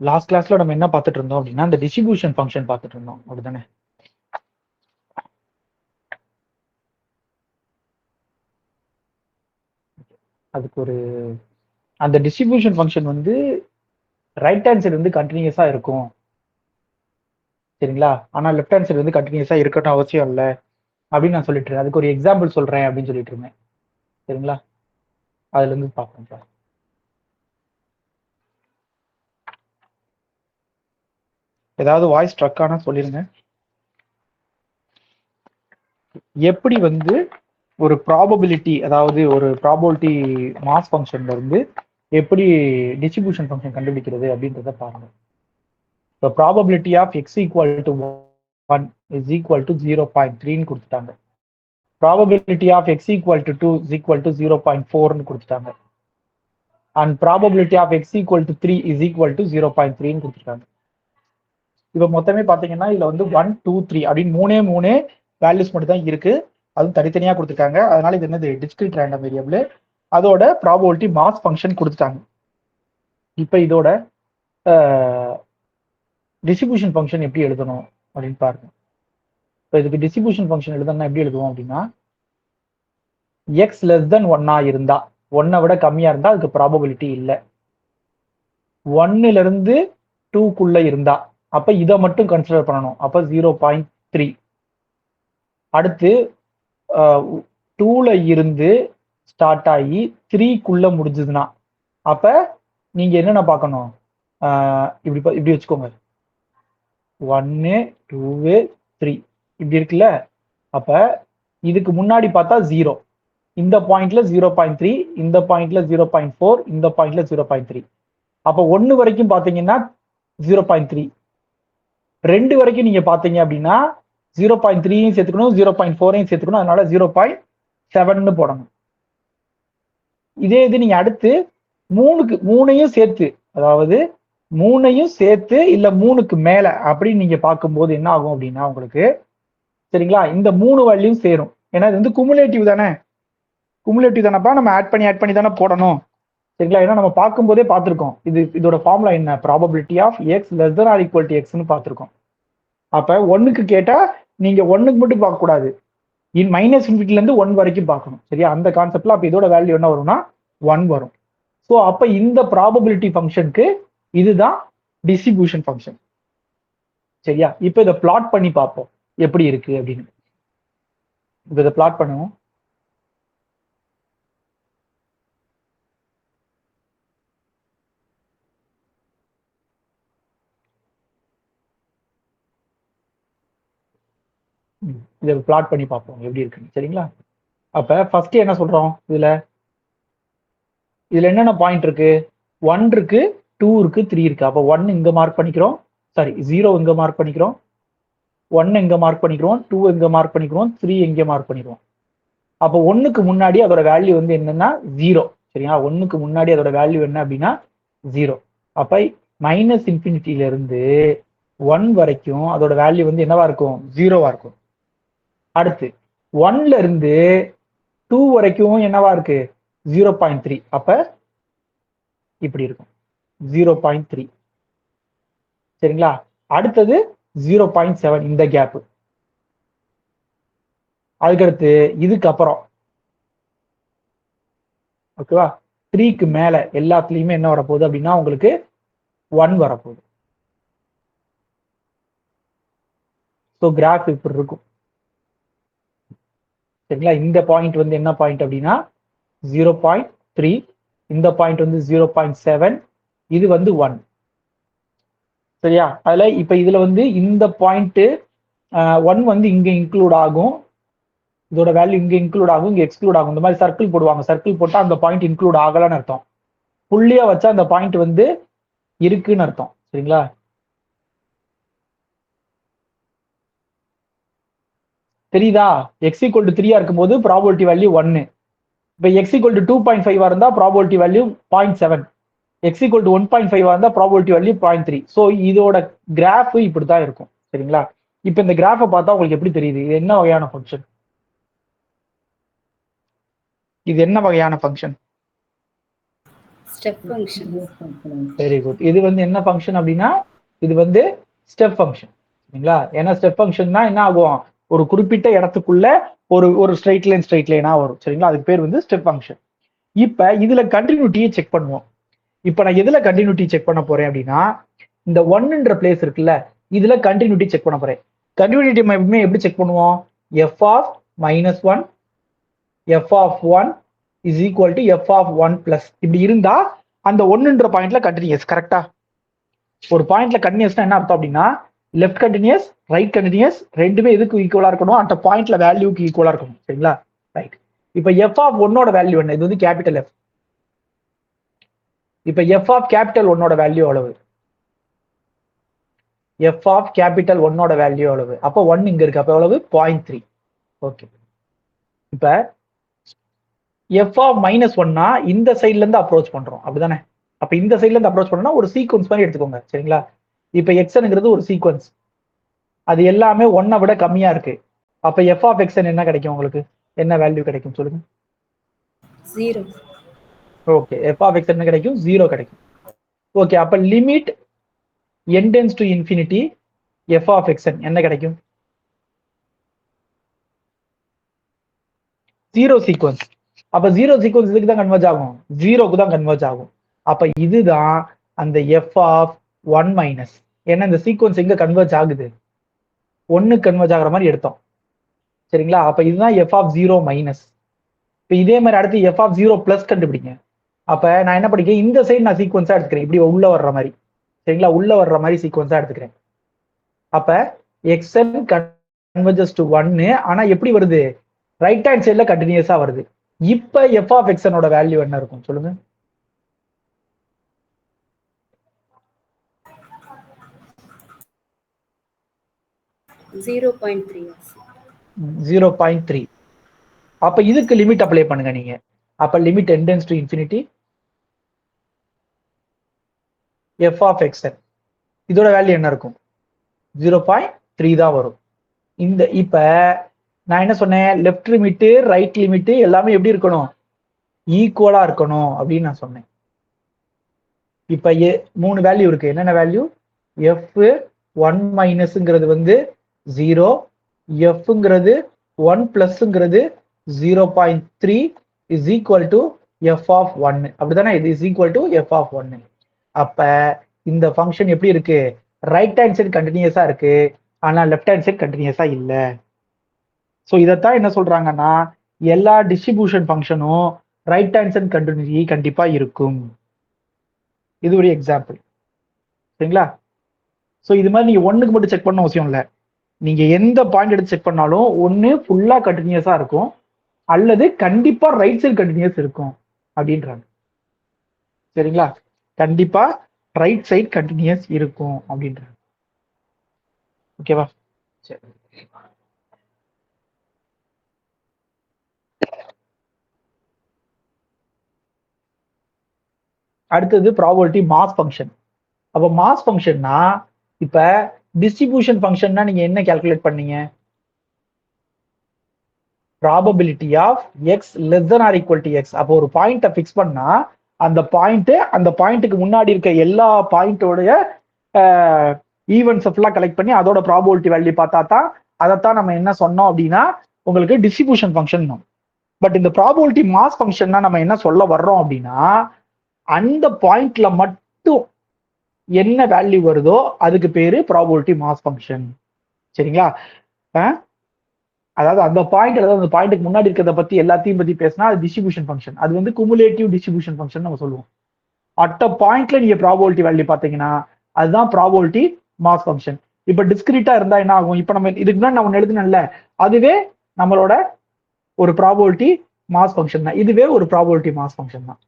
Last கிளாஸ்ல நம்ம என்ன பார்த்துட்டு இருந்தோம் அப்படின்னா அந்த டிஸ்ட்ரிபியூஷன் ஃபங்க்ஷன் பார்த்துட்டு இருந்தோம் அப்படிதானே. அதுக்கு ஒரு அந்த டிஸ்ட்ரிபியூஷன் ஃபங்க்ஷன் வந்து ரைட் ஹேண்ட் சைடு வந்து கண்டினியூஸா இருக்கும் சரிங்களா. ஆனா லெஃப்ட் ஹேண்ட் சைடு வந்து கண்டினியூஸா இருக்கட்டும் அவசியம் இல்லை அப்படின்னு நான் சொல்லிட்டு இருக்கேன். அதுக்கு ஒரு எக்ஸாம்பிள் சொல்றேன் அப்படின்னு சொல்லிட்டு இருந்தேன் சரிங்களா. அதுல இருந்து பார்ப்போம் சார். ஏதாவது வாய்ஸ் ஸ்ட்ரக் ஆனா சொல்லிருங்க. எப்படி வந்து ஒரு ப்ராபபிலிட்டி, அதாவது ஒரு ப்ராபபிலிட்டி மாஸ் ஃபங்க்ஷன்ல இருந்து எப்படி டிஸ்ட்ரிபியூஷன் ஃபங்க்ஷன் கண்டுபிடிக்கிறது அப்படின்றத பாருங்க. இப்போ probability of X equal to 1 is equal to 0.3ன்னு கொடுத்துட்டாங்க. Probability of X equal to 2 is equal to 0.4ன்னு கொடுத்துட்டாங்க. And probability of X equal to 3 is equal to 0.3ன்னு கொடுத்துருக்காங்க. இப்போ மொத்தமே பார்த்தீங்கன்னா இதுல வந்து 1 2 3 அப்படின்னு மூணே வேல்யூஸ் மட்டும் தான் இருக்கு. அதுவும் தனித்தனியா கொடுத்துருக்காங்க. அதனால இது என்னது டிஸ்கிரீட் ரேண்டம் வேரியபிள். அதோட ப்ராபபிலிட்டி மாஸ் ஃபங்க்ஷன் கொடுத்துட்டாங்க. இப்போ இதோட டிஸ்ட்ரிபியூஷன் ஃபங்க்ஷன் எப்படி எழுதணும் அப்படின்னு பாருங்க. இப்போ இதுக்கு டிஸ்ட்ரிபியூஷன் ஃபங்க்ஷன் எழுதணும்னா எப்படி எழுதுவோம் அப்படின்னா, எக்ஸ் லெஸ் தென் 1 இருந்தா, 1 விட கம்மியா இருந்தா அதுக்கு ப்ராபபிலிட்டி இல்லை. 1ல இருந்து 2க்குள்ள இருந்தா அப்ப இதை மட்டும் கன்சிடர் பண்ணணும். அப்ப 0.3. அடுத்து 2ல இருந்து ஸ்டார்ட் ஆகி 3க்குள்ள முடிஞ்சதுன்னா அப்ப நீங்க என்னென்ன பார்க்கணும், இப்படி வச்சுக்கோங்க, 1 2 3 இப்படி இருக்குல்ல. அப்ப இதுக்கு முன்னாடி பார்த்தா 0, இந்த பாயிண்ட்ல 0.3, இந்த பாயிண்ட்ல 0.4, இந்த பாயிண்ட்ல 0.3. அப்ப 1 வரைக்கும் பாத்தீங்கன்னா 0.3, 2 வரைக்கும் நீங்க பாத்தீங்க அப்படின்னா 0.3யும் சேர்த்துக்கணும், 0.4யும் சேர்த்துக்கணும். அதனால 0.7ன்னு போடணும். இதே இது நீங்க அடுத்து 3யும் சேர்த்து, அதாவது 3யும் சேர்த்து இல்ல 3க்கு மேல அப்படின்னு நீங்க பார்க்கும்போது என்ன ஆகும் அப்படின்னா உங்களுக்கு சரிங்களா, இந்த 3 வேல்யூயும் சேரும். ஏன்னா இது வந்து குமுலேட்டிவ் தானே, குமுலேட்டிவ் தானப்பா, நம்ம ஆட் பண்ணி தானே போடணும் சரிங்களா. ஏன்னா நம்ம பார்க்கும்போதே பார்த்துருக்கோம் இதோட ஃபார்முலா என்ன, probability of X less than or equal to எக்ஸ்னு பார்த்துருக்கோம். அப்ப 1க்கு கேட்டா நீங்க 1க்கு மட்டும் பார்க்க கூடாது, -∞ல இருந்து 1 வரைக்கும் பார்க்கணும் சரியா. அந்த கான்செப்ட்ல அப்ப இதோட வேல்யூ என்ன வரும்னா 1 வரும். ஸோ அப்ப இந்த ப்ராபபிலிட்டி ஃபங்க்ஷனுக்கு இதுதான் டிஸ்ட்ரிபியூஷன் ஃபங்க்ஷன் சரியா. இப்ப இதை பிளாட் பண்ணி பார்ப்போம் எப்படி இருக்கு அப்படின்னு. இப்ப இதை பிளாட் பண்ணுவோம். இதை பிளாட் பண்ணி பார்ப்போம் எப்படி இருக்குன்னு சரிங்களா. அப்ப ஃபர்ஸ்ட் என்ன சொல்றோம், இதுல என்னென்ன பாயிண்ட் இருக்கு, 1 இருக்கு, 2 இருக்கு, 3 இருக்கு. அப்ப 1 இங்க மார்க் பண்ணிக்கிறோம், சாரி 0 இங்க மார்க் பண்ணிக்கிறோம், 1 இங்க மார்க் பண்ணிக்கிறோம், 2 இங்க மார்க் பண்ணிக்கிறோம், 3 இங்க மார்க் பண்ணிக்கிறோம். அப்போ 1க்கு முன்னாடி அதோட வேல்யூ வந்து என்னன்னா 0 சரியா. 1க்கு முன்னாடி அதோட வேல்யூ என்ன அப்படின்னா 0. அப்ப -∞ இருந்து 1 வரைக்கும் அதோட வேல்யூ வந்து என்னவா இருக்கும், 0வா இருக்கும். அடுத்து 1ல இருந்து 2 வரைக்கும் என்னவா இருக்கு 0.3. அப்ப இப்படி இருக்கும் 0.3 சரிங்களா. அடுத்தது 0.7 இந்த கேப். அதுக்கடுத்து இதுக்கு அப்புறம் ஓகேவா 3க்கு மேல எல்லாத்துலயுமே என்ன வரப்போகுது அப்படின்னா உங்களுக்கு 1 வரப்போகுது. ஸோ கிராஃப் இப்படி இருக்கும் சரிங்களா. இந்த பாயிண்ட் வந்து என்ன பாயிண்ட் அப்படின்னா 0.3, இந்த பாயிண்ட் வந்து 0.7, இது வந்து 1 சரியா. அதுல இப்ப இதுல வந்து இந்த பாயிண்ட் 1 வந்து இங்க இன்க்ளூட் ஆகும், இதோட வேல்யூ இங்க இன்க்ளூட் ஆகும், இங்க எக்ஸ்க்ளூட் ஆகும். இந்த மாதிரி சர்க்கிள் போடுவாங்க, சர்க்கிள் போட்டா அந்த பாயிண்ட் இன்க்ளூட் ஆகலன்னு அர்த்தம். புள்ளியா வச்சா அந்த பாயிண்ட் வந்து இருக்குன்னு அர்த்தம் சரிங்களா. தெரியுதா, எக்ஸ் ஈக்குவல் டு 3 இருக்கும்போது ப்ராபபிலிட்டி வேல்யூ 1. இப்போ எக்ஸ் ஈக்குவல் டு 2.5 இருந்தா probability value 0.7, X equal to 1.5 இருந்தா ப்ராபபிலிட்டி வேல்யூ 0.3. ஸோ இதோட கிராஃப் இப்படித்தான் இருக்கும் சரிங்களா. இப்போ இந்த கிராஃபை பார்த்தா உங்களுக்கு எப்படி தெரியுது, இது என்ன வகையான ஃபங்க்ஷன், இது என்ன வகையான function, step function. Very good. இது வந்து என்ன ஃபங்க்ஷன் அப்படின்னா இது வந்து ஸ்டெப் ஃபங்க்ஷன். சரிங்களா? ஏன்னா ஸ்டெப் ஃபங்க்ஷன்னா என்ன ஆகும், ஒரு குறிப்பிட்ட இடத்துக்குள்ள ஒரு ஒரு ஸ்ட்ரைட் லைனா வரும். சரிங்களா? அதுக்கு பேர் வந்து ஸ்டெப் ஃபங்க்ஷன். இப்ப இதுல கண்டினியூட்டியை செக் பண்ணுவோம். இப்ப நான் எதுல கண்டினியூட்டி செக் பண்ண போறேன் அப்படின்னா இந்த ஒன்னுன்ற பிளேஸ் இருக்குல்ல, இதுல கண்டினியூட்டி செக் பண்ண போறேன். கண்டினியூட்டி எப்பவுமே எப்படி செக் பண்ணுவோம், F of minus one F of one is equal to F of one plus இப்படி இருந்தா அந்த ஒன்னுன்ற பாயிண்ட்ல கண்டினியூஸ். கரெக்டா? ஒரு பாயிண்ட்ல கண்டினியூஸ்னா என்ன அர்த்தம் அப்படின்னா லெஃப்ட் கண்டினியூஸ் ரைட் கண்டினியூஸ் ரெண்டுமே எதுக்கு ஈக்குவலா இருக்கணும், அந்த பாயிண்ட்ல வேல்யூக்கு ஈக்குவலா இருக்கணும். சரிங்களா? ரைட். இப்ப எஃப் ஆஃப் ஒன்னோட வேல்யூ என்ன, இது வந்து கேபிட்டல் எஃப். இப்ப எஃப் ஆஃப் கேபிட்டல் ஒன்னோட வேல்யூ எவ்வளவு, எஃப் ஆஃப் கேபிட்டல் ஒன்னோட வேல்யூ எவ்வளவு, அப்போ ஒன் இங்க இருக்கு, அப்ப எவ்வளவு 0.3. ஓகே. இப்ப எஃப் ஆஃப் மைனஸ் ஒன்னா இந்த சைட்ல இருந்து அப்ரோச் பண்றோம் அப்படிதானே, அப்ப இந்த சைட்ல இருந்து அப்ரோச் பண்ணா ஒரு சீக்வன்ஸ் மாதிரி எடுத்துக்கோங்க. சரிங்களா? இப்ப எக்ஸ்ங்கிறது ஒரு சீக்வன்ஸ், அது எல்லாமே ஒன்னை விட கம்மியா இருக்கு. அப்ப எஃப் ஆஃப் எக்ஸ்என் என்ன கிடைக்கும், உங்களுக்கு என்ன வேல்யூ கிடைக்கும் சொல்லுங்க? 0. ஓகே, எஃப் ஆஃப் எக்ஸ் என்ன கிடைக்கும், 0 கிடைக்கும். ஓகே, அப்ப limit n tends to infinity f of xn என்ன கிடைக்கும், 0 சீக்வன்ஸ். அப்ப 0 சீக்வன்ஸ் இதுக்கு தான் கன்வெர்ஜ் ஆகும், 0க்கு தான் கன்வெர்ஜ் ஆகும். அப்ப இதுதான் அந்த எஃப் ஆஃப் ஒன் மைனஸ். ஏன்னா இந்த சீக்வன்ஸ் எங்க கன்வெர்ஜ் ஆகுது, ஒன்னு கன்வெர்ஜ் ஆகிற மாதிரி எடுத்தோம். சரிங்களா? அப்ப இதுதான் எஃப் ஆஃப் 0 மைனஸ். இப்ப இதே மாதிரி அடுத்து எஃப் ஆஃப் 0 பிளஸ் கண்டுபிடிங்க. அப்ப நான் என்ன படிக்கிறேன், இந்த சைடு நான் சீக்வன்ஸா எடுத்துக்கிறேன், இப்படி உள்ள வர்ற மாதிரி. சரிங்களா? உள்ள வர்ற மாதிரி சீக்வன்ஸா எடுத்துக்கிறேன். அப்ப xn converges to 1, ஆனா எப்படி வருது, ரைட் ஹேண்ட் சைடுல கண்டினியூஸா வருது. இப்ப f of xn ஓட வேல்யூ என்ன இருக்கும் சொல்லுங்க? 0.3. 0.3. அப்ப இதுக்கு லிமிட் அப்ளை பண்ணுங்க நீங்க. அப்ப limit n tends to infinity f of xn, இதோட வேல்யூ என்ன இருக்கும், 0.3 தான் வரும். இந்த இப்ப நான் என்ன சொன்னேன், லெஃப்ட் லிமிட் ரைட் லிமிட் எல்லாமே எப்படி இருக்கணும், ஈக்குவலா இருக்கணும் அப்படின்னு நான் சொன்னேன். இப்ப 3 வேல்யூ இருக்கு, என்னென்ன வேல்யூ, எஃப் ஒன் மைனஸ்ங்கிறது வந்து 0, எஃப்ங்கிறது 1 பிளஸ்ங்கிறது 0.3 is equal to F of 1 அப்படிதானே, இது is equal to F of 1. அப்ப இந்த ஃபங்க்ஷன் எப்படி இருக்கு, ரைட் ஹேண்ட் சைடு கண்டினியூஸா இருக்கு, ஆனா லெஃப்ட் ஹேண்ட் சைடு கண்டினியூஸா இல்ல. ஸோ இதைத்தான் என்ன சொல்றாங்கன்னா எல்லா டிஸ்ட்ரிபியூஷன் ஃபங்க்ஷனும் ரைட் ஹேண்ட் சைடு கண்டினியூட்டி கண்டிப்பா இருக்கும். இது ஒரு எக்ஸாம்பிள். சரிங்களா? ஸோ இது மாதிரி நீங்க ஒன்னுக்கு மட்டும் செக் பண்ண அவசியம் இல்லை, நீங்க எந்த பாயிண்ட் எடுத்து செக் பண்ணாலும் ஒன்னு ஃபுல்லா கண்டினியூஸா இருக்கும் அல்லது கண்டிப்பா ரைட் சைடு கண்டினியூஸ் இருக்கும் அப்படின்றாங்க. சரிங்களா? கண்டிப்பா ரைட் சைடு கண்டினியூஸ் இருக்கும் அப்படின்றாங்க. ஓகேவா? சரி. அடுத்தது ப்ராபபிலிட்டி மாஸ் ஃபங்க்ஷன். அப்ப மாஸ் ஃபங்க்ஷன்னா இப்ப டிஸ்ட்ரிபியூஷன் ஃபங்க்ஷன்னா நீங்க என்ன கால்குலேட் பண்ணீங்க, probability of X less than or equal to X. அப்போ ஒரு பாயிண்ட்டை ஃபிக்ஸ் பண்ணா அந்த பாயிண்ட்டுக்கு முன்னாடி இருக்க எல்லா பாயிண்டோடைய ஈவெண்ட்ஸ் ஃபுல்லா கலெக்ட் பண்ணி அதோட ப்ராபபிலிட்டி வேல்யூ பார்த்தா தான் அதைத்தான் நம்ம என்ன சொன்னோம் அப்படின்னா உங்களுக்கு டிஸ்ட்ரிபியூஷன் ஃபங்க்ஷன். பட் இந்த ப்ராபபிலிட்டி மாஸ் ஃபங்க்ஷன்னா நம்ம என்ன சொல்ல வர்றோம் அப்படின்னா அந்த பாயிண்ட்ல மட்டும் என்ன வேல்யூ வருதோ அதுக்கு பேரு ப்ராபபிலிட்டி மாஸ் ஃபங்க்ஷன். சரிங்களா? அதாவது அந்த பாயிண்ட், அதாவது அந்த பாயிண்ட்டுக்கு முன்னாடி இருக்கிறத பத்தி எல்லாத்தையும் பத்தி பேசினா அது டிஸ்ட்ரிபியூஷன் ஃபங்க்ஷன். அது வந்து குமுலேட்டிவ் டிஸ்ட்ரிபியூஷன் ஃபங்க்ஷன் நம்ம சொல்லுவோம். அட் அ பாயிண்ட்ல நீங்க ப்ராபபிலிட்டி வேல்யூ பாத்தீங்கன்னா அதுதான் ப்ராபபிலிட்டி மாஸ் ஃபங்க்ஷன். இப்ப டிஸ்கிரீட்டா இருந்தா என்ன ஆகும், இப்ப நம்ம இதுக்கு முன்னாடி நான் ஒன்னு எழுதுனேன்ல, அதுவே நம்மளோட ஒரு ப்ராபபிலிட்டி மாஸ் ஃபங்க்ஷன் தான். இதுவே ஒரு ப்ராபபிலிட்டி மாஸ் ஃபங்க்ஷன் தான்.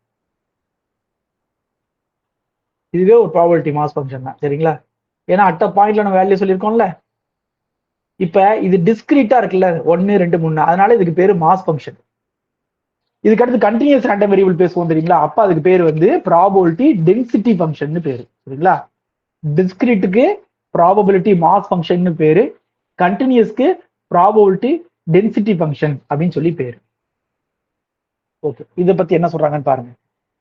இதுவே ஒரு ப்ராபபிலிட்டி மாஸ் ஃபங்க்ஷன் தான். சரிங்களா? ஏன்னா அட் அ பாயிண்ட்ல நம்ம வேல்யூ சொல்லியிருக்கோம்ல. இப்ப இது டிஸ்கிரீட்டா இருக்குல்ல, 1 2 3, அதனால இதுக்கு பேரு மாஸ் ஃபங்க்ஷன். இதுக்கு அடுத்து கண்டினியூஸ் ரேண்டம் வேரியபிள் பேசுவோம் தெரியுங்களா, அப்ப அதுக்கு பேர் வந்து ப்ராபபிலிட்டி டென்சிட்டி ஃபங்க்ஷன் பேரு. சரிங்களா? டிஸ்கிரீட்டுக்கு ப்ராபபிலிட்டி மாஸ் ஃபங்க்ஷன் பேரு, கண்டினியூஸ்க்கு ப்ராபபிலிட்டி டென்சிட்டி ஃபங்க்ஷன் அப்படின்னு சொல்லி பேரு. ஓகே, இதை பத்தி என்ன சொல்றாங்கன்னு பாருங்க.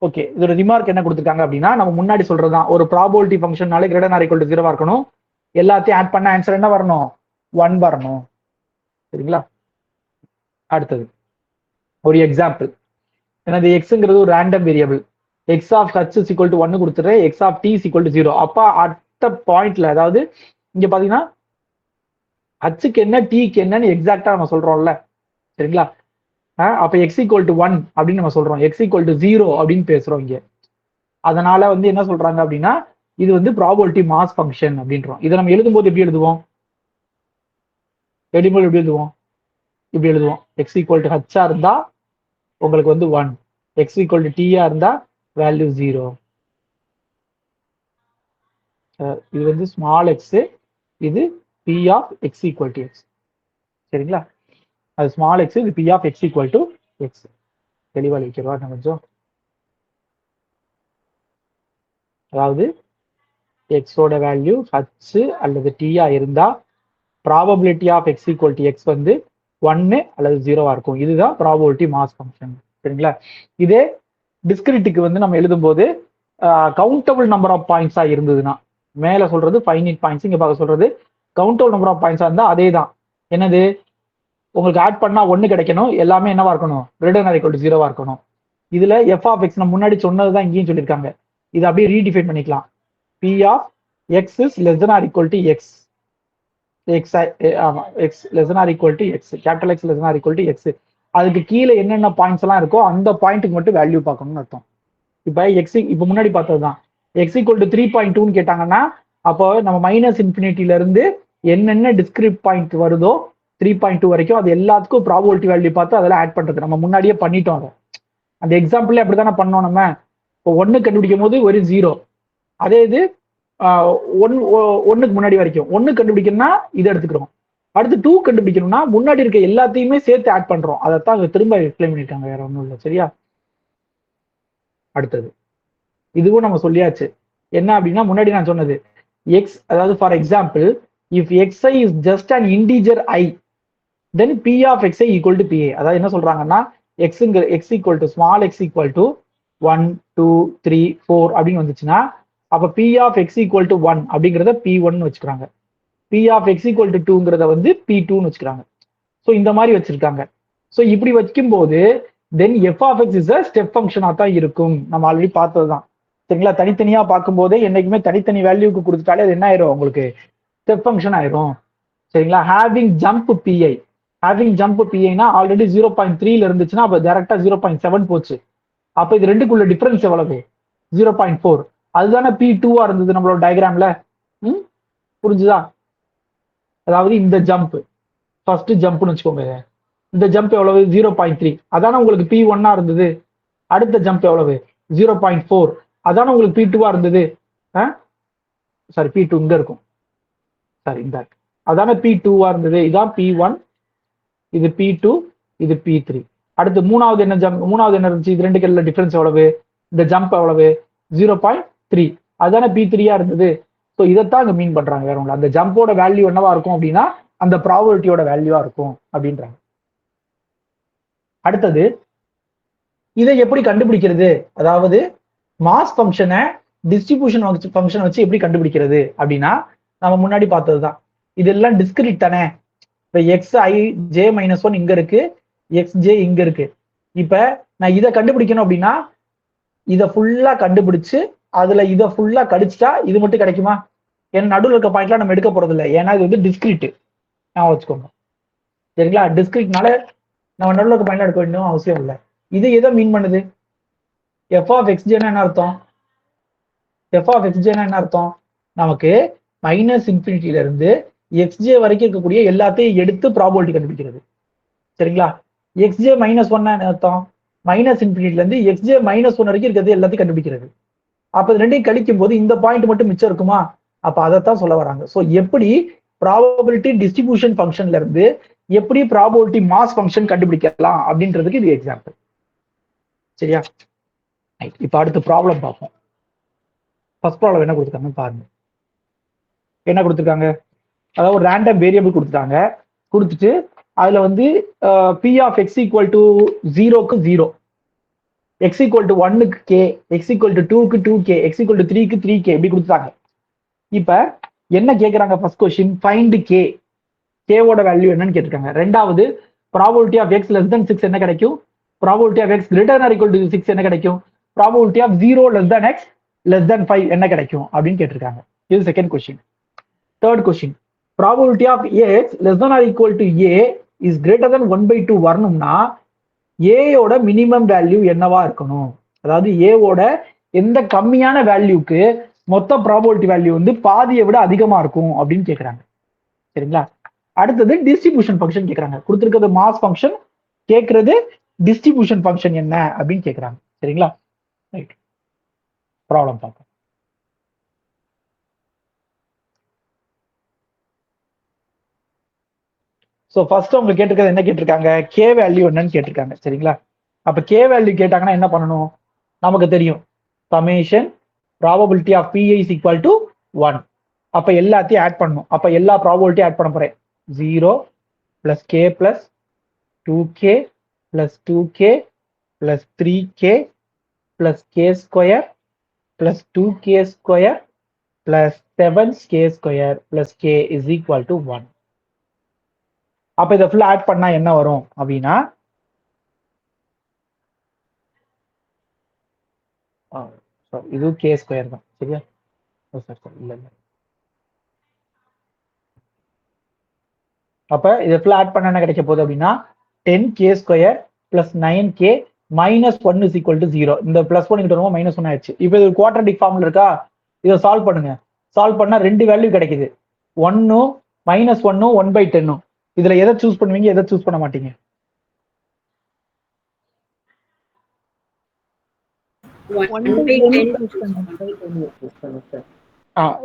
ஓகே, இதோட ரிமார்க் என்ன கொடுத்துருக்காங்க அப்படின்னா, நம்ம முன்னாடி சொல்றதுதான், ஒரு ப்ராபபிலிட்டி ஃபங்க்ஷன்னாலே கிரேட்டர் ஆர் ஈக்குவல் டு 0 இருக்கணும், எல்லாத்தையும் ஆட் பண்ண ஆன்சர் என்ன வரணும், 1 வரணும். சரிங்களா? அடுத்தது ஒரு எக்ஸாம்பிள். எனது எக்ஸ்ங்கிறது ஒரு random variable, X of H is equal to 1 கொடுத்துறேன், X of T is equal to 0. அப்ப அடுத்த பாயிண்ட்ல, அதாவது இங்க பாத்தீங்கன்னா ஹச்சுக்கு என்ன டீக்கு என்னன்னு எக்ஸாக்டா நம்ம சொல்றோம்ல. சரிங்களா? அப்ப எக்ஸ் ஈக்குவல் டு 1 அப்படின்னு நம்ம சொல்றோம், எக்ஸ் ஈக்குவல் டு 0 அப்படின்னு பேசுறோம் இங்க. அதனால வந்து என்ன சொல்றாங்க அப்படின்னா, இது வந்து ப்ராபபிலிட்டி மாஸ் ஃபங்க்ஷன் அப்படின்றோம். இதை நம்ம எழுதும்போது எப்படி எழுதுவோம், எப்படி எழுதுவோம், இப்படி எழுதுவோம். எக்ஸ் ஈக்குவல் டு ஹச்சா இருந்தா உங்களுக்கு வந்து 1, எக்ஸ் ஈக்குவல் டு டியா இருந்தா வேல்யூ 0. இது வந்து ஸ்மால் எக்ஸ், இது P of X equal to X. சரிங்களா? அது ஸ்மால் எக்ஸ், இது P of X equal to X. தெளிவா வைக்கிறவா கொஞ்சம். அதாவது எக்ஸோட வேல்யூ ஹச் அல்லது டியா இருந்தா probability of X equal to X வந்து 1 அல்லது 0வா இருக்கும். இதுதான் ப்ராபபிலிட்டி மாஸ் ஃபங்க்ஷன். சரிங்களா? இதே டிஸ்கிரிட்டுக்கு வந்து நம்ம எழுதும் போது கவுண்டபிள் நம்பர் ஆஃப் பாயிண்ட்ஸா இருந்ததுன்னா, மேல சொல்றது ஃபைனைட் பாயிண்ட்ஸ், இங்க பார்க்க சொல்றது கவுண்டபிள் நம்பர் ஆஃப் பாயிண்ட்ஸா இருந்தா அதே தான். என்னது, உங்களுக்கு ஆட் பண்ணா 1 கிடைக்கணும், எல்லாமே என்னவா இருக்கணும், கிரேட்டர் ஆர் ஈக்குவல் டு 0வா இருக்கணும். இதுல எஃப் ஆஃப் எக்ஸ் நம்ம முன்னாடி சொன்னதுதான் இங்கேயும் சொல்லியிருக்காங்க. இதை அப்படியே ரீடிஃபைன் பண்ணிக்கலாம். P of X is less than or equal to X, X ஆமா X less than or equal to X, capital X less than or equal to X. அதுக்கு கீழே என்னென்ன பாயிண்ட்ஸ் எல்லாம் இருக்கோ அந்த பாயிண்ட்டுக்கு மட்டும் வேல்யூ பார்க்கணும்னு அர்த்தம். இப்ப எக்ஸ் இப்ப முன்னாடி பார்த்ததுதான், எக்ஸ் ஈக்குவல் டு 3.2 கேட்டாங்கன்னா, அப்போ நம்ம மைனஸ் இன்ஃபினிட்டில இருந்து என்னென்ன டிஸ்கிரிப்ட் பாயிண்ட் வருதோ 3.2 வரைக்கும் அது எல்லாத்துக்கும் ப்ராபபிலிட்டி வேல்யூ பார்த்து அதெல்லாம் ஆட் பண்றது நம்ம முன்னாடியே பண்ணிட்டோம். அதை அந்த எக்ஸாம்பிள்ல அப்படித்தானே பண்ணோம். நம்ம இப்போ 1 கண்டுபிடிக்கும் போது ஒரு 0, அதே இது 1க்கு முன்னாடி வரைக்கும் 1 கண்டுபிடிக்கணும்னா இதை எடுத்துக்கிறோம். அடுத்து 2 கண்டுபிடிக்கணும்னா முன்னாடி இருக்க எல்லாத்தையுமே சேர்த்து ஆட் பண்றோம். அதைத்தான் திரும்ப எக்ஸ்பிளைன் பண்ணிருக்காங்க, வேற ஒன்றும் இல்லை. சரியா? அடுத்தது இதுவும் நம்ம சொல்லியாச்சு. என்ன அப்படின்னா, முன்னாடி நான் சொன்னது எக்ஸ், அதாவது for example if xi is just an integer i then p of xi equal to pa. அதாவது என்ன சொல்றாங்கன்னா, X equal to small X equal to 1 2 3 4 அப்படின்னு வந்துச்சுன்னா, அப்ப p of X equal to 1 அப்படிங்கிறத p1 வச்சுக்கிறாங்க, p of X equal to 2ங்கிறத வந்து p2 வச்சுக்கிறாங்க. ஸோ இந்த மாதிரி வச்சிருக்காங்க. ஸோ இப்படி வைக்கும்போது then F of X is a step ஃபங்க்ஷனா தான் இருக்கும். நம்ம ஆல்ரெடி பார்த்ததுதான். சரிங்களா? தனித்தனியா பார்க்கும்போதே என்னைக்குமே தனித்தனி வேல்யூக்கு கொடுத்துட்டாலே அது என்ன ஆயிரும், உங்களுக்கு ஸ்டெப் ஃபங்க்ஷன் ஆயிரும். சரிங்களா? ஹேவிங் ஜம்ப் பிஐ, ஹேவிங் ஜம்ப் பிஐனா ஆல்ரெடி 0.3ல இருந்துச்சுன்னா அப்ப டேரக்டா 0.7 போச்சு. அப்ப இது ரெண்டுக்குள்ள டிஃபரன்ஸ் எவ்வளவு, 0.4. அதுதானே P2 இருந்தது நம்மளோட டயக்ராம்ல. புரிஞ்சுதா? அதாவது இந்த ஜம்ப் ஃபர்ஸ்ட் ஜம்ப்னு வச்சுக்கோங்க, இந்த ஜம்ப் எவ்வளவு, 0.3. அதான உங்களுக்கு P1 இருந்தது. அடுத்த ஜம்ப் எவ்வளவு, 0.4. அதான உங்களுக்கு P2 இருந்தது. சாரி, P2 இங்க இருக்கும், சாரி இந்த அதான P2 இருந்தது. இதான் P1, இது P2, இது P3. அடுத்து மூணாவது என்ன ஜம்ப், மூணாவது என்ன இருந்துச்சு, இது ரெண்டுக்கு டிஃபரன்ஸ் எவ்வளவு, இந்த ஜம்ப் எவ்வளவு, 0.3. அதுதானே P3 இருந்தது. ஸோ இதைத்தான் இங்க மீன் பண்றாங்க, வேற ஒன்று. அந்த ஜம்போட வேல்யூ என்னவா இருக்கும் அப்படின்னா அந்த ப்ராபபிலிட்டியோட வேல்யூவா இருக்கும் அப்படின்றாங்க. அடுத்தது இதை எப்படி கண்டுபிடிக்கிறது, அதாவது மாஸ் ஃபங்க்ஷனை டிஸ்ட்ரிபியூஷன் ஃபங்க்ஷன் வச்சு எப்படி கண்டுபிடிக்கிறது அப்படின்னா, நம்ம முன்னாடி பார்த்ததுதான். இதெல்லாம் டிஸ்கிரிட் தானே. இப்ப xij-1 இங்க இருக்கு, xj இங்க இருக்கு. இப்ப நான் இதை கண்டுபிடிக்கணும் அப்படின்னா இதை ஃபுல்லா கண்டுபிடிச்சு அதுல இதை ஃபுல்லா கடிச்சிட்டா இது மட்டும் கிடைக்குமா? ஏன்னா நடுவில் இருக்க பாயிண்ட்லாம் நம்ம எடுக்க போறது இல்லை, ஏன்னா இது வந்து டிஸ்கிரிட். நான் வச்சுக்கோங்க. சரிங்களா? டிஸ்கிரிட்னால நம்ம நடுவில் இருக்க பாயிண்ட்லாம் எடுக்க வேண்டிய அவசியம் இல்லை. இது எதை மீன் பண்ணுது, எஃப் ஆஃப் எக்ஸ்ஜேனா என்ன அர்த்தம், எஃப் ஆஃப் எக்ஸ்ஜேனா என்ன அர்த்தம், நமக்கு மைனஸ் இன்ஃபினிட்டில இருந்து எக்ஸ்ஜே வரைக்கும் இருக்கக்கூடிய எல்லாத்தையும் எடுத்து ப்ராபபிலிட்டி கண்டுபிடிக்கிறது. சரிங்களா? எக்ஸ்ஜே -1 என்ன அர்த்தம், மைனஸ் இன்ஃபினிட்டில இருந்து எக்ஸ்ஜே -1 வரைக்கும் இருக்கிறது எல்லாத்தையும் கண்டுபிடிக்கிறது. அப்ப இது ரெண்டையும் கழிக்கும் போது இந்த பாயிண்ட் மட்டும் மிச்சம் இருக்குமா? அப்ப அதைத்தான் சொல்ல வராங்க. ஸோ எப்படி ப்ராபபிலிட்டி டிஸ்ட்ரிபியூஷன் ஃபங்க்ஷன்ல இருந்து எப்படி ப்ராபபிலிட்டி மாஸ் ஃபங்க்ஷன் கண்டுபிடிக்கலாம் அப்படின்றதுக்கு இது எக்ஸாம்பிள். சரியா? இப்ப அடுத்த ப்ராப்ளம் பார்ப்போம். ஃபர்ஸ்ட் ப்ராப்ளம் என்ன கொடுத்துருக்காங்கன்னு பாருங்க. என்ன கொடுத்துருக்காங்க, அதாவது ஒரு ரேண்டம் வேரியபிள் கொடுத்துட்டாங்க. கொடுத்துட்டு அதுல வந்து P of X equal to 0க்கு 0, எக்ஸ் ஈக்குவல் டு ஒன்னுக்கு கே, எக்ஸ் ஈக்குவல் டு டூக்கு 2k, X equal to 3க்கு 3k இப்படி கொடுத்துட்டாங்க. இப்ப என்ன கேட்கறாங்க? ஃபர்ஸ்ட் கொஸ்டின் ஃபைண்ட் கே, கேவோட வேல்யூ என்னன்னு கேட்டிருக்காங்க. ரெண்டாவது probability of X less than 6 என்ன கிடைக்கும், probability of X greater or equal to 6 என்ன கிடைக்கும், probability of 0 less than X less than 5 என்ன கிடைக்கும் அப்படின்னு கேட்டிருக்காங்க. இது second question. Third question, probability of X less than or equal to A is greater than 1/2 வரணும்னா ஏயோட மினிமம் வேல்யூ என்னவா இருக்கணும், அதாவது ஏவோட எந்த கம்மியான வேல்யூக்கு மொத்த ப்ராபபிலிட்டி வேல்யூ வந்து பாதியை விட அதிகமா இருக்கும் அப்படின்னு கேட்கறாங்க. சரிங்களா? அடுத்தது டிஸ்ட்ரிபியூஷன் ஃபங்க்ஷன் கேட்கறாங்க. கொடுத்துருக்கிறது மாஸ் ஃபங்க்ஷன், கேட்கறது டிஸ்ட்ரிபியூஷன் ஃபங்க்ஷன் என்ன அப்படின்னு கேட்கறாங்க. சரிங்களா? ரைட், ப்ராப்ளம் பார்ப்போம். ஸோ ஃபர்ஸ்ட் அவங்க கேட்டிருக்கிறது என்ன கேட்டிருக்காங்க, கே வேல்யூ என்னன்னு கேட்டிருக்காங்க. சரிங்களா? அப்ப கே வேல்யூ கேட்டாங்கன்னா என்ன பண்ணணும், நமக்கு தெரியும் summation probability of P is equal to 1. அப்ப எல்லாத்தையும் ஆட் பண்ணணும். அப்ப எல்லா ப்ராபபிலிட்டியும் ஆட் பண்ண போறேன். 0 plus K plus 2k plus 2k plus 3k plus k square plus 2k square plus 7k square plus k is equal to 1. அப்ப இதை ஃபுல்லா ஆட் பண்ணா என்ன வரும் அப்படின்னா, இது கே ஸ்கொயர் தான். சரியா? இல்ல இல்ல, அப்ப இதை ஃபுல்லா ஆட் பண்ண என்ன கிடைக்க போகுது அப்படின்னா 10k square plus 9k minus 1 is equal to 0. இந்த பிளஸ் 1 கிட்ட வரும்போது மைனஸ் 1 ஆயிடுச்சு. இப்போ இது குவாட்ரடிக் ஃபார்ம்ல இருக்கா, இதை சால்வ் பண்ணுங்க. சால்வ் பண்ணா ரெண்டு வேல்யூ கிடைக்குது, 1 மைனஸ் 1 1/10. இதுல எதை சூஸ் பண்ணுவீங்க, எதை சூஸ் பண்ண மாட்டீங்க?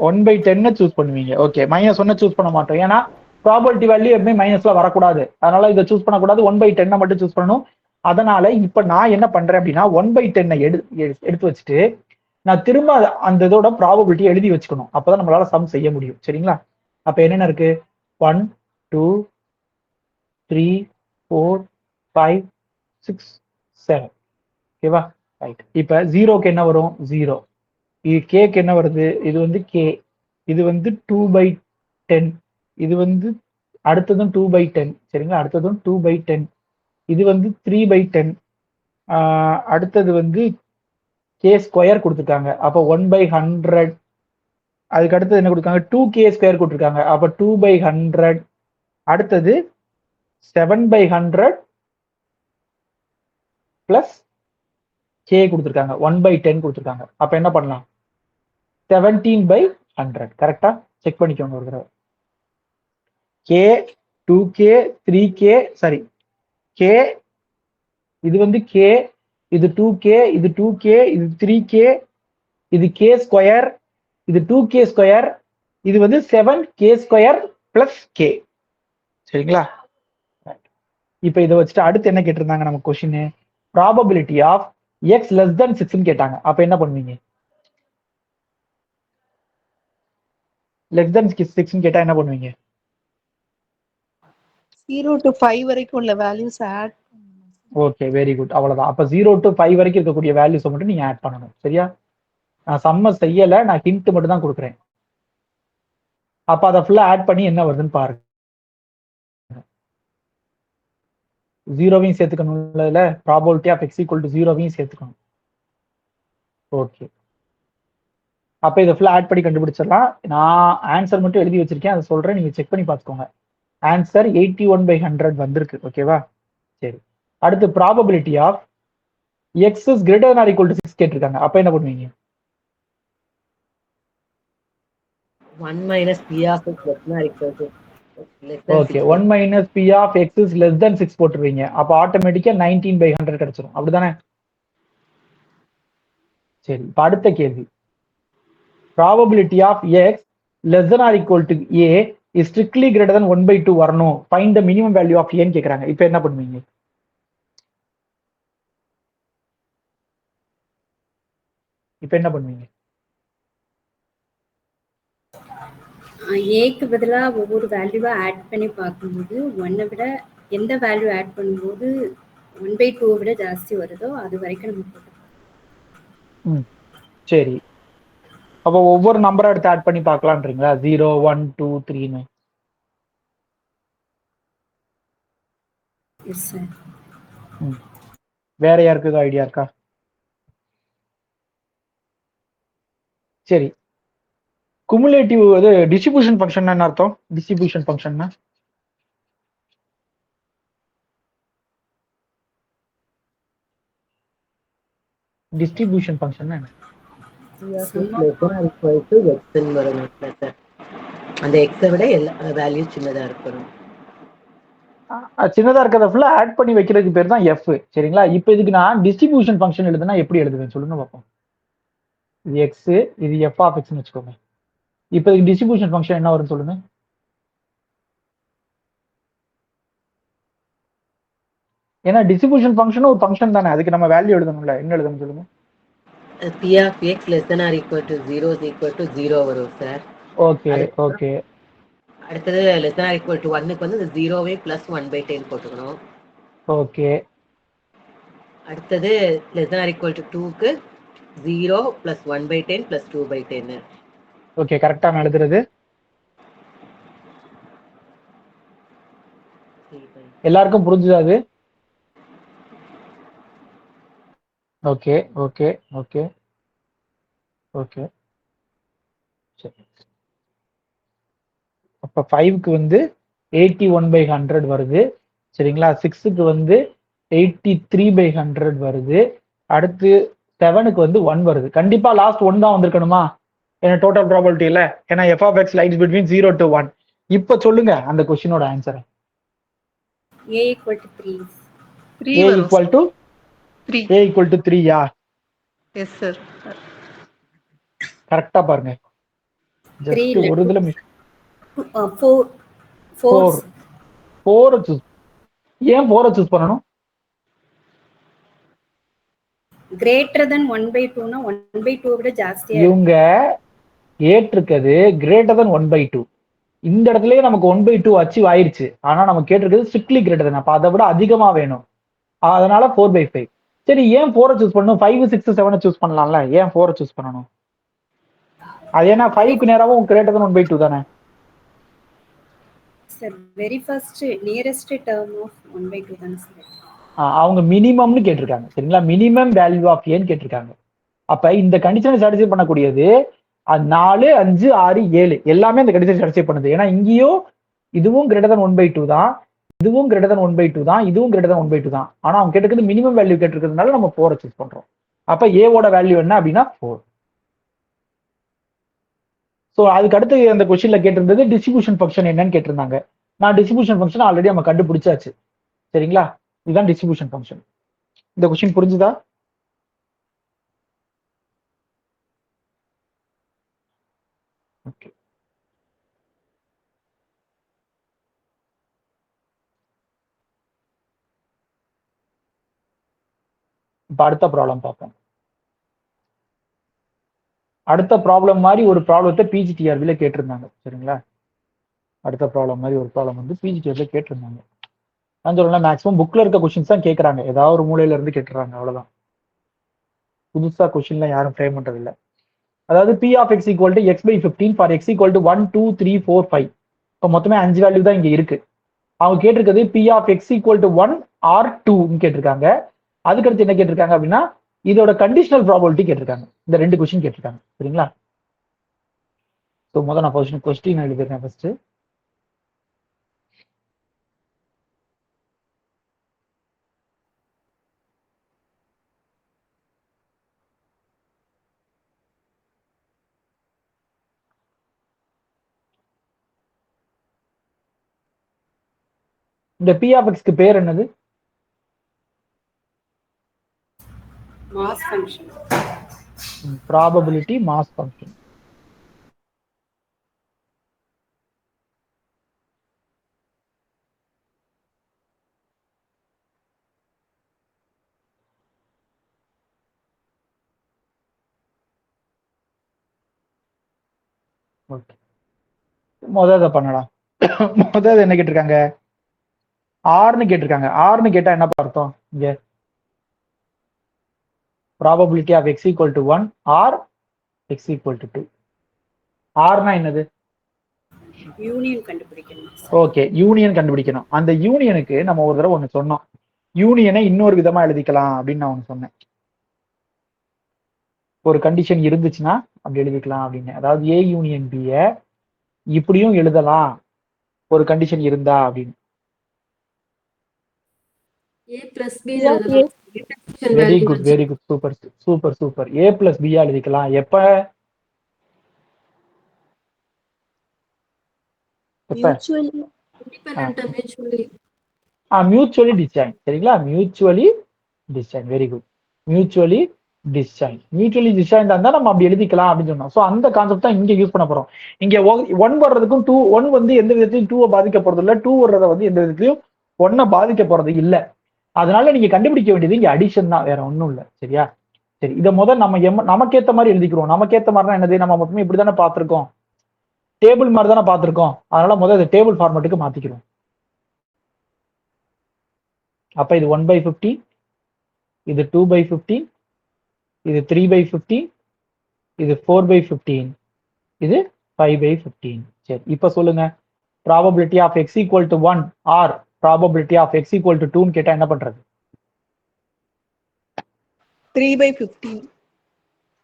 1/10 சூஸ் பண்ணுவீங்க. ஓகே, மைனஸ் 1 சூஸ் பண்ண மாட்டோம், ஏன்னா ப்ராபபிலிட்டி வேல்யூ எப்பவுமே மைனஸ்ல வரக்கூடாது. அதனால இதை சூஸ் பண்ணக்கூடாது, 1/10 மட்டும் சூஸ் பண்ணணும். அதனால இப்ப நான் என்ன பண்றேன் அப்படின்னா 1/10 எடுத்து வச்சுட்டு நான் திரும்ப அந்த இதோட ப்ராபபிலிட்டி எழுதி வச்சுக்கணும். அப்பதான் நம்மளால சம் செய்ய முடியும். சரிங்களா? அப்ப என்னென்ன இருக்கு, 1 2 3 4 5 6 7. ஓகேவா? ரைட். இப்ப 0க்கு என்ன வரும், 0. இது கேக்கு என்ன வருது, இது வந்து கே, இது வந்து 2/10, இது வந்து அடுத்ததும் 2/10. சரிங்களா? அடுத்ததும் 2/10, இது வந்து 3/10. அடுத்தது வந்து கே ஸ்கொயர் கொடுத்துருக்காங்க, அப்போ 1/100. அதுக்கு அடுத்தது என்ன கொடுத்தாங்க, 2k ஸ்கொயர் கொடுத்துருக்காங்க, அப்போ 2/100. அடுத்தது 7/100 பிளஸ் கே கொடுத்துருக்காங்க, 1/10 கொடுத்துருக்காங்க. அப்ப என்ன பண்ணலாம், 17/100. கரெக்டா? செக் பண்ணிக்கோங்க ஒரு தடவை. K 2k 3k, sorry K, இது வந்து கே, இது 2k, இது 2k, இது 3k, இது k ஸ்கொயர், இது 2k ஸ்கொயர், இது வந்து 7k ஸ்கொயர் பிளஸ் k. சரிங்களா? இப்ப இதை வச்சுட்டு அடுத்து என்ன கேட்டிருந்தாங்க நம்ம question, probability of x less than 6 கேட்டாங்க. அப்ப என்ன பண்ணுவீங்க, லெஸ் தென் 6 கேட்டா என்ன பண்ணுவீங்க? 0 to 5 வரைக்கும் உள்ள values add. Okay, very good. அவ்வளவுதான். அப்ப 0 to 5 வரைக்கும் இருக்கக்கூடிய வேல்யூஸ் மட்டும் நீங்க ஆட் பண்ணணும். சரியா? நான் சம்ம செய்யல, நான் ஹிண்ட் மட்டும் தான் கொடுக்குறேன். அப்ப அதை ஃபுல்லா ஆட் பண்ணி என்ன வருதுன்னு பாருங்க. 0வையும் சேர்த்துக்கணும்ல, probability of x equal to 0வையும் சேர்த்துக்கணும். ஓகே, அப்ப இதை ஃபுல்லா ஆட் பண்ணி கண்டுபிடிச்சிடலாம். நான் ஆன்சர் மட்டும் எழுதி வச்சிருக்கேன், அதை சொல்றேன், நீங்க செக் பண்ணி பார்த்துக்கோங்க. ஆன்சர் 81/100 வந்திருக்கு. ஓகேவா? சரி, அடுத்து probability of x is greater or equal to 6 கேட்டிருக்காங்க. அப்ப என்ன பண்ணுவீங்க? 1 minus p of x less than or equal to okay, 1 minus p of x is less than 6 போட்டுருவீங்க. அப்ப ஆட்டோமேட்டிக்கா 19/100 கிடைச்சிரும். அப்படிதானே? சரி, இப்ப அடுத்த கேள்வி, probability of x less than or equal to a is strictly greater than 1/2 வரணும், find the minimum value of ஏன்னு கேக்குறாங்க. இப்ப என்ன பண்ணுவீங்க? இப்ப என்ன பண்ணுவீங்க? ஏக்கு பதிலாக ஒவ்வொரு வேல்யூவா ஆட் பண்ணி பார்க்கும்போது ஒன்னை விட எந்த வேல்யூ ஆட் பண்ணும்போது 1/2 விட ஜாஸ்தி வருதோ அது வரைக்கும் நம்ம போட்டுக்கலாம். சரி, அப்போ ஒவ்வொரு நம்பரை எடுத்து ஆட் பண்ணி பார்க்கலான்றீங்களா? 0 1 2 3ன்னு. Yes sir. வேற யாருக்கு ஏதாவது ஐடியா இருக்கா? சரி, குமுலேட்டிவ் அது டிஸ்ட்ரிபியூஷன் ஃபங்க்ஷன் என்ன அர்த்தம்? டிஸ்ட்ரிபியூஷன் ஃபங்க்ஷன்னா டிஸ்ட்ரிபியூஷன் ஃபங்க்ஷன் என்ன? வரணும் சார். அந்த எக்ஸை விட எல்லா வேல்யூ சின்னதா இருக்கணும். சின்னதா இருக்கிறத ஃபுல்லா ஆட் பண்ணி வைக்கிறதுக்கு பேர் தான் எஃப். சரிங்களா? இப்போ இதுக்கு நான் டிஸ்ட்ரிபியூஷன் ஃபங்க்ஷன் எழுதுனா எப்படி எழுதுவேன் சொல்லுங்க பார்ப்போம். இது எக்ஸ், இது எஃப் ஆஃப் எக்ஸ்னு வச்சுக்கோங்க. இப்போ இதுக்கு டிஸ்ட்ரிபியூஷன் ஃபங்க்ஷன் என்ன வரும்னு சொல்லுங்க. ஏன்னா டிஸ்ட்ரிபியூஷன் ஃபங்க்ஷன் ஒரு ஃபங்க்ஷன் தானே, அதுக்கு நம்ம வேல்யூ எழுதணும்ல. என்ன எழுதணும் சொல்லுங்க. P of x less than or equal to 0 is equal to 0 வரும் சார். Okay okay. அடுத்தது less than or equal to 1க்கு வந்து 0வே plus 1/10 போட்டுக்கணும். ஓகே. அடுத்தது less than or equal to 2க்கு 0 plus 1/10 plus 2/10. ஓகே, கரெக்டா நான் எழுதுறது. எல்லாருக்கும் புரிஞ்சுதா அது? Okay okay okay okay. சரி, அப்ப 5க்கு வந்து 81/100 வருது. சரிங்களா? 6க்கு வந்து 83/100 வருது. அடுத்து 7க்கு வந்து 1 வருது. கண்டிப்பா லாஸ்ட் 1 தான் வந்திருக்கணுமா? ஏன்னா டோட்டல் ப்ராபபிலிட்டி இல்ல. ஏன்னா F of X lies between 0 to 1. இப்ப சொல்லுங்க அந்த கொஸ்டினோட ஆன்சரை. A equal to 3. 3 A வரும் equal to 3. A equal to 3யா? Yes sir. கரெக்டா பாருங்க. 3 ஜஸ்ட் இல்ல ஒரு இதுல 4. 4 4 சூஸ். ஏன் 4 சூஸ் பண்ணணும்? greater than 1/2 னா 1/2 விட ஜாஸ்தியா இவங்க ஏற்றிருக்கிறது கிரேட்டர் than 1/2. இந்த இடத்துலயே நமக்கு 1/2 அச்சீவ் ஆயிருச்சு. ஆனா நம்ம கேட்டிருக்கிறது ஸ்ட்ரிக்ட்லி கிரேட்டர் than. அப்ப அதை விட அதிகமா வேணும். அதனால 4/5. சரி, ஏன் 4 சூஸ் பண்ணணும்? 5 6 7 சூஸ் பண்ணலாம்ல. ஏன் 4 சூஸ் பண்ணணும்? அது ஏன்னா 5க்கு நேராவும் கிரேட்டர் than 1/2 தானே. Sir very first nearest term of 1/2 தான் சார். அவங்க மினிமம்னு கேட்டிருக்காங்க. சரிங்களா? மினிமம் வேல்யூ ஆஃப் ஏன்னு கேட்டிருக்காங்க. அப்ப இந்த கண்டிஷனை சாட்டிஸ்ஃபை பண்ணக்கூடியது 4 5 6 7 எல்லாமே இந்த கண்டிஷன் சாட்டிஸ்ஃபை பண்ணுது. ஏன்னா இங்கேயும் இதுவும் கிரேட்டர் than 1/2 தான், இதுவும் கிரேட்டர் than 1/2 தான், இதுவும் கிரேட்டர் than 1/2 தான். ஆனா அவங்க கேட்டிருக்கிறது மினிமம் வேல்யூ கேட்டிருக்கிறதுனால நம்ம 4 சூஸ் பண்றோம். அப்ப ஏவோட வேல்யூ என்ன அப்படின்னா 4. ஸோ அதுக்கு அடுத்து அந்த கொஸ்டின்ல கேட்டிருந்தது டிஸ்ட்ரிபியூஷன் ஃபங்க்ஷன் என்னன்னு கேட்டிருந்தாங்க. நான் டிஸ்ட்ரிபியூஷன் ஃபங்க்ஷன் ஆல்ரெடி நம்ம கண்டுபிடிச்சாச்சு. சரிங்களா? இதுதான் டிஸ்ட்ரிபியூஷன் ஃபங்க்ஷன். இந்த கொஸ்டின் புரிஞ்சுதா? ஓகே. இப்ப அடுத்த ப்ராப்ளம் பார்ப்போம். அடுத்த ப்ராப்ளம் மாதிரி ஒரு ப்ராப்ளத்தை பிஜிடிஆர்பில கேட்டிருந்தாங்க. சரிங்களா? அடுத்த ப்ராப்ளம் மாதிரி ஒரு ப்ராப்ளம் வந்து பிஜிடிஆர்பில கேட்டிருந்தாங்க. நான் சொல்லலாம் மேக்ஸிமம் புக்ல இருக்க கொஸ்டின்ஸ் தான் கேட்கறாங்க. ஏதாவது ஒரு மூலையில இருந்து கேட்டுறாங்க, அவ்வளவுதான். புதுசா கொஸ்டின்லாம் யாரும் ஃப்ரேம் பண்றது இல்லை. அதாவது P of X equal to X by 15 for X equal to 1 2 3 4 5. இப்போ மொத்தமே 5 வேல்யூ தான் இங்க இருக்கு. அவங்க கேட்டிருக்கிறது P of X equal to 1 or 2 கேட்டிருக்காங்க. அதுக்கடுத்து என்ன கேட்டிருக்காங்க அப்படின்னா இதோட கண்டிஷனல் ப்ராபபிலிட்டி கேட்டிருக்காங்க. இந்த 2 கொஸ்டின் கேட்டிருக்காங்க. சரிங்களா? ஸோ முதல்ல நான் கொஸ்டின் எழுதிருக்கேன் ஃபர்ஸ்ட். இந்த பி ஆஃப் எக்ஸ்க்கு பேர் என்னது? Mass function. Probability mass function. Okay, முதல்ல பண்ணலாம். முதல்ல என்ன கேட்டிருக்காங்க? ஆர்னு கேட்டிருக்காங்க. ஆர்னு கேட்டா என்ன அர்த்தம்? இங்க probability of X equal to 1 or X equal to 2. ஆர்னா என்னது? யூனியன் கண்டுபிடிக்கணும். ஓகே, யூனியன் கண்டுபிடிக்கணும். அந்த யூனியனுக்கு நம்ம ஒரு தடவை ஒண்ணு சொன்னோம், யூனியனை இன்னொரு விதமா எழுதிக்கலாம் அப்படின்னு நான் ஒண்ணு சொன்னேன். ஒரு கண்டிஷன் இருந்துச்சுன்னா அப்படி எழுதிக்கலாம் அப்படின்னு. அதாவது ஏ யூனியன் பிய இப்படியும் எழுதலாம் ஒரு கண்டிஷன் இருந்தா அப்படின்னு. A plus B ல எழுதலாம். Intersection வெரி value குட், வச்சு. Very good, super super super. A plus பியா எழுதிக்கலாம். எப்ப? Mutually independent and mutually. Mutually disjoint. சரிங்களா? Mutually disjoint. Very good. Mutually disjoint. Mutually disjoint இருந்தா நம்ம அப்படி எழுதிக்கலாம் அப்படின்னு சொன்னோம். ஸோ அந்த கான்செப்ட் தான் இங்க யூஸ் பண்ண போறோம். இங்க 1 வர்றதுக்கும் 2 1 வந்து எந்த விதத்திலையும் 2 பாதிக்க போறது இல்ல, 2 வர்றதை வந்து எந்த விதத்திலையும் 1 பாதிக்க போறது இல்ல. அதனால நீங்க கண்டுபிடிக்க வேண்டியது இங்க அடிஷன் தான், வேற ஒண்ணும் இல்ல. சரியா? சரி, இதை முதல் நம்ம நமக்கேத்த மாதிரி எழுதிக்கிறோம். நமக்கேத்த மாதிரினா என்னது? நம்ம மொத்தமே இப்படி தானே பார்த்திருக்கோம், டேபிள் மாதிரி தானே பார்த்திருக்கோம். அதனால முதல் இதை டேபிள் ஃபார்மேட்டுக்கு மாத்திக்கிறோம். அப்ப இது 1/15, இது 2/15, இது 3/15, இது 4/15, இது 5/15. சரி, இப்ப சொல்லுங்க, probability of X equal to 1 or probability of X equal to 2 கேட்டா என்ன பண்றது? 3/15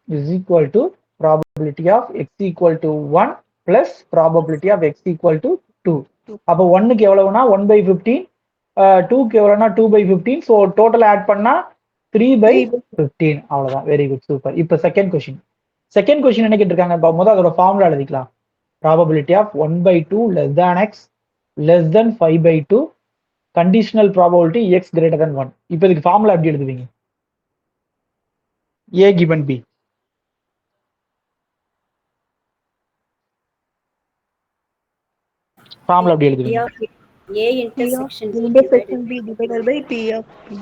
is equal to probability of x equal to 1 plus probability of x equal to 2. அப்ப 1க்கு எவ்வளவுனா 1/15, 2க்கு எவ்வளவுனா 2/15. ஸோ டோட்டல் ஆட் பண்ணா 3/15. அவ்வளவுதான். Very good, super. இப்ப second question என்ன கேட்டிருக்காங்க? முதல்ல அதோட ஃபார்முலா எழுதிக்கலாம். Probability of 1/2 less than x less than 5/2 conditional probability x greater than 1. இப்ப இதுக்கு ஃபார்முலா எப்படி எழுதுவீங்க? A given B. ஃபார்முலா எப்படி எழுதுவீங்க? A intersection B intersection B divided by P of P.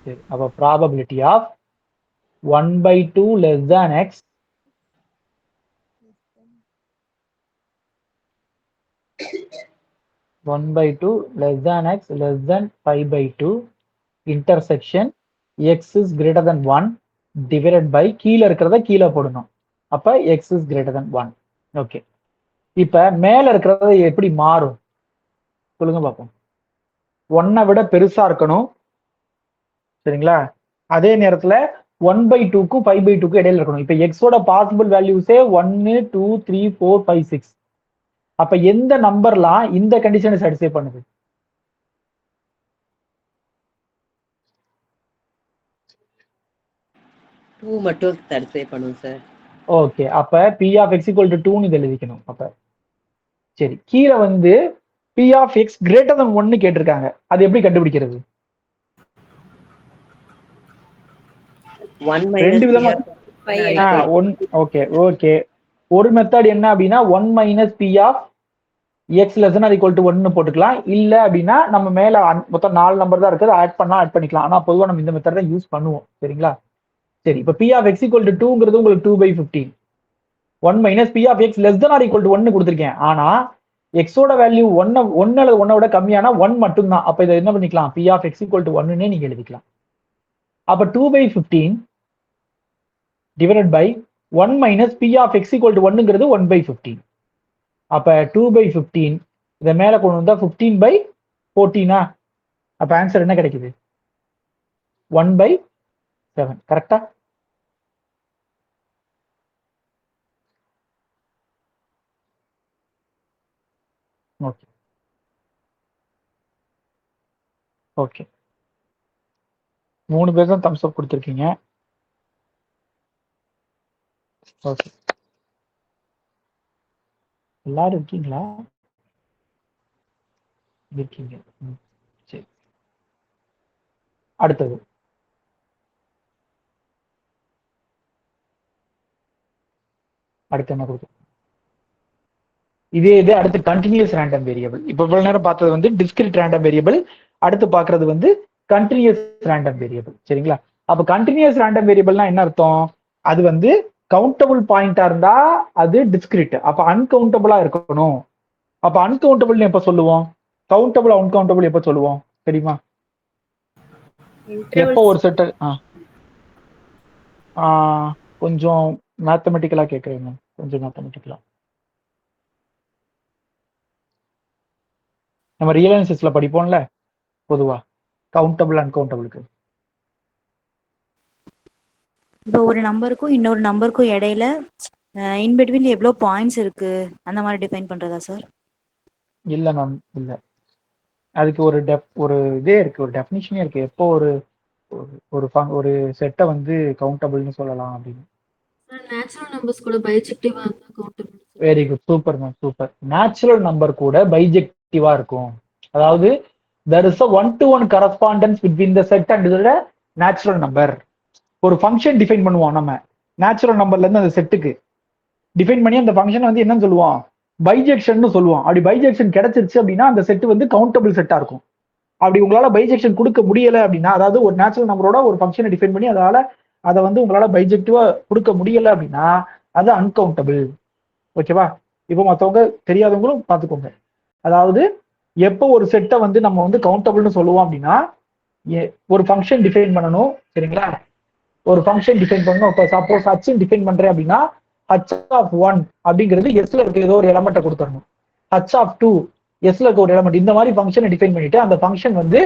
சரி, அப்ப probability of 1/2 less than x less than 5/2 intersection x is greater than 1 divided by கீழே இருக்கிறத கீழே போடணும். அப்ப x is greater than 1. Okay, இப்ப மேல இருக்கிறத எப்படி மாறும் சொல்லுங்க பார்ப்போம். 1 விட பெருசா இருக்கணும். சரிங்களா? அதே நேரத்துல 1/2க்கும் 5/2க்கும் இடையில இருக்கணும். இப்ப எக்ஸோட பாசிபிள் வேல்யூஸே 1 2 3 4 5 6. அப்ப எந்த நம்பர்லாம் இந்த கண்டிஷனை சாட்டிஸ்ஃபை பண்ணுது? டூ மட்டும் சாட்டிஸ்ஃபை பண்ணும் சார். ஓகே, அப்ப p of x equal to 2 இது எழுதிக்கணும். அப்ப சரி, கீழே வந்து p of x greater than 1 கேட்டிருக்காங்க. அது எப்படி கண்டுபிடிக்கிறது? 1 ரெண்டு விதமா. ஓகே ஓகே, ஒரு மெத்தட் என்ன அப்படின்னா 1 minus P of X less or equal to 1 போட்டுக்கலாம். இல்ல அப்படின்னா நம்ம மேல மொத்தம் 4 நம்பர் தான் இருக்குது, ஆட் பண்ணிக்கலாம். ஆனா பொதுவாக நம்ம இந்த மெத்தட் தான் யூஸ் பண்ணுவோம். சரிங்களா? சரி, இப்ப P of X equal to 2ங்கிறது உங்களுக்கு 2/15. 1 minus P of X less or equal to 1 கொடுத்துருக்கேன். ஆனா எக்ஸோட வேல்யூ 1 அல்லது 1 விட கம்மியானா 1 மட்டும் தான். அப்ப இதை என்ன பண்ணிக்கலாம்? P of X equal to 1 நீங்க எழுதிக்கலாம். அப்ப 2/15 divided by 1 minus p of x equal to 1ங்கிறது 1/15. அப்ப 2/15 இதை மேல கொண்டு வந்தா 15/14. அப்ப ஆன்சர் என்ன கிடைக்குது? 1/7. கரெக்டா? ஓகே ஓகே, 3 பேர் தான் தம்ஸ் அப் கொடுத்துருக்கீங்க. ஓகே, எல்லாரும் இருக்கீங்களா? இருக்கீங்க. சரி, அடுத்தது அடுத்து என்ன கொடுக்கும்? இதே இது அடுத்து கண்டினியூஸ் ரேண்டம் வேரியபிள். இப்ப இவ்வளவு நேரம் பார்த்தது வந்து டிஸ்கிரிட் ரேண்டம் வேரியபிள், அடுத்து பார்க்கறது வந்து கண்டினியூஸ் ரேண்டம் வேரியபிள். சரிங்களா? அப்ப கண்டினியூஸ் ரேண்டம் வேரியபிள்னா என்ன அர்த்தம்? அது வந்து கவுண்டபிள் பாயிண்டா இருந்தா அது டிஸ்கிரிட், அப்ப அன்கவுண்டபிளா இருக்கணும். அப்ப அன்கவுண்டபிள்னு எப்ப சொல்லுவோம்? கவுண்டபிள் அன்கவுண்டபிள் எப்போ சொல்லுவோம் தெரியுமா? எப்போ ஒரு செட்டு கொஞ்சம் மேத்தமெட்டிக்கலா கேட்குறீங்க, கொஞ்சம் மேத்தமெட்டிக்கலா. நம்ம ரியல் அனாலிசிஸ்ல படிப்போம்ல பொதுவா கவுண்டபிள் அன்கவுண்டபிளுக்கு. இப்போ ஒரு நம்பருக்கும் இன்னொரு நம்பருக்கும் இடையில இன்பிட்வீன் எவ்வளோ பாயிண்ட்ஸ் இருக்கு அந்த மாதிரி டிஃபைன் பண்றதா சார்? இல்ல மேம், இல்ல. அதுக்கு ஒரு இதே இருக்கு, ஒரு டெஃபினிஷனே இருக்கு. எப்போ ஒரு ஒரு செட்டை வந்து கவுண்டபிள்னு சொல்லலாம் அப்படின்னு. நேச்சுரல் நம்பர்ஸ் கூட பைஜெக்டிவா இருந்தா countable. Very good, super ma'am, super. Natural number கூட பைஜெக்டிவா இருக்கும். அதாவது there is a one-to-one correspondence between the set and the natural number. ஒரு ஃபங்க்ஷன் டிஃபைன் பண்ணுவோம் நம்ம நேச்சுரல் நம்பர்ல இருந்து அந்த செட்டுக்கு டிஃபைன் பண்ணி அந்த ஃபங்க்ஷனை வந்து என்னன்னு சொல்லுவோம், பைஜெக்ஷன் சொல்லுவோம். அப்படி பைஜெக்ஷன் கிடைச்சிருச்சு அப்படின்னா அந்த செட் வந்து கவுண்டபிள் செட்டா இருக்கும். அப்படி உங்களால பைஜெக்ஷன் கொடுக்க முடியல அப்படின்னா, அதாவது ஒரு நேச்சுரல் நம்பரோட ஒரு ஃபங்க்ஷனை டிஃபைன் பண்ணி அதை வந்து உங்களால பைஜெக்டிவா கொடுக்க முடியல அப்படின்னா அது அன்கவுண்டபிள். ஓகேவா? இப்போ மற்றவங்க தெரியாதவங்களும் பார்த்துக்கோங்க. அதாவது எப்போ ஒரு செட்டை வந்து நம்ம வந்து கவுண்டபிள்னு சொல்லுவோம் அப்படின்னா, ஒரு ஃபங்க்ஷன் டிஃபைன் பண்ணணும். சரிங்களா? ஒரு ஃபங்க்ஷன் டிஃபைன் பண்ணணும். இப்போ சப்போஸ் ஹச் டிஃபைன் பண்றேன் அப்படின்னா h(1) அப்படிங்கிறது எஸ்ல இருக்க ஏதோ ஒரு எலமெண்ட்டை கொடுத்துடணும். h(2) எஸ்ல இருக்க ஒரு எலமெண்ட். இந்த மாதிரி ஃபங்க்ஷனை டிஃபைன் பண்ணிட்டு அந்த ஃபங்க்ஷன் வந்து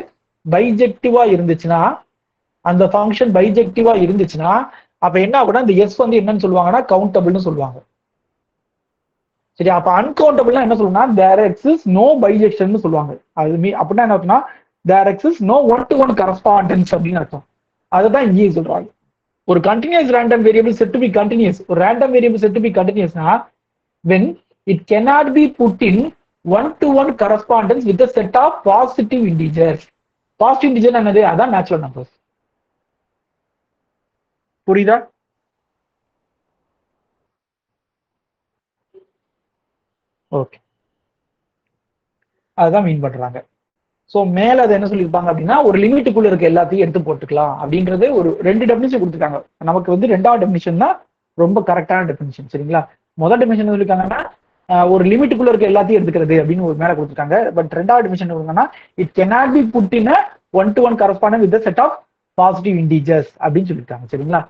பைஜெக்டிவா இருந்துச்சுன்னா, அந்த ஃபங்க்ஷன் பைஜெக்டிவா இருந்துச்சுன்னா அப்ப என்ன ஆகும்னா இந்த எஸ் வந்து என்னன்னு சொல்லுவாங்கன்னா கவுண்டபிள்னு சொல்லுவாங்க. சரி, அப்ப அன்கவுண்டபிள்னா என்ன சொல்லுவாங்கன்னா தேர் எக்ஸிஸ்ட் நோ பைஜெக்ஷன் சொல்லுவாங்க. அது அப்படின்னா என்ன அர்த்தம்னா there exist no one to one correspondence அப்படின்னு அர்த்தம். அதுதான் இங்கே சொல்றாங்க. ஒரு continuous random variable set to be continuous, ஒரு random variable set to be கண்டினியூஸ்னா when it cannot be put in one-to-one correspondence with a set of positive integers. Positive integer என்னது? அதான் நேச்சுரல் நம்பர்ஸ். புரியுதா? ஓகே, அதுதான் மீன் பண்றாங்க. So மேல அதை என்ன சொல்லியிருப்பாங்க அப்படின்னா ஒரு லிமிட்டுக்குள்ள இருக்க எல்லாத்தையும் எடுத்து போட்டுக்கலாம் அப்படின்றது ஒரு 2 டெஃபினிஷன் கொடுத்துருக்காங்க. நமக்கு வந்து 2வது டெஃபினிஷன் தான் ரொம்ப கரெக்டான டெஃபினிஷன். சரிங்களா? முதல் டெஃபினிஷன் சொல்லியிருக்காங்கன்னா ஒரு லிமிட்டுக்குள்ள இருக்க எல்லாத்தையும் எடுத்துக்கிறது அப்படின்னு ஒரு மேல கொடுத்துருக்காங்க. பட் 2வது டெஃபினிஷன் சொல்லுங்கன்னா it cannot be put in a one-to-one correspondence with a set of positive integers அப்படின்னு சொல்லியிருக்காங்க. சரிங்களா?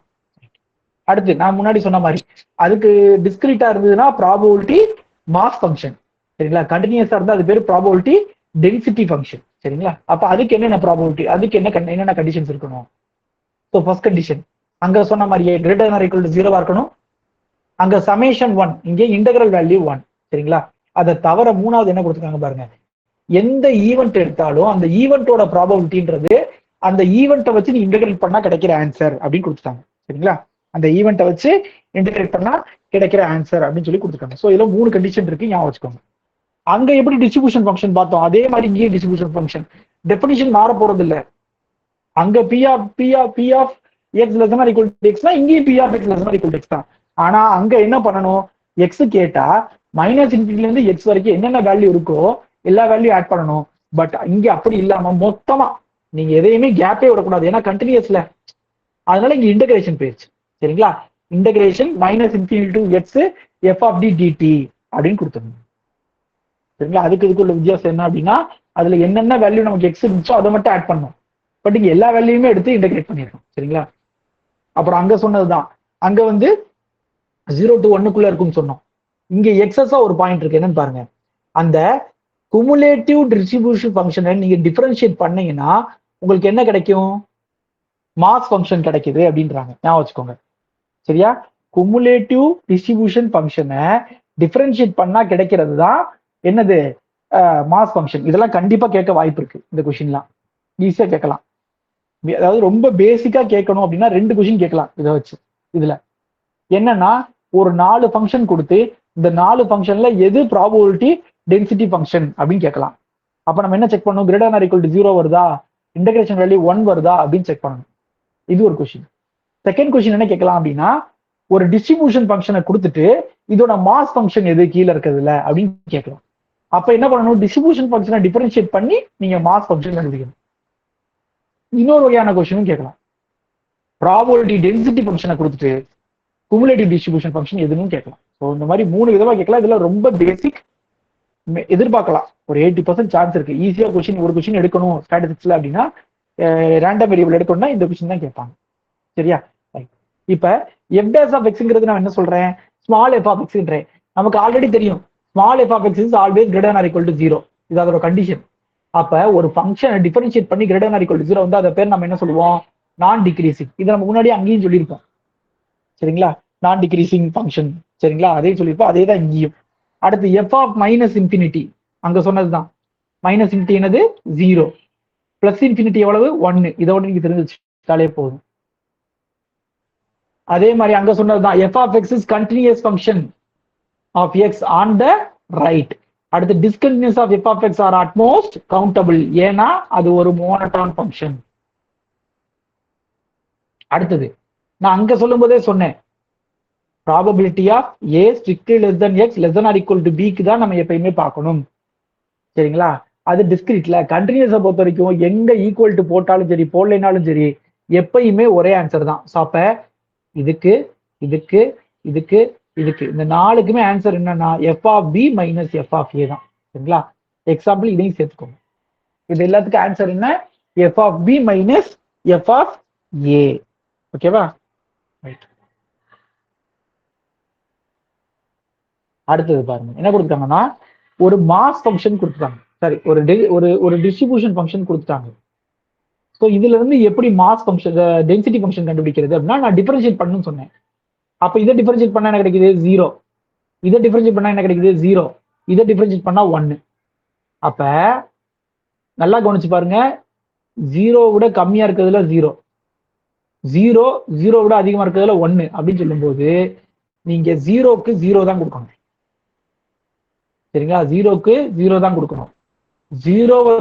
அடுத்து நான் முன்னாடி சொன்ன மாதிரி அதுக்கு டிஸ்கிரீட்டா இருந்ததுன்னா ப்ராபபிலிட்டி மாஸ் ஃபங்க்ஷன். சரிங்களா? கண்டினியூஸா இருந்தா அது பேர் ப்ராபபிலிட்டி டென்சிட்டி ஃபங்க்ஷன். சரிங்களா? அப்ப அதுக்கு என்னென்ன ப்ராபபிலிட்டி, அதுக்கு என்னென்ன கண்டிஷன்ஸ் இருக்கணும்? ஸோ ஃபர்ஸ்ட் கண்டிஷன் அங்க சொன்ன மாதிரியே greater than or equal to 0 இருக்கணும். அங்க சமேஷன் 1, இங்கே இன்டெகிரல் வேல்யூ 1. சரிங்களா? அதை தவிர 3வது என்ன கொடுத்துருக்காங்க பாருங்க, எந்த ஈவெண்ட் எடுத்தாலும் அந்த ஈவெண்ட்டோட ப்ராபபிலிட்டின்றது அந்த ஈவெண்ட்டை வச்சு நீ இன்டெகிரேட் பண்ணா கிடைக்கிற ஆன்சர் அப்படின்னு கொடுத்துட்டாங்க. சரிங்களா? அந்த ஈவெண்ட்டை வச்சு இன்டெகிரேட் பண்ணா கிடைக்கிற ஆன்சர் அப்படின்னு சொல்லி கொடுத்துருக்காங்க. ஸோ இதுல 3 கண்டிஷன் இருக்கு, ஞாபகம் வச்சுக்கோங்க. அங்க எப்படி டிஸ்ட்ரிபியூஷன் ஃபங்க்ஷன் பார்த்தோம், அதே மாதிரி இங்கே டிஸ்ட்ரிபியூஷன் ஃபங்க்ஷன் டெஃபினிஷன் மாற போறது இல்லை. அங்க p of x less than or equal to x னா இங்கேயும் p of x less than or equal to x தான். ஆனா அங்க என்ன பண்ணணும், x கேட்டா -∞ இருந்து x வரைக்கும் என்னென்ன வேல்யூ இருக்கோ எல்லா வேல்யூ ஆட் பண்ணணும். பட் இங்க அப்படி இல்லாம மொத்தமா நீங்க எதையுமே கேப்பே விடக்கூடாது, ஏன்னா கண்டினியூஸ்ல. அதனால இங்க இன்டகிரேஷன் போயிடுச்சு. சரிங்களா? Integration -∞ to x f of d dt அப்படின்னு கொடுத்துருங்க. சரிங்களா? அதுக்கு இதுக்குள்ள வித்தியாசம் என்ன அப்படின்னா அதுல என்னென்ன வேல்யூ நமக்கு எக்ஸ் இருந்துச்சோ அதை மட்டும் ஆட் பண்ணணும். பட் இங்க எல்லா வேல்யூமே எடுத்து இன்டகிரேட் பண்ணிடணும். சரிங்களா? அப்புறம் அங்க சொன்னதுதான், அங்க வந்து 0 to 1 இருக்குன்னு சொன்னோம். இங்க எக்ஸஸா ஒரு பாயிண்ட் இருக்கு, என்னன்னு பாருங்க. அந்த குமுலேட்டிவ் டிஸ்ட்ரிபியூஷன் ஃபங்க்ஷனை நீங்க டிஃபரன்ஷியேட் பண்ணீங்கன்னா உங்களுக்கு என்ன கிடைக்கும், மாஸ் ஃபங்க்ஷன் கிடைக்குது அப்படின்றாங்க. ஞாபகம் வச்சுக்கோங்க. சரியா? குமுலேட்டிவ் டிஸ்ட்ரிபியூஷன் ஃபங்க்ஷனை டிஃபரன்ஷியேட் பண்ணா கிடைக்கிறது தான் என்னது, மாஸ் ஃபங்க்ஷன். இதெல்லாம் கண்டிப்பா கேட்க வாய்ப்பு இருக்கு. இந்த கொஸ்டின்லாம் ஈஸியா கேட்கலாம். அதாவது ரொம்ப பேசிக்கா கேட்கணும் அப்படின்னா 2 கொஸ்டின் கேட்கலாம் இதை வச்சு. இதுல என்னன்னா ஒரு 4 ஃபங்க்ஷன் கொடுத்து இந்த 4 ஃபங்க்ஷன்ல எது ப்ராபபிலிட்டி டென்சிட்டி ஃபங்க்ஷன் அப்படின்னு கேட்கலாம். அப்ப நம்ம என்ன செக் பண்ணணும், greater than or equal to 0 வருதா, இன்டகிரேஷன் வேல்யூ 1 வருதா அப்படின்னு செக் பண்ணணும். இது ஒரு கொஸ்டின். செகண்ட் கொஸ்டின் என்ன கேட்கலாம் அப்படின்னா ஒரு டிஸ்ட்ரிபியூஷன் ஃபங்க்ஷனை கொடுத்துட்டு இதோட மாஸ் ஃபங்க்ஷன் எது கீழே இருக்கிறதுல அப்படின்னு கேட்கலாம். அப்ப என்ன பண்ணணும், டிஸ்ட்ரிபியூஷன் ஃபங்க்ஷனை டிஃபரன்ஷியேட் பண்ணி நீங்க மாஸ் ஃபங்க்ஷன் எழுதிக்கணும். இன்னொரு வகையான கொஸ்டினும் கேட்கலாம், ப்ராபபிலிட்டி டென்சிட்டி ஃபங்க்ஷனை கொடுத்துட்டு குமுலேட்டிவ் டிஸ்ட்ரிபியூஷன் ஃபங்க்ஷன் எதுன்னு கேட்கலாம். ஸோ இந்த மாதிரி 3 விதமா கேட்கலாம். இதுல ரொம்ப பேசிக் எதிர்பார்க்கலாம். ஒரு 80% சான்ஸ் இருக்கு. ஈஸியா ஒரு கொஸ்டின் எடுக்கணும் ஸ்டாட்டிஸ்டிக்ஸ்ல அப்படின்னா ரேண்டம் வேரியபிள் எடுக்கணும்னா இந்த கொஸ்டின் தான் கேட்பாங்க. சரியா? இப்ப எஃப் டேஸ் ஆஃப் எக்ஸ்ங்கிறது நான் என்ன சொல்றேன், ஸ்மால் எஃப் ஆஃப் எக்ஸ்ன்றேன். நமக்கு ஆல்ரெடி தெரியும் small F of X is always greater or equal to 0. இது அதோட கண்டிஷன். அப்ப ஒரு ஃபங்க்ஷனை டிஃபரன்ஷியேட் பண்ணி கிரேட்டர் ஆர் ஈக்குவல் டு 0 வந்து அதை பேர் நம்ம என்ன சொல்லுவோம், நான் டிக்ரீசிங். இதை நம்ம முன்னாடி அங்கேயும் சொல்லியிருப்போம். சரிங்களா? நான் டிக்ரீசிங் ஃபங்க்ஷன். சரிங்களா? அதையும் சொல்லியிருப்போம், அதே தான் இங்கேயும். அடுத்து எஃப் ஆஃப் மைனஸ் இன்ஃபினிட்டி, அங்க சொன்னதுதான். மைனஸ் இன்ஃபினிட்டி என்னது 0, பிளஸ் இன்ஃபினிட்டி எவ்வளவு 1. இதோட நீங்க தெரிஞ்சுட்டாலே போதும். அதே மாதிரி அங்க சொன்னதுதான் F of X is continuous function of X on the right. அடுத்து discontinuous of F of X are at most countable, ஏன்னா அது ஒரு மோனோடான் ஃபங்க்ஷன். அடுத்தது நான் அங்க சொல்லும் போதே சொன்னேன், probability of A strictly less than X less than or equal to பிக்கு தான் நம்ம எப்பயுமே பார்க்கணும். சரிங்களா? அது டிஸ்கிரிட்ல. கண்டினியூஸை பொறுத்த வரைக்கும் எங்க ஈக்குவல் டு போட்டாலும் சரி போடலைனாலும் சரி எப்பயுமே ஒரே ஆன்சர் தான். ஸோ அப்ப இதுக்கு இதுக்கு இதுக்கு இதுக்கு இந்த 4க்குமே ஆன்சர் என்னன்னா F of B minus F of A தான். சரிங்களா? எக்ஸாம்பிள் இதையும் சேர்த்துக்கோங்க. இது எல்லாத்துக்கும் ஆன்சர் என்ன, F of B minus F of A. ஓகேவா? ரைட். அடுத்தது பாருங்க என்ன கொடுத்துட்டாங்கன்னா, ஒரு மாஸ் ஃபங்க்ஷன் கொடுத்துட்டாங்க. சரி, ஒரு டிஸ்ட்ரிபியூஷன் ஃபங்க்ஷன் கொடுத்துட்டாங்க. ஸோ இதுல இருந்து எப்படி மாஸ் ஃபங்க்ஷன் டென்சிட்டி ஃபங்க்ஷன் கண்டுபிடிக்கிறது அப்படின்னா, நான் டிஃபரன்ஷியேட் பண்ணணும்னு சொன்னேன். அப்ப இதை டிஃபரன்ஷியேட் பண்ணா என்ன கிடைக்குது 0, இதை டிஃபரன்ஷியேட் பண்ணா என்ன கிடைக்குது 0, இதை டிஃபரன்ஷியேட் பண்ணா 1. அப்ப நல்லா கவனிச்சு பாருங்க, 0 விட கம்மியா இருக்கிறதுல 0, 0 விட அதிகமா இருக்கிறதுல 1 அப்படின்னு சொல்லும்போது நீங்க 0க்கு 0 தான் கொடுக்கணும். சரிங்களா? 0க்கு 0 தான் கொடுக்கணும். 0வை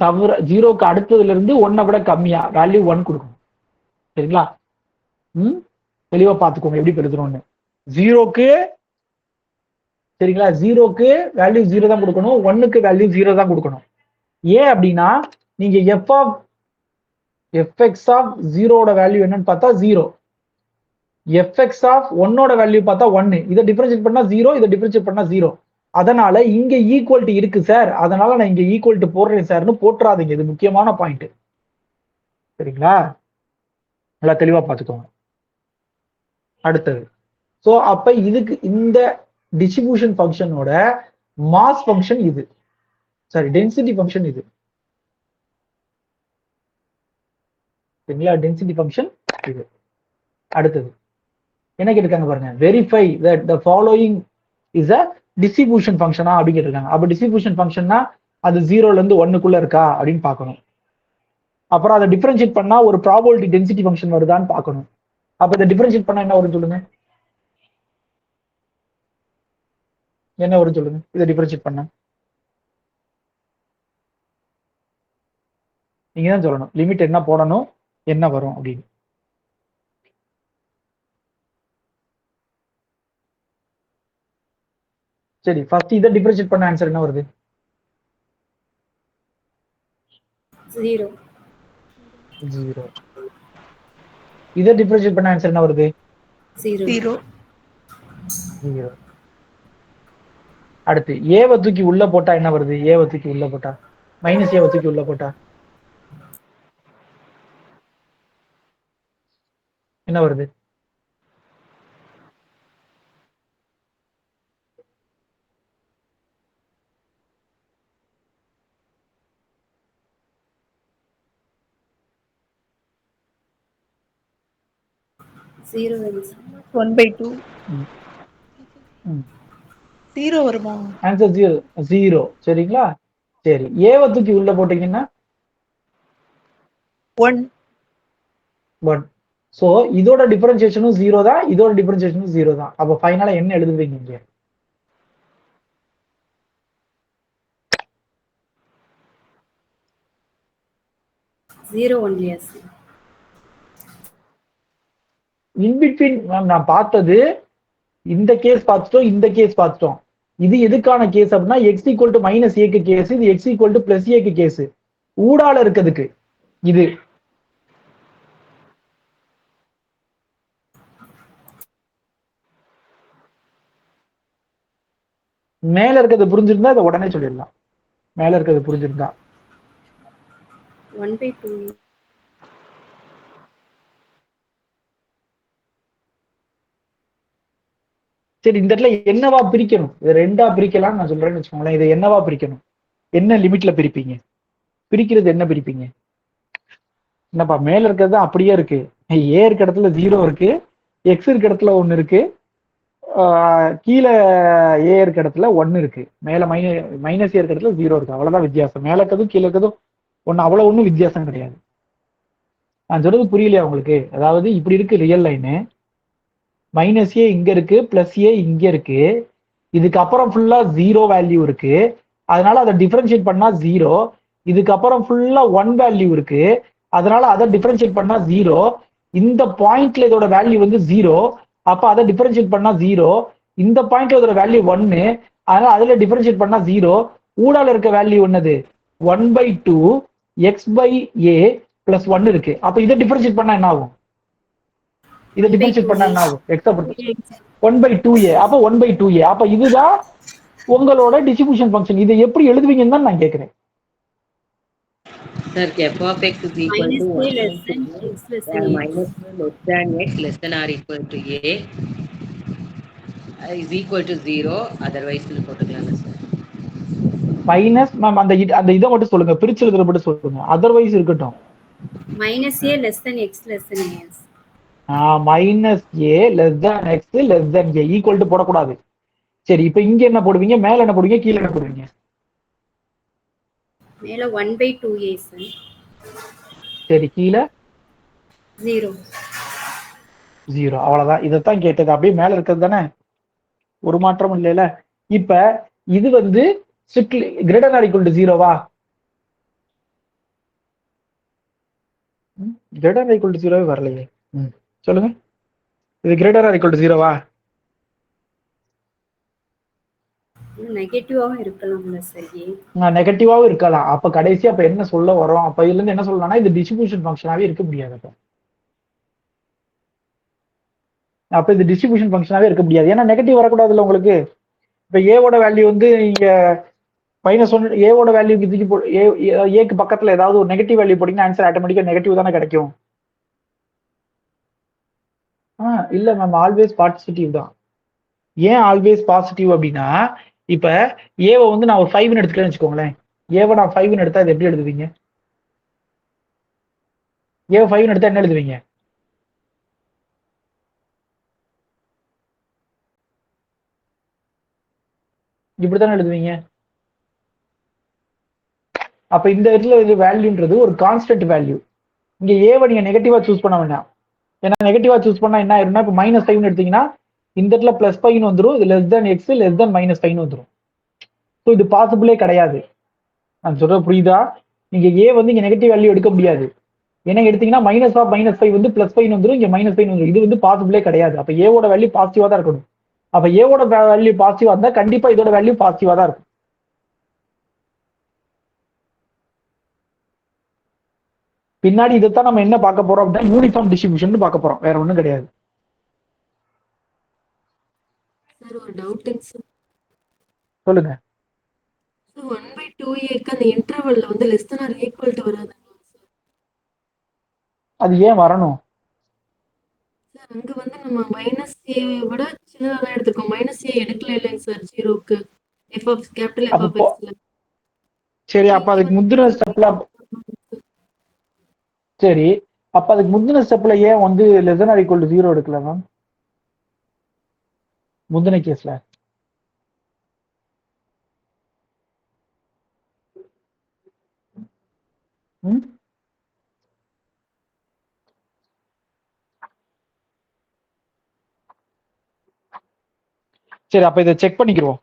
தவிர 0க்கு அடுத்ததுல இருந்து 1 விட கம்மியா வேல்யூ 1 கொடுக்கணும். சரிங்களா? தெளிவா பார்த்துக்கோங்க எப்படி பெருக்கணும்னு. 0க்கு சரிங்களா, 0க்கு வேல்யூ 0 தான் கொடுக்கணும், 1க்கு வேல்யூ 0 தான் கொடுக்கணும். ஏன் அப்படின்னா நீங்க எஃப்எக்ஸ் ஆஃப் 0ஓட வேல்யூ என்னன்னு பார்த்தா 0, எஃப்எக்ஸ் ஆஃப் 1ஓட வேல்யூ பார்த்தா 1. இதை டிஃபரன்ஷியேட் பண்ணா 0, இதை டிஃபரன்ஷியேட் பண்ணா 0. அதனால இங்க ஈக்குவல்ட்டி இருக்கு சார், அதனால நான் இங்க ஈக்குவல்ட்டு போடுறேன் சார்னு போட்டுறாதீங்க. இது முக்கியமான பாயிண்ட். சரிங்களா? நல்லா தெளிவா பார்த்துக்கோங்க. அடுத்தது சோ அப்ப இதுக்கு இந்த டிஸ்ட்ரிபியூஷன் ஃபங்க்ஷனோட மாஸ் ஃபங்க்ஷன் இது, சாரி டென்சிட்டி ஃபங்க்ஷன் இது. சரிங்களா? டென்சிட்டி ஃபங்க்ஷன் இது. அடுத்தது என்ன கேட்டிருக்காங்க பாருங்க, verify that the following is a distribution ஃபங்க்ஷனா அப்படின்னு கேட்டிருக்காங்க. அப்ப டிஸ்ட்ரிபியூஷன் ஃபங்க்ஷன்னா அது 0ல இருந்து 1க்குள்ள இருக்கா அப்படின்னு பார்க்கணும். அப்புறம் அதை டிஃபரன்ஷியேட் பண்ணா ஒரு ப்ராபபிலிட்டி டென்சிட்டி ஃபங்க்ஷன் வருதான்னு பார்க்கணும். அப்ப இதை டிஃபரன்ஷியேட் பண்ணா என்ன வரும் சொல்லுங்க, என்ன வரும் சொல்லுங்க இதை டிஃபரன்ஷியேட் பண்ண. நீங்க தான் சொல்லணும் லிமிட் என்ன போடணும் என்ன வரும் அப்படின்னு. சரி, ஃபர்ஸ்ட் இதை டிஃபரன்ஷியேட் பண்ண ஆன்சர் என்ன வருது? 0. இதை டிஃபரன்ஷியேட் பண்ண ஆன்சர் என்ன வருது? 0. அடுத்து ஏவை தூக்கி உள்ள போட்டா என்ன வருது? ஏவை தூக்கி உள்ள போட்டா மைனஸ் ஏவை தூக்கி உள்ள போட்டா என்ன வருது? Zero. 1/2. 0 வருமா? ஆன்சர் 0. சரிங்களா? சரி, ஏவை தூக்கி உள்ள போட்டீங்கன்னா 1. சோ இதோட டிஃபரன்சியேஷனும் 0 தான், இதோட டிஃபரன்சியேஷனும் 0 தான். அப்ப ஃபைனலா என்ன எழுதுவீங்க இங்க? Zero only. Yes. இன்பிட்வீன் நான் பார்த்தது இந்த கேஸ் பார்த்துட்டோம், இந்த கேஸ் பார்த்துட்டோம். இது எதுக்கான கேஸ் அப்படின்னா எக்ஸ் ஈக்குவல் டு மைனஸ் ஏக்கு கேஸ், இது எக்ஸ் ஈக்குவல் டு பிளஸ் ஏக்கு கேஸ். ஊடால இருக்கிறதுக்கு இது மேல இருக்கிறது புரிஞ்சிருந்தா இதை உடனே சொல்லிடலாம். மேல இருக்கிறது புரிஞ்சிருந்தா 1/2. சரி, இந்த இடத்துல என்னவா பிரிக்கணும்? இது 2ஆ பிரிக்கலாம் நான் சொல்றேன்னு வச்சுக்கோங்களேன். இதை என்னவா பிரிக்கணும்? என்ன லிமிட்ல பிரிப்பீங்க? பிரிக்கிறது என்ன பிரிப்பீங்க? என்னப்பா மேல இருக்கிறது அப்படியே இருக்கு, ஏ இருக்க இடத்துல 0 இருக்கு, எக்ஸ் இருக்க இடத்துல 1 இருக்கு, கீழே ஏ இருக்க இடத்துல 1 இருக்கு, மேல மைனஸ் ஏ இருக்க இடத்துல 0 இருக்கு. அவ்வளவுதான் வித்தியாசம். மேல இருக்கிறதும் கீழே இருக்கிறதும் அவ்வளவு ஒன்றும் வித்தியாசம் கிடையாது. நான் சொல்றது புரியலையா உங்களுக்கு? அதாவது இப்படி இருக்கு ரியல் லைனு, மைனஸ் ஏ இங்க இருக்கு, பிளஸ் ஏ இங்க இருக்கு, இதுக்கப்புறம் ஃபுல்லா 0 வேல்யூ இருக்கு, அதனால அதை டிஃபரன்ஷியேட் பண்ணா 0, இதுக்கப்புறம் ஃபுல்லா 1 வேல்யூ இருக்கு, அதனால அதை டிஃபரன்ஷியேட் பண்ணா 0, இந்த பாயிண்ட்ல இதோட வேல்யூ வந்து 0, அப்ப அதை டிஃபரன்ஷியேட் பண்ணா 0, இந்த பாயிண்ட்ல இதோட வேல்யூ 1, அதனால அதுல டிஃபரன்ஷியேட் பண்ணா 0, ஊடால இருக்க வேல்யூ என்னது 1/2 எக்ஸ் பை ஏ பிளஸ் 1 இருக்கு. அப்ப இதை டிஃபரன்ஷியேட் பண்ணா என்ன ஆகும்? இதை டிஃபரன்ஷியேட் பண்ணா என்ன ஆகும்? எக்ஸ பொறுத்து 1/2a. அப்ப 1/2a. அப்ப இதுதான் உங்களோட டிஸ்ட்ரிபியூஷன் ஃபங்க்ஷன். இதை எப்படி எழுதுவீங்கன்னு தான் நான் கேட்கிறேன். Sir, f of x is equal to -a less than x less than x. minus less than x less than or equal to a is equal to 0. Otherwise போட்டுக்கலாம் sir. Minus ma'am அந்த இதை மட்டும் சொல்லுங்க, பிரிச்சு எழுதுற மட்டும் சொல்லுங்க, otherwise இருக்கட்டும். -a less than x less than as. Minus a less than X less than A equal to போடக்கூடாது. சரி, இப்ப இங்க என்ன போடுவீங்க? மேல என்ன போடுவீங்க? கீழே என்ன போடுவீங்க? மேல 1/2a சார். சரி, கீழே 0. அவ்வளவுதான். இதைத்தான் கேட்டது. அப்படியே மேல இருக்கிறது தானே, ஒரு மாற்றம் இல்லையில. இப்ப இது வந்து strictly greater or equal to 0வா? கிரேட்டர் ஆர் ஈக்குவல் டு 0 வரலையே. சொல்லுங்க, இது கிரேட்டர் ஆர் ஈக்குவல் டு 0வா? நெகட்டிவாவும் இருக்கலாம்ல சார். நெகட்டிவாவும் இருக்கலாம். அப்ப கடைசி அப்ப என்ன சொல்ல வரோம்? அப்ப இதுல இருந்து என்ன சொல்லலாம்னா இது டிஸ்ட்ரிபியூஷன் ஃபங்க்ஷனாவே இருக்க முடியாது. அப்ப இது டிஸ்ட்ரிபியூஷன் ஃபங்க்ஷனாவே இருக்க முடியாது. ஏன்னா நெகட்டிவ் வரக்கூடாதுல்ல உங்களுக்கு. இப்ப ஏவோட வேல்யூ வந்து இங்க -1, ஏவோட வேல்யூ ஏக்கு பக்கத்துல ஏதாவது ஒரு நெகட்டிவ் வேல்யூ போட்டீங்கன்னா ஆன்சர் ஆட்டோமேட்டிக்கா நெகட்டிவ் தானே கிடைக்கும். இல்ல மேம், ஆல்வேஸ் பாசிட்டிவ் தான். ஏன் ஆல்வேஸ் பாசிட்டிவ் அப்படின்னா, இப்ப ஏவை வந்து நான் ஒரு 5ன்னு எடுத்துக்கிறேன்னு வச்சுக்கோங்களேன். ஏவை நான் 5ன்னு எடுத்தா இது எப்படி எழுதுவீங்க? ஏவை 5ன்னு எடுத்தா என்ன எழுதுவீங்க? இப்படித்தானே எழுதுவீங்க. அப்ப இந்த இடத்துல இது வேல்யூன்றது ஒரு கான்ஸ்டன்ட் வேல்யூ. இங்க ஏவை நீங்க நெகட்டிவா சூஸ் பண்ண வேண்டாம். ஏன்னா நெகட்டிவா சூஸ் பண்ணா என்ன ஆயிரும்னா, இப்ப -5ன்னு எடுத்தீங்கன்னா இந்த இடத்துல +5ன்னு வந்துடும், இது less than X less than -5ன்னு வந்துடும். ஸோ இது பாசிபிளே கிடையாது. நான் சொல்றது புரியுதா? நீங்க ஏ வந்து இங்க நெகட்டிவ் வேல்யூ எடுக்க முடியாது. ஏன்னா எடுத்தீங்கன்னா -5 வந்து +5 வந்துடும், இங்க -5 வந்துடும். இது வந்து பாசிபிளே கிடையாது. அப்ப ஏவோட வேல்யூ பாசிட்டிவா தான் இருக்கணும். அப்ப ஏவோட வேல்யூ பாசிட்டிவா இருந்தா கண்டிப்பா இதோட வேல்யூ பாசிட்டிவா தான் இருக்கும். பின்னாடி இதைத்தான் நம்ம என்ன பார்க்க போறோம் அப்படின்னா யூனிஃபார்ம் டிஸ்ட்ரிபியூஷன் பார்க்க போறோம், வேற ஒண்ணும் கிடையாது. சார் ஒரு டவுட்டுங்க சார். சொல்லுங்க. 1/2a அந்த இன்டர்வல்ல வந்து less than or equal to வராதுங்களா சார்? அது ஏன் வரணும்? சார் அங்க வந்து நம்ம -a விட சின்னதா தான் எடுத்துக்கோம். -a எடுக்கல இல்லைங்க சார் 0க்கு. f of capital F of x. சரி, அப்ப அதுக்கு முந்தின ஸ்டெப்ல சரி அப்ப அதுக்கு முந்தின ஸ்டெப்ல ஏன் வந்து less than or equal to 0 எடுக்கல மேம்? முந்தின கேஸ்ல சரி, அப்ப இதை செக் பண்ணிக்கிறோம்.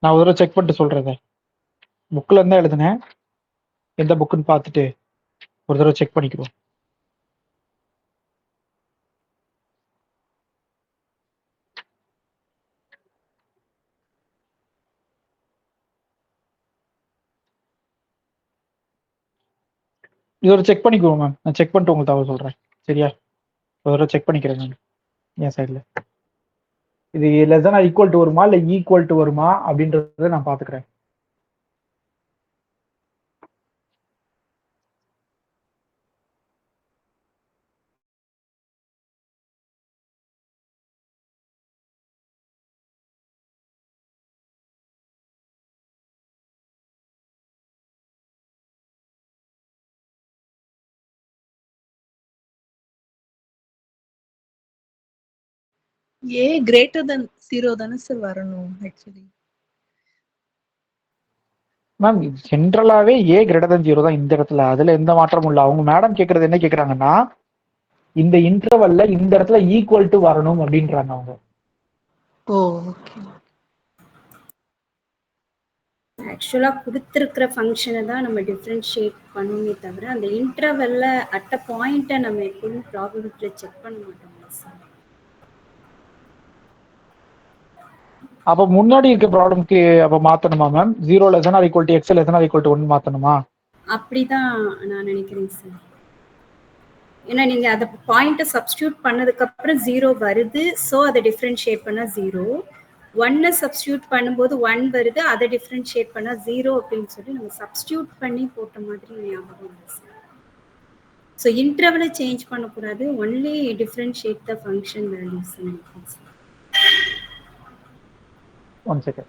நான் ஒரு தடவை செக் பண்ணிட்டு சொல்றேன். புக்ல இருந்தா எழுதுனேன், எந்த புக்குன்னு பார்த்துட்டு ஒரு தடவை செக் பண்ணிக்கிறோம். இது ஒரு செக் பண்ணிக்குவோம் மேம். நான் செக் பண்ணிட்டு உங்களுக்கு தகவல் சொல்றேன். சரியா? ஒரு தடவை செக் பண்ணிக்கிறேன் நான் என் சைட்ல. இது less than or equal to வருமா இல்லை ஈக்குவல் டு வருமா அப்படின்றத நான் பார்த்துக்கிறேன். ஏ கிரேட்டர் தென் 0 தானே சார் வரணும் ஆக்சுவலி. மேம் ஜென்ரலாவே ஏ கிரேட்டர் than 0 தான் இந்த இடத்துல, அதுல எந்த மாற்றமும் இல்லை. அவங்க மேடம் கேட்கறது என்ன கேட்கறாங்கன்னா இந்த இன்டர்வல்ல இந்த இடத்துல ஈக்குவல் டு வரணும் அப்படின்றாங்க அவங்க. ஓ ஓகே. ஆக்சுவலா கொடுத்துருக்கிற ஃபங்க்ஷனை தான் நம்ம டிஃப்ரென்ஷியேட் பண்ணணுமே தவிர அந்த இன்டர்வெல்ல அட் அ பாயிண்ட்டை நம்ம எப்பவும் ப்ராபபிலிட்டியில் செக் பண்ண மாட்டோம் சார். அப்ப முன்னாடி இருக்க ப்ராப்ளம்க்கு அப்ப மாத்தணுமா ma'am? 0 less than or equal to x less than or equal to 1 மாத்தணுமா? அப்படிதான் நான் நினைக்கிறேன் சார். ஏன்னா நீங்க அதை பாயிண்ட்டை சப்ஸ்டியூட் பண்ணதுக்கு அப்புறம் 0 வருது, ஸோ அதை டிஃப்ரென்ஷியேட் பண்ணா 0. 1 சப்ஸ்டியூட் பண்ணும்போது 1 வருது, அதை டிஃப்ரென்ஷியேட் பண்ணா 0 அப்படின்னு சொல்லி நம்ம சப்ஸ்டியூட் பண்ணி போட்ட மாதிரி ஞாபகம் இல்லை சார். ஸோ இன்டர்வலை சேஞ்ச் பண்ணக்கூடாது, only differentiate the function values. One second.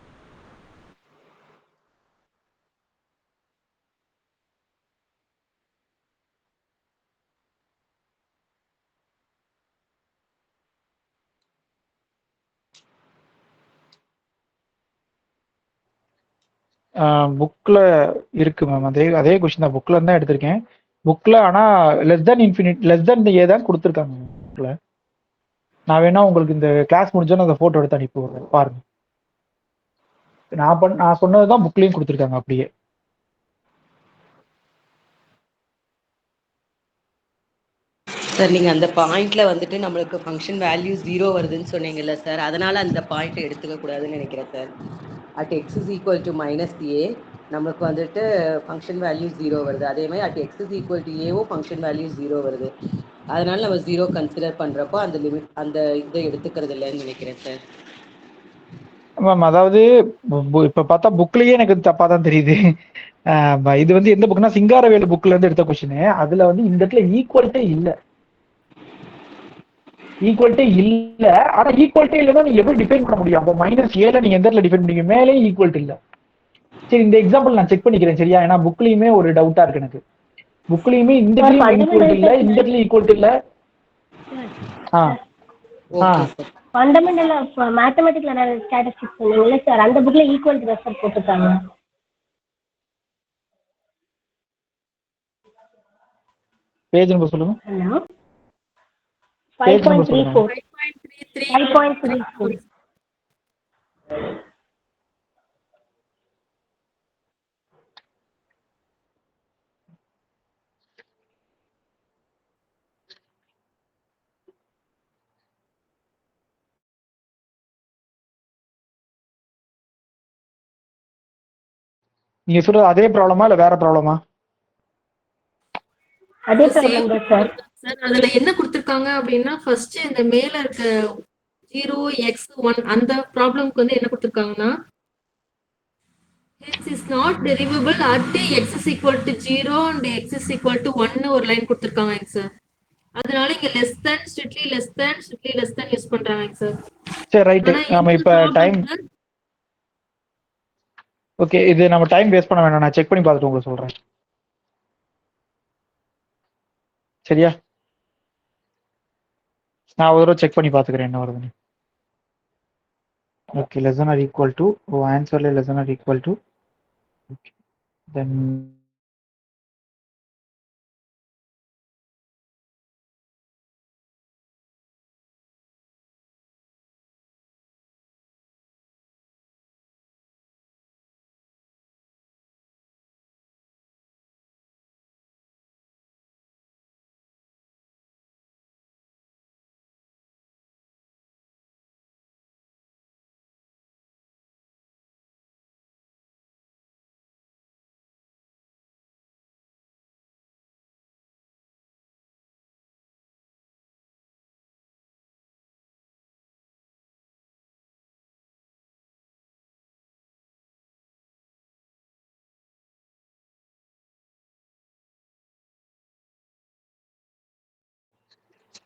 புக்ல இருக்கு மேம், அதே அதே கொஸ்டின் தான், புக்ல தான் எடுத்திருக்கேன். புக்ல ஆனா less than infinite less than A தான் கொடுத்துருக்காங்க புக்ல. நான் வேணா உங்களுக்கு இந்த கிளாஸ் முடிஞ்சோன்னு அந்த போட்டோ எடுத்து அனுப்பி விடுறேன் பாருங்க. நான் சொன்னதுதான் புக்லயும் கொடுத்துருக்காங்க அப்படியே. சார் நீங்கள் அந்த பாயிண்ட்ல வந்துட்டு நம்மளுக்கு ஃபங்க்ஷன் வேல்யூ 0 வருதுன்னு சொன்னீங்கல்ல சார், அதனால அந்த பாயிண்ட் எடுத்துக்க கூடாதுன்னு நினைக்கிறேன் sir. At X is equal to minus A நமக்கு வந்துட்டு ஃபங்க்ஷன் வேல்யூ 0 வருது. அதே மாதிரி at X is equal to ஏவும் ஃபங்க்ஷன் வேல்யூ 0 வருது. அதனால நம்ம 0 கன்சிடர் பண்ணுறப்போ அந்த லிமிட் அந்த இதை எடுத்துக்கிறது இல்லைன்னு நினைக்கிறேன் சார். மேம் அதாவது இப்ப பார்த்தா புக்லயே எனக்கு தப்பா தான் தெரியுது. இது வந்து எந்த புக்னா சிங்காரவேலு புக்ல இருந்து எடுத்த கொஸ்டின். அதுல வந்து இந்த இடத்துல ஈக்குவல்ட்டே இல்ல, ஈக்குவல்ட்டே இல்ல. ஆனா ஈக்குவல்ட்டே இல்லைன்னா நீங்க எப்படி டிஃபைன் பண்ண முடியும்? அப்போ மைனஸ் ஏல நீங்க எந்த இடத்துல டிஃபைன் பண்ணீங்க? மேலே ஈக்குவல்ட் இல்ல. சரி இந்த எக்ஸாம்பிள் நான் செக் பண்ணிக்கிறேன் சரியா? ஏன்னா புக்லயுமே ஒரு டவுட்டா இருக்கு எனக்கு. புக்லயுமே இந்த இடத்துல ஈக்குவல்ட் இல்ல, இந்த இடத்துல ஈக்குவல்ட் இல்ல. Okay sir. Fundamental of mathematical statistics சொன்னீங்கல்ல சார், அந்த புக்ல ஈக்குவல் டு சார் போட்டிருக்காங்க. பேஜ் நம்பர் சொல்லுங்க. ஹலோ, பேஜ் நம்பர் சொல்லுங்க. 5.34. நீங்க சொல்றது அதே ப்ராப்ளமா இல்ல வேற ப்ராப்ளமா? அதே ப்ராப்ளம் தான் சார். சார் அதுல என்ன கொடுத்திருக்காங்க அப்படின்னா ஃபர்ஸ்ட் இந்த மேல இருக்க 0x1 அந்த ப்ராப்ளம்க்கு வந்து என்ன கொடுத்திருக்காங்கன்னா hence is not derivable at x is equal to 0 and x is equal to 1 ஒரு லைன் கொடுத்திருக்காங்க சார். அதனால இங்க less than strictly less than use பண்றாங்க சார். சரி ரைட். நம்ம இப்ப டைம் ஓகே, இது நம்ம டைம் வேஸ்ட் பண்ண வேண்டாம். நான் செக் பண்ணி பார்த்துட்டு உங்களுக்கு சொல்றேன் சரியா? நான் ஒரு தடவை செக் பண்ணி பார்த்துக்கிறேன் என்ன வருதுன்னு. Okay, less than or equal to ஆன்சர்ல less than or equal to then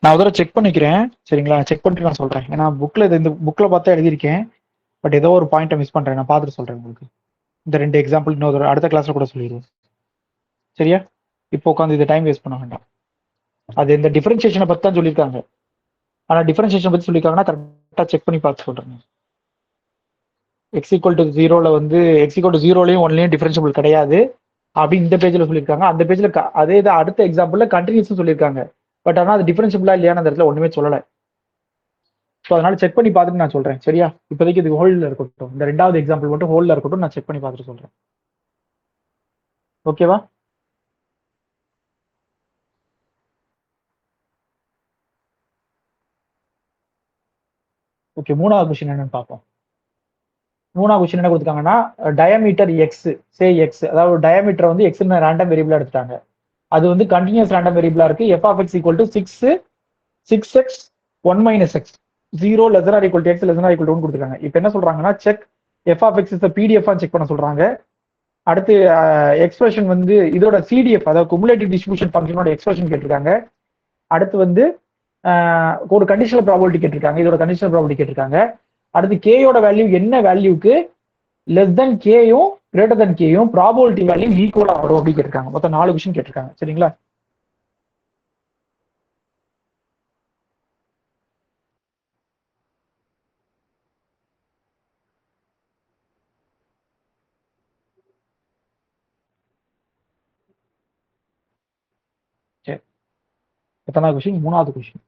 நான் ஒரு தடவை செக் பண்ணிக்கிறேன் சரிங்களா, செக் பண்ணிட்டு நான் சொல்றேன். ஏன்னா இந்த புக்ல பார்த்தா எழுதியிருக்கேன், பட் ஏதோ ஒரு பாயிண்ட்டை மிஸ் பண்றேன். நான் பார்த்துட்டு சொல்றேன் உங்களுக்கு. இந்த 2 எக்ஸாம்பிள் இன்னொரு அடுத்த கிளாஸ்ல கூட சொல்லிடுவோம். சரியா? இப்போ உட்காந்து இது டைம் வேஸ்ட் பண்ண வேண்டாம். அது இந்த டிஃபரன்சியேஷனை பத்தி தான் சொல்லியிருக்காங்க. ஆனா டிஃபரன்சியேஷன் பத்தி சொல்லியிருக்காங்கன்னா கரெக்டா செக் பண்ணி பார்த்து சொல்றேன். x ஈக்குவல் டு 0ல வந்து x ஈக்குவல் டு 0லயும் 1லயும் டிஃபரன்ஷியபிள் கிடையாது அப்படி இந்த பேஜ்ல சொல்லியிருக்காங்க. அந்த பேஜ்ல அதே தான் அடுத்த எக்ஸாம்பிள்ல கண்டினியூஸ் சொல்லியிருக்காங்க. பட் ஆனா அது டிஃபரன்ஷியபிளா இல்லையான அந்த இடத்துல ஒண்ணுமே சொல்லலை. ஸோ அதனால செக் பண்ணி பார்த்துட்டு நான் சொல்றேன். சரியா? இப்போதைக்கு இது ஹோல்ட்ல இருக்கட்டும். இந்த 2வது எக்ஸாம்பிள் மட்டும் ஹோல்ட்ல இருக்கட்டும். நான் செக் பண்ணி பார்த்துட்டு சொல்றேன். ஓகேவா? ஓகே, 3வது கொஸ்டின் என்னன்னு பார்ப்போம். 3வது கொஸ்டின் என்ன கொடுத்துருக்காங்கன்னா, டயமீட்டர் எக்ஸ் சே எக்ஸ், அதாவது டயமீட்டர் வந்து எக்ஸ் ரேண்டம் வேரியபிளா எடுத்துட்டாங்க. அது வந்து கண்டினியூஸ் ரேண்டம் வேரியபிளா இருக்கு. F of X equal to 6x 1 minus X 0 less or equal to X less or equal to கொடுத்துருக்காங்க. இப்போ என்ன சொல்றாங்கன்னா, check F of X is PDF check பண்ண சொல்றாங்க. அடுத்து எக்ஸ்பிரஷன் வந்து இதோட சிடிஎஃப், அதாவது குமுலேட்டிவ் டிஸ்ட்ரிபியூஷன் ஃபங்க்ஷனோட எக்ஸ்பிரஷன் கேட்டிருக்காங்க. அடுத்து வந்து ஒரு கண்டிஷனல் ப்ராபபிலிட்டி கேட்டிருக்காங்க. இதோட கண்டிஷனல் ப்ராபபிலிட்டி கேட்டிருக்காங்க. அடுத்து கேயோட வேல்யூ என்ன வேல்யூக்கு லெஸ் தென் கேயும் கிரேட்டர் தென் கேயும் ப்ராபபிலிட்டி வேல்யூ ஈக்குவலா வரும் அப்படின்னு கேட்டிருக்காங்க. மொத்தம் 4 கொஸ்டின் கேட்டிருக்காங்க. சரிங்களா? சரி, எத்தனாவது கொஸ்டின்? 3வது கொஸ்டின்.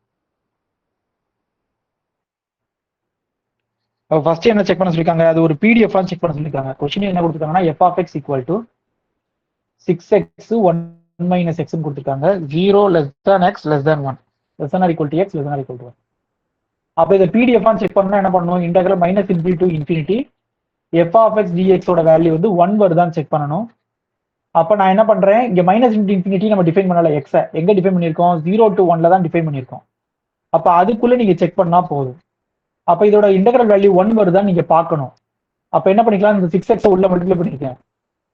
ஃபர்ஸ்ட் என்ன செக் பண்ண சொல்லிருக்காங்க? அது ஒரு பிடிஎஃப் செக் பண்ண சொல்லிருக்காங்க. கொஸ்டின் என்ன கொடுத்துருக்காங்கன்னா, F of X equal to 6x 1 minus X கொடுத்துருக்காங்க. 0 less than X less than 1 less than equal to X less than equal to 1. அப்போ இதை பிடிஎஃப் செக் பண்ணா என்ன பண்ணணும்? Integral minus infinity to infinity F of X டிஎக்ஸோட value வந்து 1 வருதான்னு check பண்ணணும். அப்போ நான் என்ன பண்றேன், இங்க மைனஸ் இன்ஃபினிட்டி நம்ம டிஃபைன் பண்ணல. எக்ஸை எங்க டிஃபைன் பண்ணியிருக்கோம்? 0 to 1ல தான் டிஃபைன் பண்ணியிருக்கோம். அப்போ அதுக்குள்ள நீங்க செக் பண்ணா போதும். அப்போ இதோட இன்டெகிரல் வேல்யூ 1 வருதான்னு நீங்க பார்க்கணும். அப்போ என்ன பண்ணிக்கலாம்? இந்த 6x உள்ள மல்டிப்ளை பண்ணிருக்கேன்.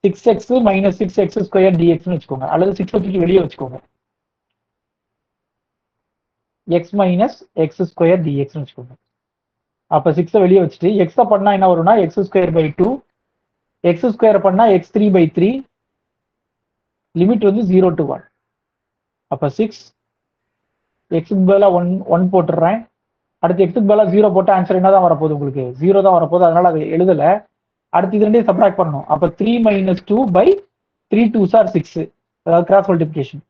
6x மைனஸ் 6x ஸ்கொயர் டிஎக்ஸ்னு வச்சுக்கோங்க, அல்லது 6 வச்சுட்டு வெளியே வச்சுக்கோங்க. எக்ஸ் மைனஸ் எக்ஸ் ஸ்கொயர் டிஎக்ஸ்னு வச்சுக்கோங்க. அப்போ 6 வெளியே வச்சுட்டு எக்ஸை பண்ணா என்ன வரும்னா X square by 2, X square பண்ணா x3 பை 3, லிமிட் வந்து 0 to 1. அப்போ 6 எக்ஸுக்கு பதிலாக 1 போட்டுடுறேன். அடுத்து எக்ஸுக்கு பதிலாக 0 போட்ட ஆன்சர் என்ன தான் வரப்போகுது? உங்களுக்கு 0 தான் வரப்போகுது. அதனால அதை எழுதலை. அடுத்து இது ரெண்டையும் சப்ராக்ட் பண்ணணும். அப்போ 3 மைனஸ் 2 பை 3 2s are 6, அதாவது கிராஸ் மல்டிபிகேஷன்.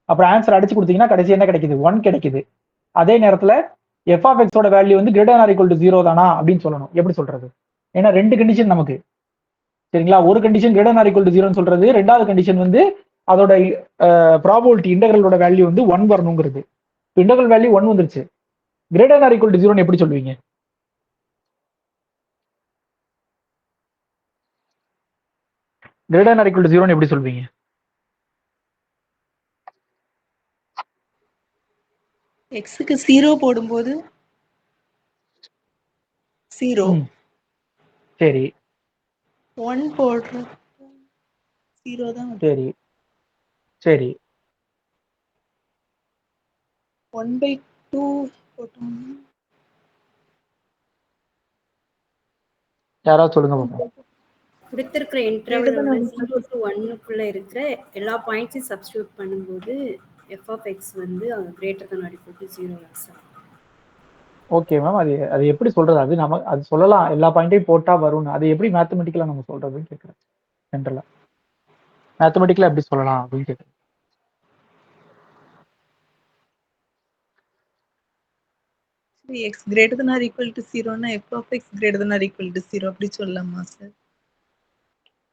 அப்புறம் ஆன்சர் அடிச்சு கொடுத்தீங்கன்னா கடைசி என்ன கிடைக்குது? 1 கிடைக்குது. அதே நேரத்தில் எஃப் ஆஃப் எக்ஸோட வேல்யூ வந்து கிரேட்டர் ஆர் ஈக்குவல் டு 0 தானா அப்படின்னு சொல்லணும். எப்படி சொல்றது? ஏன்னா 2 கண்டிஷன் நமக்கு. சரிங்களா? ஒரு condition greater or equal to 0ன்னு சொல்றது, 2வது கண்டிஷன் வந்து அதோட ப்ராபபிலிட்டி இன்டெகிரலோட வேல்யூ வந்து 1 வரணுங்கிறது. இன்டெகிரல் வேல்யூ 1 வந்துருச்சு. கிரேட்டர் ஆர் ஈக்குவல் டு 0ன்னு எப்படி சொல்லுவீங்க? கிரேட்டர் ஆர் ஈக்குவல் டு 0ன்னு எப்படி சொல்வீங்க? எக்ஸுக்கு 0 போடும்போது 0, சரி 1 போடுற 0 தான் வரும். சரி சரி 1/2 போட்டோம்னா யாராவது சொல்லுங்க பாப்போம். கொடுத்திருக்கிற இன்டர்வல் வந்து 0 to 1க்குள்ள இருக்கிற எல்லா பாயிண்ட்ஸையும் சப்ஸ்டிடியூட் பண்ணும்போது எஃப் ஆஃப் எக்ஸ் வந்து greater than or equal to 0 X. Okay ma'am, அது எப்படி சொல்றது? அது நம்ம அது சொல்லலாம், எல்லா பாயிண்ட்டையும் போட்டா வரும்னு. அது எப்படி மேத்தமெட்டிக்கலா நம்ம சொல்றதுன்னு கேட்குறேன். ஜென்ரலா மேத்தமெட்டிக்கலா எப்படி சொல்லலாம் அப்படின்னு கேட்குறேன். x greater than or equal to 0 னா f of x greater than or equal to 0 அப்படி சொல்லலாமா sir?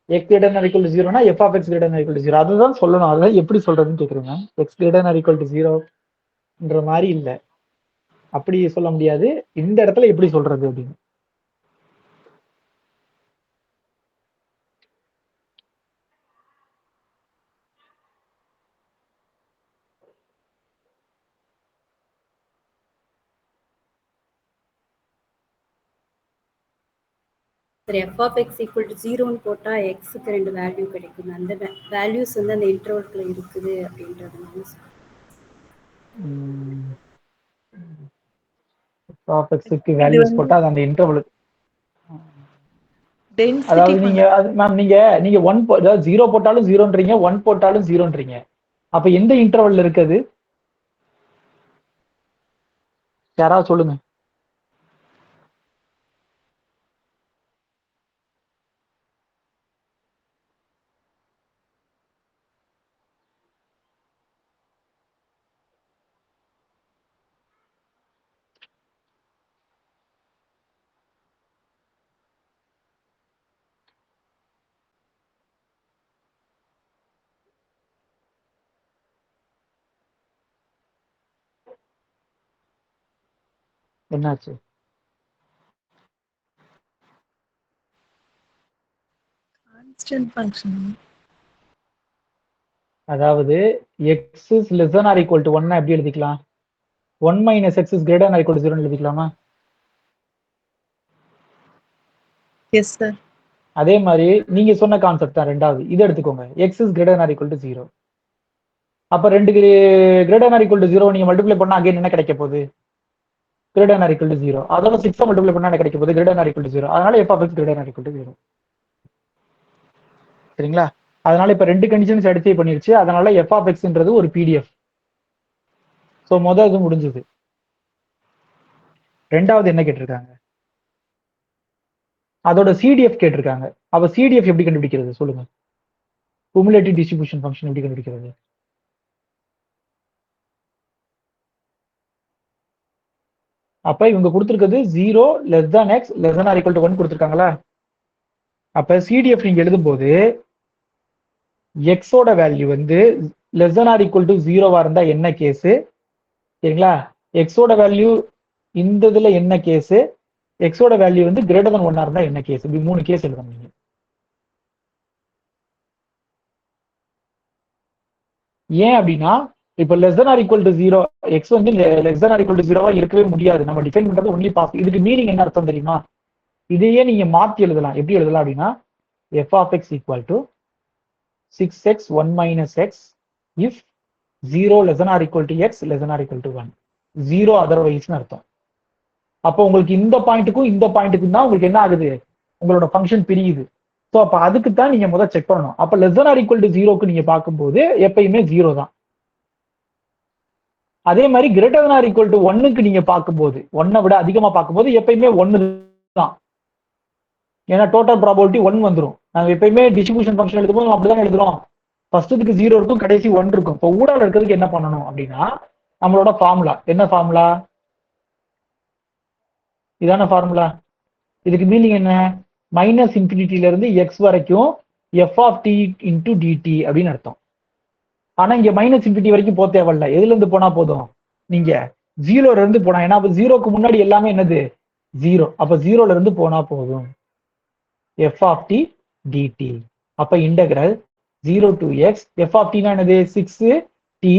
x greater than or equal to 0 னா f of x greater than or equal to 0 அதுதான் சொல்லணும். அதுதான் எப்படி சொல்றதுன்னு கேட்குறேன் ma'am. x greater than or equal to 0ன்ற மாதிரி இல்லை, அப்படி சொல்ல முடியாது. இந்த இடத்துல எப்படி சொல்றது அப்படின்னு. F of X equal to 0ன்னு போட்டா எக்ஸுக்கு 2 வேல்யூ கிடைக்கும். அந்த வேல்யூஸ் வந்து அந்த இன்டர்வல்குள்ள இருக்குது அப்படின்றது. க்கு வேல்யூஸ் போட்டா அது அந்த இன்டர்வல். அதாவது நீங்க மேம் நீங்க 1 அதாவது 0 போட்டாலும் 0ன்றீங்க, 1 போட்டாலும் 0ன்றீங்க. அப்ப எந்த இன்டர்வல்ல இருக்குது? யாராவது சொல்லுங்க. என்னாச்சு? Constant function. அதாவது x is less than or equal to 1 எப்படி எழுதிக்கலாம்? 1 minus x is greater than or equal to 0 எழுதிக்கலாமா? Yes sir. அதே மாதிரி நீங்க சொன்ன கான்செப்ட் தான் ரெண்டாவது. இது எடுத்துக்கோங்க. x is greater than or equal to 0. அப்ப ரெண்டு greater than or equal to 0 நீங்க மல்டிப்ளை பண்ணா அகைன் என்ன கிடைக்க போகுது? greater than or equal to 0. அதோட 6 மல்டிப்ளை பண்ணா என்ன கிடைக்க போகுது? greater than or equal to 0. அதனால f of x greater than or equal to 0. சரிங்களா? அதனால இப்ப ரெண்டு கண்டிஷன் சாட்டிஸ்ஃபை பண்ணிருச்சு. அதனால f of xன்றது ஒரு PDF. சோ முதல் இது முடிஞ்சது. ரெண்டாவது என்ன கேட்டிருக்காங்க? அதோட CDF கேட்டிருக்காங்க. அப்ப CDF எப்படி கண்டுபிடிக்கிறது சொல்லுங்க? குமுலேட்டிவ் டிஸ்ட்ரிபியூஷன் ஃபங்க்ஷன் எப்படி கண்டுபிடிக்கிறது? அப்ப இவங்க கொடுத்திருக்கிறது 0 less than x less than or equal to 1 கொடுத்திருக்காங்களா? அப்ப CDF நீங்க எழுதும் போது x ஓட வேல்யூ வந்து less than or equal to 0வா இருந்தா என்ன கேஸ்? சரிங்களா? x ஓட வேல்யூ இந்த இதுல என்ன கேஸ்? x ஓட வேல்யூ வந்து greater than 1 இருந்தா என்ன கேஸ்? இப்படி மூணு கேஸ் எழுதணும் நீங்க. ஏன் அப்படின்னா இப்ப less than or equal to 0 x வந்து less than or equal to 0வா இருக்கவே முடியாது. நம்ம டிஃபைன் பண்றது ஒன்லி பாஸ். இதுக்கு மீனிங் என்ன அர்த்தம் தெரியுமா? இதையே நீங்க மாத்தி எழுதலாம். எப்படி எழுதலாம் அப்படின்னா f of x equal to 6x 1 minus x if 0 less than or equal to x less than or equal to 1. 0 otherwise அர்த்தம். அப்போ உங்களுக்கு இந்த பாயிண்ட்டுக்கும் இந்த பாயிண்ட்டுக்கும் தான் உங்களுக்கு என்ன ஆகுது? உங்களோட ஃபங்க்ஷன் பிரியுது. ஸோ அப்ப அதுக்கு தான் நீங்க முதல் செக் பண்ணணும். அப்ப less than or equal to 0க்கு நீங்க பார்க்கும்போது எப்பயுமே 0 தான். அதே மாதிரி greater than or equal to 1க்கு நீங்க பார்க்கும்போது 1 விட அதிகமா பார்க்கும்போது எப்பயுமே 1 தான். ஏன்னா டோட்டல் ப்ராபபிலிட்டி 1 வந்துடும். நாங்க எப்பயுமே டிஸ்ட்ரிபியூஷன் ஃபங்க்ஷன் எழுதும்போது அப்படிதான் எழுதுறோம். ஃபர்ஸ்ட்டுக்கு 0 இருக்கும், கடைசி 1 இருக்கும். இப்போ ஊடால இருக்கிறதுக்கு என்ன பண்ணணும் அப்படின்னா நம்மளோட ஃபார்முலா என்ன? ஃபார்முலா இதான ஃபார்முலா. இதுக்கு மீனிங் என்ன? மைனஸ் இன்ஃபினிட்டில இருந்து x வரைக்கும் f of t into dt அப்படின்னு அர்த்தம். ஆனா இங்க மைனஸ் இன்ஃபினிட்டி வரைக்கும் போக தேவையில்ல. எதுல இருந்து போனா போதும்? நீங்க 0ல இருந்து போனா. ஏன்னா அப்ப 0க்கு முன்னாடி எல்லாமே என்னது? 0. அப்ப 0ல இருந்து போனா போதும். f of t dt. அப்ப integral 0 to x f of t னா என்னது? 6t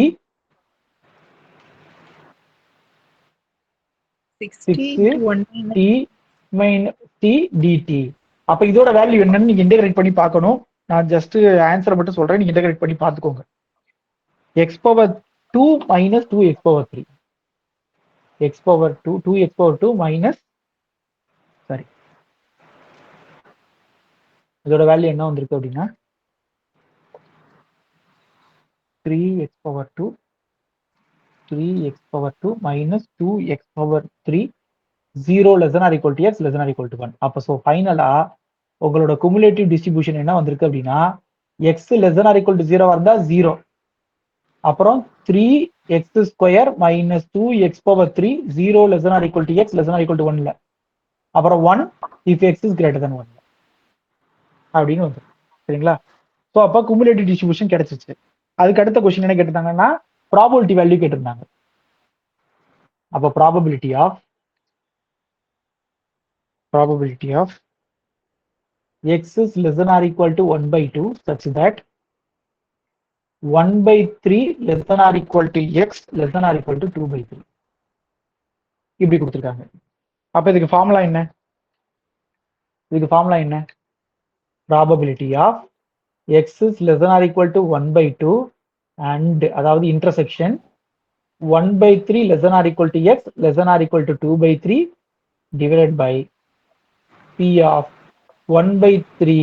6t minus t dt. அப்ப இதோட வேல்யூ என்னன்னு நீங்க இன்டகிரேட் பண்ணி பார்க்கணும். நான் ஜஸ்ட் ஆன்சரை மட்டும் சொல்றேன், நீங்க இன்டகிரேட் பண்ணி பார்த்துக்கோங்க. x power 2 minus 2x power 3. x power 2 2x power 2 minus sorry இதோட வேல்யூ என்ன வந்திருக்கு அப்படின்னா 3x power 2 3x power 2 minus 2x power 3 0 less than or equal to x less than or equal to 1. அப்ப so ஃபைனலா உங்களோட cumulative distribution என்ன வந்திருக்கு அப்படின்னா x less than or equal to 0 இருந்தா 0, அப்புறம் 3x square minus 2x power 3 0 less than or equal to x less than or equal to 1 ல, அப்புறம் 1 if x is greater than 1 அப்படின்னு வந்து. சரிங்களா? ஸோ அப்போ குமுலேட்டிவ் டிஸ்ட்ரிபியூஷன் கிடைச்சிச்சு. அதுக்கு அடுத்த கொஸ்டின் என்ன கேட்டிருந்தாங்கன்னா ப்ராபபிலிட்டி வேல்யூ கேட்டிருந்தாங்க. அப்போ probability of x is less than or equal to 1/2 such that 1/3 less than or equal to x less than or equal to 2/3 இப்படி கொடுத்துருக்காங்க. அப்ப இதுக்கு ஃபார்முலா என்ன? Probability of x is less than or equal to 1/2 and அதாவது intersection 1/3 less than or equal to x less than or equal to 2/3 divided by p of 1/3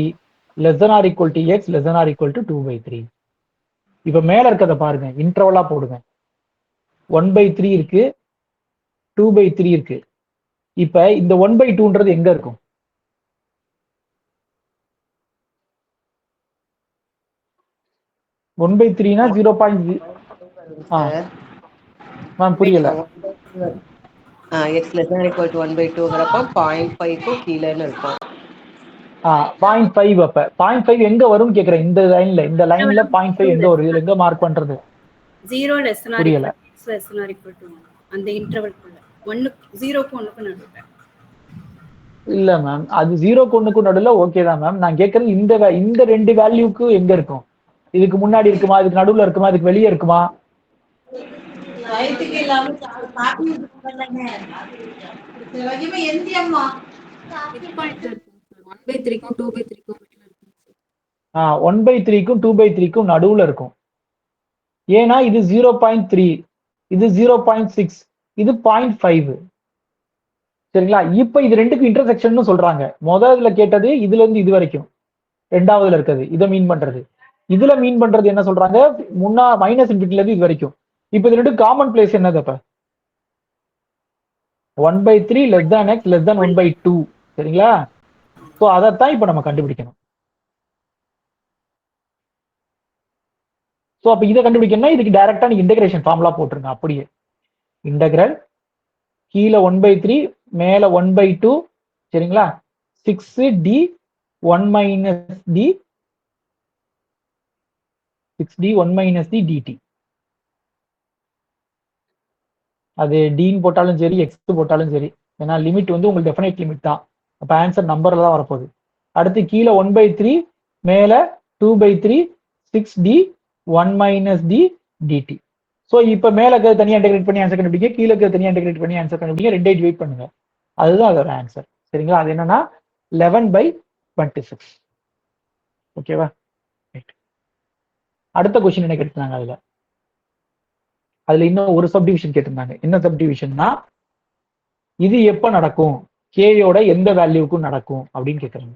less than or equal to x less than or equal to 2/3. இப்ப மேல இருக்கிறத பாருங்க, இன்டர்வலா போடுங்க. 1/3 இருக்கு, 2/3 இருக்கு. இப்ப இந்த 1/2ன்றது எங்க இருக்கும்? ஒன் பை த்ரீனா 0.0. மேம் புரியல. எக்ஸ் லெஸ் ஈக்குவல் டு 1/2ங்கிறப்ப 0.5க்கு கீழேன்னு இருக்கும். 0.5 அப்ப 0.5 எங்க வரும்னு கேக்குறேன். இந்த லைன்ல 0.5 எங்க வரும்? இதுல எங்க மார்க் பண்றது? 0 less than or புரியல. less than or equal to 1 அந்த இன்டர்வல்குள்ள 0க்கு 1க்கு நடுவுல. இல்ல மேம், அது 0க்கு 1க்கு நடுவுல ஓகே தான் மேம். நான் கேக்குறது இந்த ரெண்டு வேல்யூக்கு எங்க இருக்கும்? இதுக்கு முன்னாடி இருக்குமா, இதுக்கு நடுவுல இருக்குமா, இதுக்கு வெளியே இருக்குமா? பாயிண்ட் இருக்கு 1/3க்கும் 2/3க்கும் 1/3க்கும் 2/3க்கும் நடுவுல இருக்கும். ஏன்னா இது 0.3, இது 0.6, இது 0.5. சரிங்களா? இப்ப இது ரெண்டுக்கும் இன்டர்செக்ஷன் சொல்றாங்க. முதல்ல கேட்டது இதுல இருந்து இது வரைக்கும், ரெண்டாவதுல இருக்கிறது இதை மீன் பண்றது. இதுல மீன் பண்றது என்ன சொல்றாங்க? மைனஸ் இன்ஃபினிட்டில இருந்து இது வரைக்கும். இப்ப இது ரெண்டு காமன் பிளேஸ் என்னது? அப்ப 1/3 லெஸ் தேன் எக்ஸ் லெஸ் தேன் 1/2. சரிங்களா? ஸோ அதைத்தான் இப்ப நம்ம கண்டுபிடிக்கணும். ஸோ அப்ப இதை கண்டுபிடிக்கணும்னா இதுக்கு டைரக்டா நீங்க இன்டகிரேஷன் ஃபார்முலா போட்டுருங்க. அப்படியே இன்டகிரல் கீழே 1/3 மேல 1/2. சரிங்களா? 6d 1 minus T 6d 1 minus T dt. அது டின்னு போட்டாலும் சரி, எக்ஸ் போட்டாலும் சரி, ஏன்னா லிமிட் வந்து உங்களுக்கு டெஃபினைட் லிமிட் தான். அப்ப ஆன்சர் நம்பர்ல தான் வரப்போகுது. அடுத்து கீழே 1/3 மேல 2/3 6d 1 minus T dt. So இப்போ மேல தனியாக இன்டெகிரேட் பண்ணி ஆன்சர் கண்டுபிடிக்க, கீழே தனியாக இன்டெகிரேட் பண்ணி ஆன்சர் கண்டுபிடிக்க, ரெண்டே டிவைட் பண்ணுங்க. அதுதான் அதோட ஆன்சர். சரிங்களா? அது என்னன்னா 11/26. ஓகேவா? அடுத்த கொஸ்டின் என்ன கேட்டிருந்தாங்க? அதுல இன்னும் ஒரு சப்டிவிஷன் கேட்டிருந்தாங்க. என்ன சப்டிவிஷன்னா, இது எப்ப நடக்கும், கேயோட எந்த வேல்யூக்கும் நடக்கும் அப்படின்னு கேட்கறாங்க.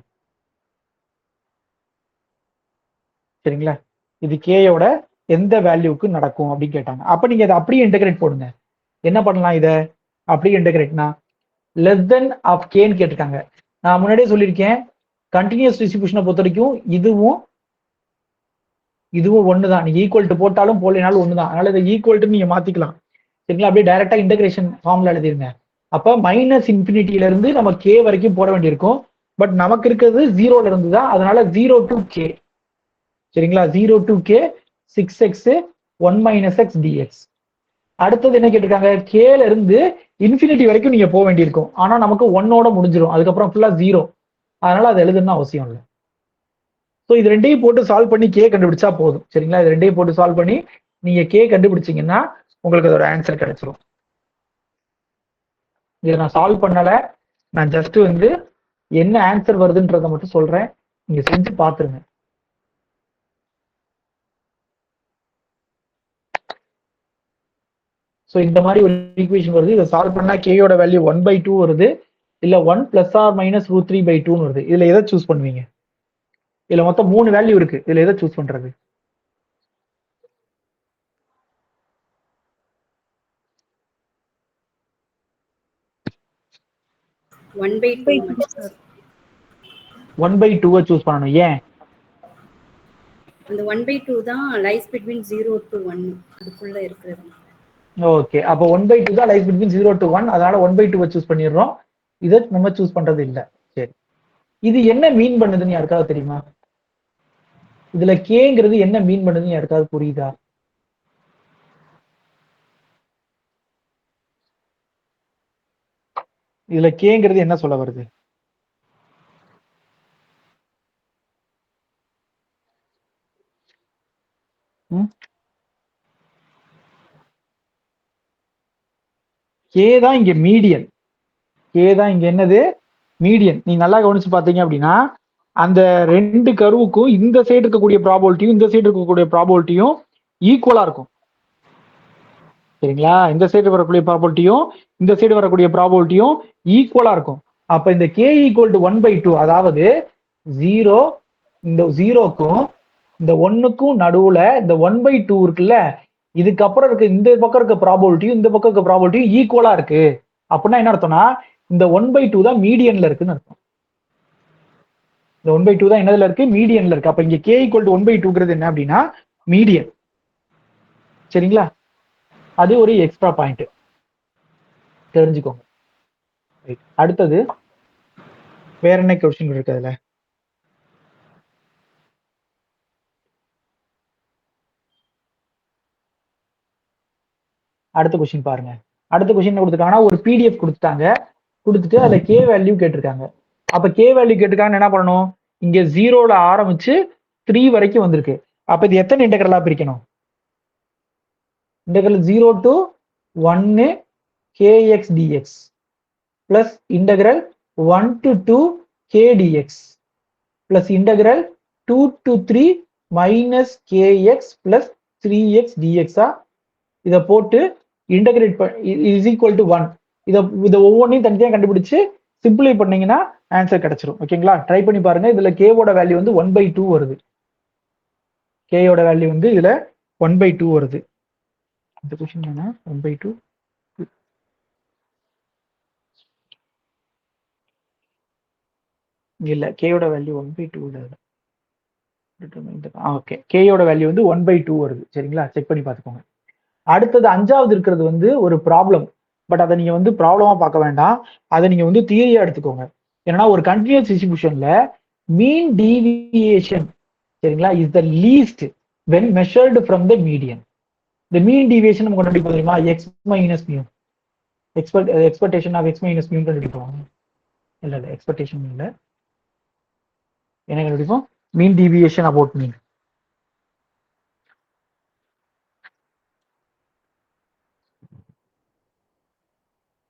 சரிங்களா? இது கேயோட எந்த வேல்யூக்கு நடக்கும் அப்படின்னு கேட்டாங்க. அப்ப நீங்க அதை அப்படியே இன்டகிரேட் போடுங்க. என்ன பண்ணலாம்? இதை அப்படியே இன்டகிரேட்னா லெஸ் தென் ஆஃப் கேன்னு கேட்டிருக்காங்க. நான் முன்னாடியே சொல்லியிருக்கேன், கண்டினியூஸ் டிஸ்ட்ரிபியூஷனை பொறுத்த வரைக்கும் இதுவும் ஒண்ணுதான். நீங்க ஈக்குவல் டு போட்டாலும் போடலைனாலும் ஒண்ணுதான். அதனால இதை ஈக்குவல் டு நீங்க மாத்திக்கலாம். சரிங்களா? அப்படியே டைரக்டா இன்டகிரேஷன் ஃபார்ம்ல எழுதிருங்க. அப்ப மைனஸ் இன்ஃபினிட்டில இருந்து நம்ம கே வரைக்கும் போட வேண்டியிருக்கும். பட் நமக்கு இருக்கிறது 0ல இருந்து தான். அதனால 0 to k. சரிங்களா? 0 to k 6x 1 minus x dx. அடுத்தது என்ன கேட்டிருக்காங்க? கேல இருந்து இன்ஃபினிட்டி வரைக்கும் நீங்க போக வேண்டியிருக்கும். ஆனா நமக்கு 1ஓட முடிஞ்சிடும். அதுக்கப்புறம் ஃபுல்லா 0. அதனால அது எழுதணும்னு அவசியம் இல்லை. ஸோ இது ரெண்டையும் போட்டு சால்வ் பண்ணி கே கண்டுபிடிச்சா போதும். சரிங்களா? இது ரெண்டையும் போட்டு சால்வ் பண்ணி நீங்க கே கண்டுபிடிச்சீங்கன்னா உங்களுக்கு அதோட ஆன்சர் கிடைச்சிரும். இதை நான் சால்வ் பண்ணல, நான் ஜஸ்ட் வந்து என்ன ஆன்சர் வருதுன்றதை மட்டும் சொல்றேன். நீங்க செஞ்சு பார்த்துருங்க. ஸோ இந்த மாதிரி ஒரு ஈக்குவேஷன் வருது. இதை சால்வ் பண்ணா கேயோட வேல்யூ 1/2 வருது, இல்ல 1 + or - √3/2 வருது. இதுல எதை சூஸ் பண்ணுவீங்க? இதுல மொத்தம் 3 வேல்யூ இருக்கு. இதுல எதை சூஸ் பண்றது? ஒன் பை டூ சூஸ் பண்ணணும். ஏன்? அந்த 1/2 தான் லைஸ் பிட்வீன் 0 to 1 அதுக்குள்ள இருக்கிறது. ஓகே, அப்போ 1/2 தான் லைஸ் பிட்வீன் 0 to 1. அதனால 1/2 சூஸ் பண்ணிடுறோம். இதை நம்ம சூஸ் பண்றது இல்ல. சரி, இது என்ன மீன் பண்ணுதுன்னு யாருக்காவது தெரியுமா? இதுல கேங்கிறது என்ன மீன் பண்ணுதுன்னு யாருக்காவது புரியுதா? இதுல கேங்கிறது என்ன சொல்ல வருது? கே தான் இங்க மீடியன். கே தான் இங்க என்னது? மீடியன். நீங்க நல்லா கவனிச்சு பாத்தீங்க அப்படின்னா, அந்த ரெண்டு கர்வுக்கும் இந்த சைடு இருக்கக்கூடிய ப்ராபபிலிட்டியும் இந்த சைடு இருக்கக்கூடிய ப்ராபபிலிட்டியும் ஈக்குவலா இருக்கும். சரிங்களா? இந்த சைடு வரக்கூடிய ப்ராபபிலிட்டியும் இந்த சைடு வரக்கூடிய ப்ராபபிலிட்டியும் ஈக்குவலா இருக்கும். அப்ப இந்த k ஈக்குவல் டு 1/2, அதாவது 0 இந்த 0க்கும் இந்த 1க்கும் நடுவுல இந்த 1/2 இருக்குல்ல, இதுக்கப்புறம் இருக்க இந்த பக்கம் இருக்க ப்ராபபிலிட்டியும் இந்த பக்கம் இருக்க ப்ராபபிலிட்டியும் ஈக்குவலா இருக்கு. அப்படின்னா என்ன அர்த்தம்னா இந்த 1/2 தான் மீடியன்ல இருக்குன்னு அர்த்தம். இந்த 1/2 தான் என்னதுல இருக்கு? மீடியன்ல இருக்கு. அப்ப இங்க k ஈக்குவல் டு 1/2ங்கிறது என்ன அப்படின்னா மீடியன். சரிங்களா? அது ஒரு எக்ஸ்ட்ரா பாயிண்ட் தெரிஞ்சுக்கோங்க. அடுத்தது வேற என்ன கொஸ்டின் இருக்கு அதுல? அடுத்த கொஸ்டின் பாருங்க. அடுத்த கொஸ்டின் கொடுத்துருக்காங்கன்னா ஒரு பிடிஎஃப் கொடுத்துட்டாங்க, கொடுத்துட்டு அதுல கே வேல்யூ கேட்டிருக்காங்க. அப்ப கே வேல்யூ கேட்டிருக்காங்கன்னு என்ன பண்ணணும்? இங்க 0ல ஆரம்பிச்சு 3 வரைக்கும் வந்திருக்கு. அப்ப இது எத்தனை இன்டெகிரலா பிரிக்கணும்? integral 0 to 1 kx dx plus integral 1 to 2 k dx plus integral 2 to 3 minus kx plus 3x dx இதை போட்டு இன்டகிரேட் இஸ் ஈக்குவல் டு 1. இதை ஒவ்வொன்றையும் தனித்தனியாக கண்டுபிடிச்சு சிம்பிளை பண்ணீங்கன்னா ஆன்சர் கிடைச்சிரும். ஓகேங்களா? ட்ரை பண்ணி பாருங்க. இதுல கேவோட வேல்யூ வந்து 1/2 வருது. கேயோட வேல்யூ வந்து இதுல 1/2 வருது. இந்த கொஸ்டின் என்ன? 1/2 இல்ல, கேயோட வேல்யூ 1/2 இல்ல. ஓகே, கேயோட வேல்யூ வந்து 1/2 வருது. சரிங்களா? செக் பண்ணி பார்த்துக்கோங்க. அடுத்தது 5வது இருக்கிறது வந்து ஒரு ப்ராப்ளம். பட் அதை நீங்க வந்து ப்ராப்ளமா பார்க்க வேண்டாம், அதை நீங்க வந்து தியரியா எடுத்துக்கோங்க. ஏன்னா ஒரு கண்டினியூஸ் டிஸ்ட்ரிபியூஷன்ல மீன் டீவியேஷன், சரிங்களா, is the least when measured from the median. The mean deviation நம்ம கண்டுபிடிப்போம் தெரியுமா? x minus mu. Expectation of x minus mu கண்டுபிடிப்போம். இல்ல expectation இல்ல, என்ன கண்டுபிடிப்போம்? mean deviation about mean.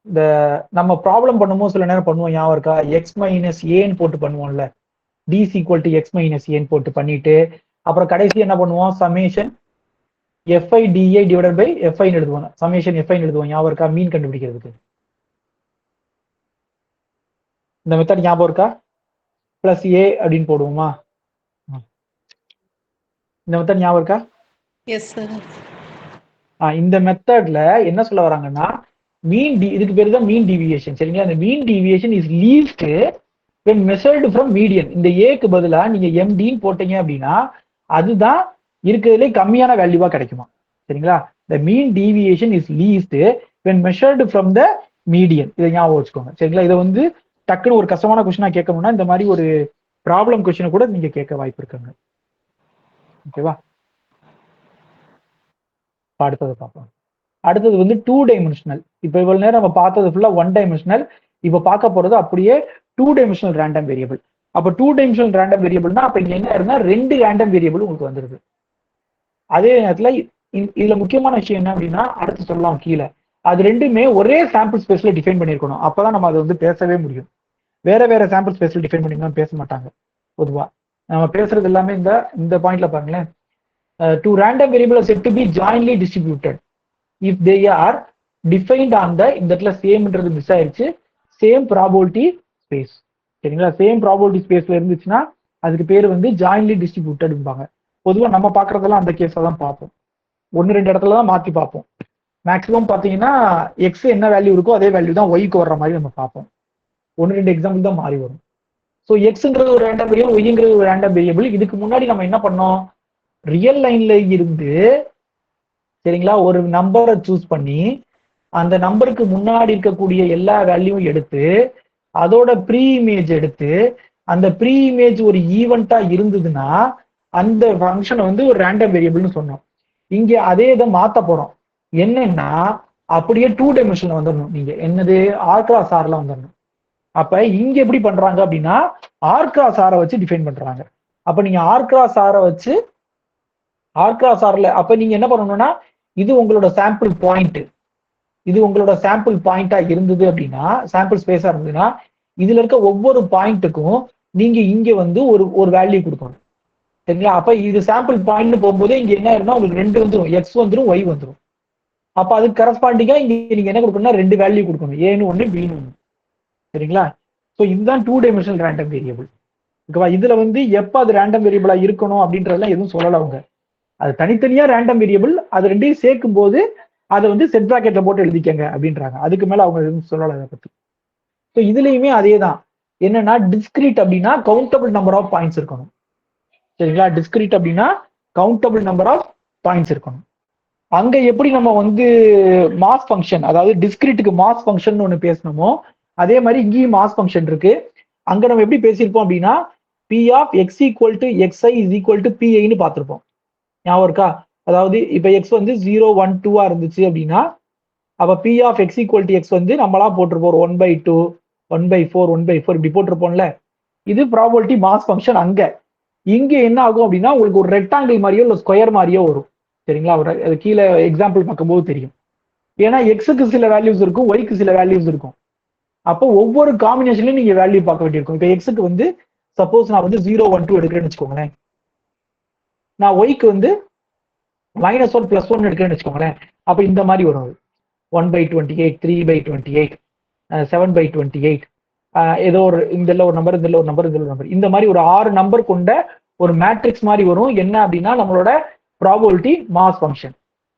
இந்த நம்ம ப்ராப்ளம் பண்ணும்போது சில நேரம் பண்ணுவோம், ஞாபகம் இருக்கா? எக்ஸ் மைனஸ் ஏன்னு போட்டு பண்ணுவோம்ல, T equal to X minus ஏன்னு போட்டு பண்ணிட்டு அப்புறம் கடைசி என்ன பண்ணுவோம்? Summation F I D I divided by எஃப்ஐன்னு எழுதுவோம். சமேஷன் எஃப்ஐன்னு எழுதுவோம். ஞாபகம் இருக்கா? மீன் கண்டுபிடிக்கிறதுக்கு இந்த மெத்தட் ஞாபகம் இருக்கா? பிளஸ் ஏ அப்படின்னு போடுவோமா? இந்த மெத்தட் ஞாபகம் இருக்கா? Yes sir. இந்த மெத்தட்ல என்ன சொல்ல வராங்கன்னா மீன் இதுக்கு பேரு தான் மீன் டீவியேஷன். சரிங்களா? அந்த mean deviation is least when measured from median. இந்த ஏக்கு பதிலா நீங்க எம்டின்னு போட்டீங்க அப்படின்னா அதுதான் இருக்கிறதுலே கம்மியான வேல்யூவா கிடைக்குமா? சரிங்களா? the mean deviation is least when measured from the median. இதை ஞாபகம் வச்சுக்கோங்க. சரிங்களா? இதை வந்து டக்குன்னு ஒரு கஷ்டமான கொஸ்டினா கேட்கணும்னா இந்த மாதிரி ஒரு ப்ராப்ளம் கொஸ்டினை கூட நீங்க கேட்க வாய்ப்பு இருக்குங்க. ஓகேவா? அடுத்தது பார்ப்போம். அடுத்தது வந்து 2 டைமென்ஷனல். இப்போ இவ்வளவு நேரம் நம்ம பார்த்தது ஃபுல்லா 1 டைமென்ஷனல். இப்போ பார்க்க போறது அப்படியே 2 டைமென்ஷனல் ரேண்டம் வேரியபிள். அப்போ 2 டைமென்ஷனல் ரேண்டம் வேரியபிள்னா அப்ப இங்க என்ன இருந்தா 2 ரேண்டம் வேரியபிள் உங்களுக்கு வந்துருது. அதே நேரத்துல இதுல முக்கியமான விஷயம் என்ன அப்படின்னா அடுத்து சொல்லலாம் கீழே, அது ரெண்டுமே ஒரே சாம்பிள் ஸ்பேஸ்ல டிஃபைன் பண்ணிருக்கணும். அப்பதான் நம்ம அதை வந்து பேசவே முடியும். வேற வேற சாம்பிள் ஸ்பேஸ்ல டிஃபைன் பண்ணிக்கலாம் பேச மாட்டாங்க. பொதுவா நம்ம பேசுறது எல்லாமே இந்த பாயிண்ட்ல பாருங்களேன். 2 random variables are said to be jointly distributed if they are defined on the இந்த இடத்துல சேம்ன்றது மிஸ் ஆயிருச்சு, சேம் ப்ராபபிலிட்டி ஸ்பேஸ். சரிங்களா? சேம் ப்ராபபிலிட்டி ஸ்பேஸ்ல இருந்துச்சுன்னா அதுக்கு பேர் வந்து ஜாயின்ட்லி டிஸ்ட்ரிபியூட்டட்பாங்க. பொதுவா நம்ம பாக்குறதெல்லாம் அந்த கேஸை தான் பார்ப்போம். 1-2 இடத்துல தான் மாத்தி பார்ப்போம். மேக்ஸிமம் பாத்தீங்கன்னா எக்ஸ் என்ன வேல்யூ இருக்கோ அதே வேல்யூ தான் ஒய்க்கு வர்ற மாதிரி நம்ம பார்ப்போம். 1-2 எக்ஸாம்பிள் தான் மாறி வரும். ஸோ எக்ஸ்ங்கிறது ஒரு ரேண்டம் வேரியபிள், ஒய்ங்கிறது ஒரு ரேண்டம் வேரியபிள். இதுக்கு முன்னாடி நம்ம என்ன பண்ணோம்? ரியல் லைன்ல இருந்து சரிங்களா ஒரு நம்பரை சூஸ் பண்ணி அந்த நம்பருக்கு முன்னாடி இருக்கக்கூடிய எல்லா வேல்யூவும் எடுத்து அதோட ப்ரீ இமேஜ் எடுத்து அந்த ப்ரீ இமேஜ் ஒரு ஈவெண்டா இருந்ததுன்னா அந்த ஃபங்க்ஷனை வந்து ஒரு ரேண்டம் வேரியபிள்னு சொன்னோம். இங்க அதே இதை மாத்த போறோம். என்னன்னா அப்படியே 2 டைமென்ஷன்ல வந்துடணும். நீங்க என்னது ஆர் கிராஸ் ஆர்ல வந்துடணும். அப்ப இங்க எப்படி பண்றாங்க அப்படின்னா ஆர் கிராஸ் ஆரை வச்சு டிஃபைன் பண்றாங்க. அப்ப நீங்க ஆர் கிராஸ் ஆரை வச்சு ஆர் கிராஸ் ஆர்ல அப்ப நீங்க என்ன பண்ணணும்னா இது உங்களோட சாம்பிள் பாயிண்ட், இது உங்களோட சாம்பிள் பாயிண்டா இருந்தது அப்படின்னா சாம்பிள் ஸ்பேஸா இருந்ததுன்னா இதுல இருக்க ஒவ்வொரு பாயிண்ட்டுக்கும் நீங்க இங்க வந்து ஒரு வேல்யூ கொடுக்கணும். சரிங்களா? அப்ப இது சாம்பிள் பாயிண்ட்னு போகும்போது இங்க என்ன ஆயிரும்னா உங்களுக்கு 2 வந்துடும், எக்ஸ் வந்துடும், ஒய் வந்துடும். அப்ப அதுக்கு கரஸ்பாண்டிங்கா இங்க நீங்க என்ன கொடுக்கணும்னா 2 வேல்யூ கொடுக்கணும், ஏன்னு ஒண்ணு பின்னு ஒண்ணு. சரிங்களா? ஸோ இதுதான் 2 டைமென்ஷனல் ரேண்டம் வேரியபிள். ஓகேவா? இதுல வந்து எப்ப அது ரேண்டம் வேரியபிளா இருக்கணும் அப்படின்றதெல்லாம் எதுவும் சொல்லல அவங்க. அது தனித்தனியா ரேண்டம் வேரியபிள், அது ரெண்டையும் சேர்க்கும் போது அதை வந்து செட் பிராக்கெட்ல போட்டு எழுதிக்கங்க அப்படின்றாங்க. அதுக்கு மேல அவங்க எதுவும் சொல்லல அதை பத்தி. ஸோ இதுலயுமே அதே தான். என்னன்னா டிஸ்கிரீட் அப்படின்னா கவுண்டபிள் நம்பர் ஆஃப் பாயிண்ட்ஸ் இருக்கணும். சரிங்களா? டிஸ்கிரீட் அப்படின்னா கவுண்டபிள் நம்பர் ஆஃப் பாயிண்ட்ஸ் இருக்கணும். அங்க எப்படி நம்ம வந்து மாஸ் ஃபங்க்ஷன், அதாவது டிஸ்கிரீட்டுக்கு மாஸ் ஃபங்க்ஷன் ஒன்று பேசணுமோ அதே மாதிரி இங்கேயும் மாஸ் ஃபங்க்ஷன் இருக்கு. அங்க நம்ம எப்படி பேசியிருப்போம் அப்படின்னா P of X equal to X I is equal to பிஐன்னு பார்த்துருப்போம். ஞாபகம் இருக்கா? அதாவது இப்ப எக்ஸ் வந்து 0, 1, 2 இருந்துச்சு அப்படின்னா அப்ப P of X equal to X வந்து நம்மளா போட்டிருப்போம் 1/2, 1/4, 1/4 இப்படி போட்டிருப்போம்ல. இது ப்ராபபிலிட்டி மாஸ் ஃபங்க்ஷன். அங்க இங்க என்ன ஆகும் அப்படின்னா உங்களுக்கு ஒரு ரெக்டாங்கிள் மாதிரியோ இல்லை ஸ்கொயர் மாதிரியோ வரும். சரிங்களா? அது கீழே எக்ஸாம்பிள் பார்க்கும்போது தெரியும். ஏன்னா எக்ஸுக்கு சில வேல்யூஸ் இருக்கும், ஒய்க்கு சில வேல்யூஸ் இருக்கும். அப்போ ஒவ்வொரு காம்பினேஷன்லயும் நீங்க வேல்யூ பார்க்க வேண்டியிருக்கும். இப்போ எக்ஸுக்கு வந்து சப்போஸ் நான் வந்து 0, 1, 2 எடுக்கிறேன்னு வச்சுக்கோங்களேன். நான் ஒய்க்கு வந்து -1 +1 எடுக்கிறேன்னு வச்சுக்கோங்களேன். அப்ப இந்த மாதிரி வரும். 1/28, 3/28, 7/28, ஏதோ ஒரு இந்த ஒரு நம்பர், இந்த ஒரு நம்பர், இந்த ஒரு நம்பர், இந்த மாதிரி ஒரு 6 நம்பர் கொண்ட ஒரு மேட்ரிக்ஸ் மாதிரி வரும். என்ன அப்படின்னா நம்மளோட ப்ராபபிலிட்டி மாஸ் ஃபங்க்ஷன்.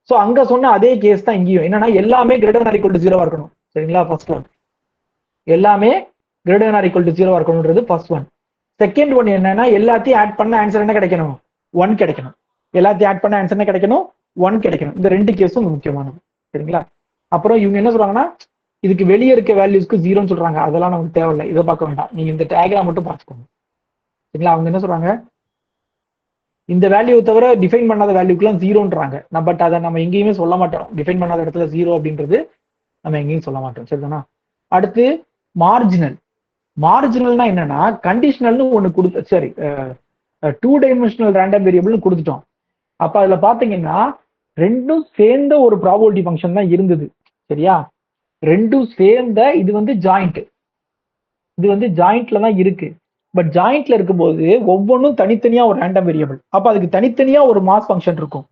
ஸோ அங்க சொன்ன அதே கேஸ் தான் இங்கேயும். என்னன்னா எல்லாமே கிரேட்டர் ஆர் ஈக்குவல் டு 0 இருக்கணும். சரிங்களா? ஃபர்ஸ்ட் ஒன் எல்லாமே கிரேட்டர் ஆர் ஈக்குவல் டு 0 இருக்கணும்ன்றது ஃபர்ஸ்ட் ஒன். செகண்ட் ஒன் என்னன்னா எல்லாத்தையும் ஆட் பண்ண ஆன்சர் என்ன கிடைக்கணும்? 1 கிடைக்கணும். எல்லாத்தையும் ஆட் பண்ண ஆன்சர் என்ன கிடைக்கணும்? 1 கிடைக்கணும். இந்த 2 கேஸும் முக்கியமானது. சரிங்களா? அப்புறம் இவங்க என்ன சொல்றாங்கன்னா இதுக்கு வெளியே இருக்க வேல்யூஸ்க்கு 0ன்னு சொல்றாங்க. அதெல்லாம் நமக்கு தேவையில்லை, இதை பார்க்க வேண்டாம், நீங்க இந்த டயக்ராம் மட்டும் பார்த்துக்கோங்க. சரிங்களா? அவங்க என்ன சொல்றாங்க, இந்த வேல்யூ தவிர டிஃபைன் பண்ணாத வேல்யூக்குலாம் 0ன்றாங்க. பட் அதை நம்ம எங்கேயுமே சொல்ல மாட்டோம். டிஃபைன் பண்ணாத இடத்துல 0 அப்படின்றது நம்ம எங்கேயும் சொல்ல மாட்டோம். சரிதானா? அடுத்து மார்ஜினல். மார்ஜினல்னா என்னன்னா கண்டிஷனல்னு ஒண்ணு கொடுத்து, சரி 2 டைமென்ஷனல் ரேண்டம் வேரியபிள்னு கொடுத்துட்டோம். அப்ப அதுல பாத்தீங்கன்னா ரெண்டும் சேர்ந்த ஒரு ப்ராபபிலிட்டி ஃபங்க்ஷன் தான் இருந்தது. சரியா? ரெண்டும் சேர்ந்த இது வந்து ஜாயிண்ட், இது வந்து ஜாயிண்ட்ல தான் இருக்கு. பட் ஜாயிண்ட்ல இருக்கும்போது ஒவ்வொன்றும் தனித்தனியா ஒரு ரேண்டம் வேரியபிள். அப்ப அதுக்கு தனித்தனியா ஒரு மாஸ் ஃபங்க்ஷன் இருக்கும்.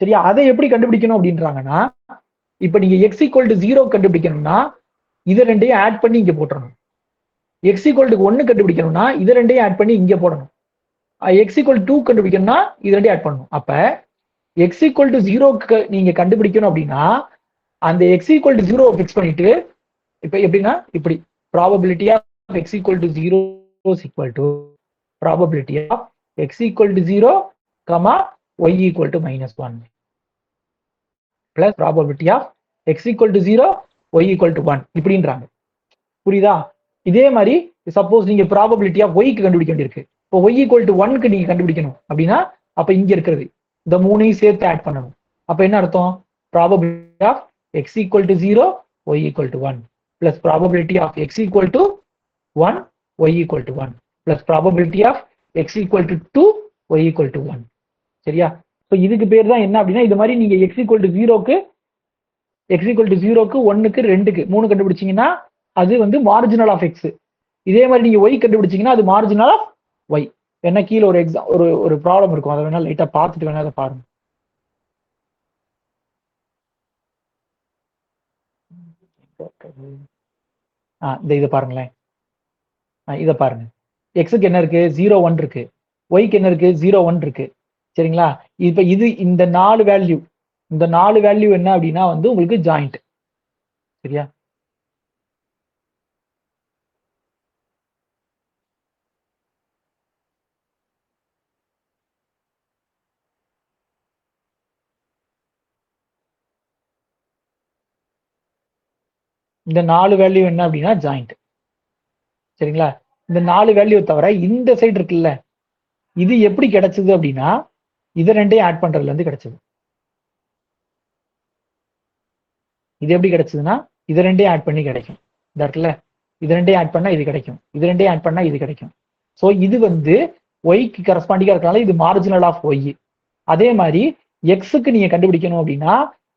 சரியா? அதை எப்படி கண்டுபிடிக்கணும் அப்படின்றாங்கன்னா இப்ப நீங்க எக்ஸ் ஈக்குவல் டு 0 கண்டுபிடிக்கணும்னா இதை ரெண்டையும் ஆட் பண்ணி இங்க போட்டுறணும். எக்ஸ் ஈக்குவல் டு 1 கண்டுபிடிக்கணும்னா இதை ரெண்டையும் ஆட் பண்ணி இங்க போடணும். எக்ஸ் ஈக்குவல் 2 கண்டுபிடிக்கணும்னா இது ரெண்டையும் ஆட் பண்ணணும். அப்ப எக்ஸ் ஈக்குவல் டு 0 நீங்க கண்டுபிடிக்கணும் அப்படின்னா அந்த எக்ஸ் ஈக்குவல் டு 0 ஃபிக்ஸ் பண்ணிட்டு இப்ப எப்படின்னா இப்படி probability of X equal to 0 is equal to probability of x equal to 0, y equal to -1 plus probability of x equal to 0, y equal to 1 இப்படின்றாங்க. புரியுதா? இதே மாதிரி சப்போஸ் நீங்க ப்ராபபிலிட்டி ஆஃப் ஒய்க்கு கண்டுபிடிக்க வேண்டியிருக்கு. இப்போ y equal to 1க்கு நீங்க கண்டுபிடிக்கணும் அப்படின்னா அப்ப இங்க இருக்கிறது இந்த மூணையும் சேர்த்து ஆட் பண்ணணும். அப்ப என்ன அர்த்தம்? Probability of x equal to 0, y equal to 1 plus probability of x equal to 1, y equal to 1 plus probability of x equal to 2, y equal to 1. சரியா? ஸோ இதுக்கு பேர் தான் என்ன அப்படின்னா இது மாதிரி நீங்க x equal to 0க்கு, x equal to 0க்கு 1க்கு 2க்கு 3 கண்டுபிடிச்சீங்கன்னா அது வந்து மார்ஜினல் ஆஃப் x. இதே மாதிரி நீங்க y கண்டுபிடிச்சீங்கன்னா அது மார்ஜினல் ஆஃப் y. என்ன கீழே ஒரு ஒரு ப்ராப்ளம் இருக்கும், அதை வேணா லைட்டா பார்த்துட்டு வேணா அதை பாருங்க. இதை பாருங்களேன். இதை பாருங்க. எக்ஸுக்கு என்ன இருக்கு? 0, 1 இருக்கு. ஒய்க்கு என்ன இருக்கு? 0, 1 இருக்கு. சரிங்களா? இப்ப இது இந்த 4 வேல்யூ, இந்த 4 வேல்யூ என்ன அப்படின்னா வந்து உங்களுக்கு ஜாயிண்ட். சரியா? இந்த 4 வேல்யூ என்ன அப்படின்னா ஜாயிண்ட். சரிங்களா? இந்த 4 வேல்யூ தவிர இந்த சைடு இருக்குல்ல, இது எப்படி கிடைச்சது அப்படின்னா இதை ரெண்டையும் ஆட் பண்றதுல இருந்து கிடைச்சது. இது எப்படி கிடைச்சதுன்னா இதை ரெண்டையும் ஆட் பண்ணி கிடைக்கும். இந்த இருக்குல்ல, இது ரெண்டையும் ஆட் பண்ணா இது கிடைக்கும், இது ரெண்டையும் ஆட் பண்ணா இது கிடைக்கும். ஸோ இது வந்து ஒய்க்கு கரஸ்பாண்டிங்கா இருக்கனால இது மார்ஜினல் ஆஃப் ஒய். அதே மாதிரி எக்ஸுக்கு நீங்க கண்டுபிடிக்கணும் அப்படின்னா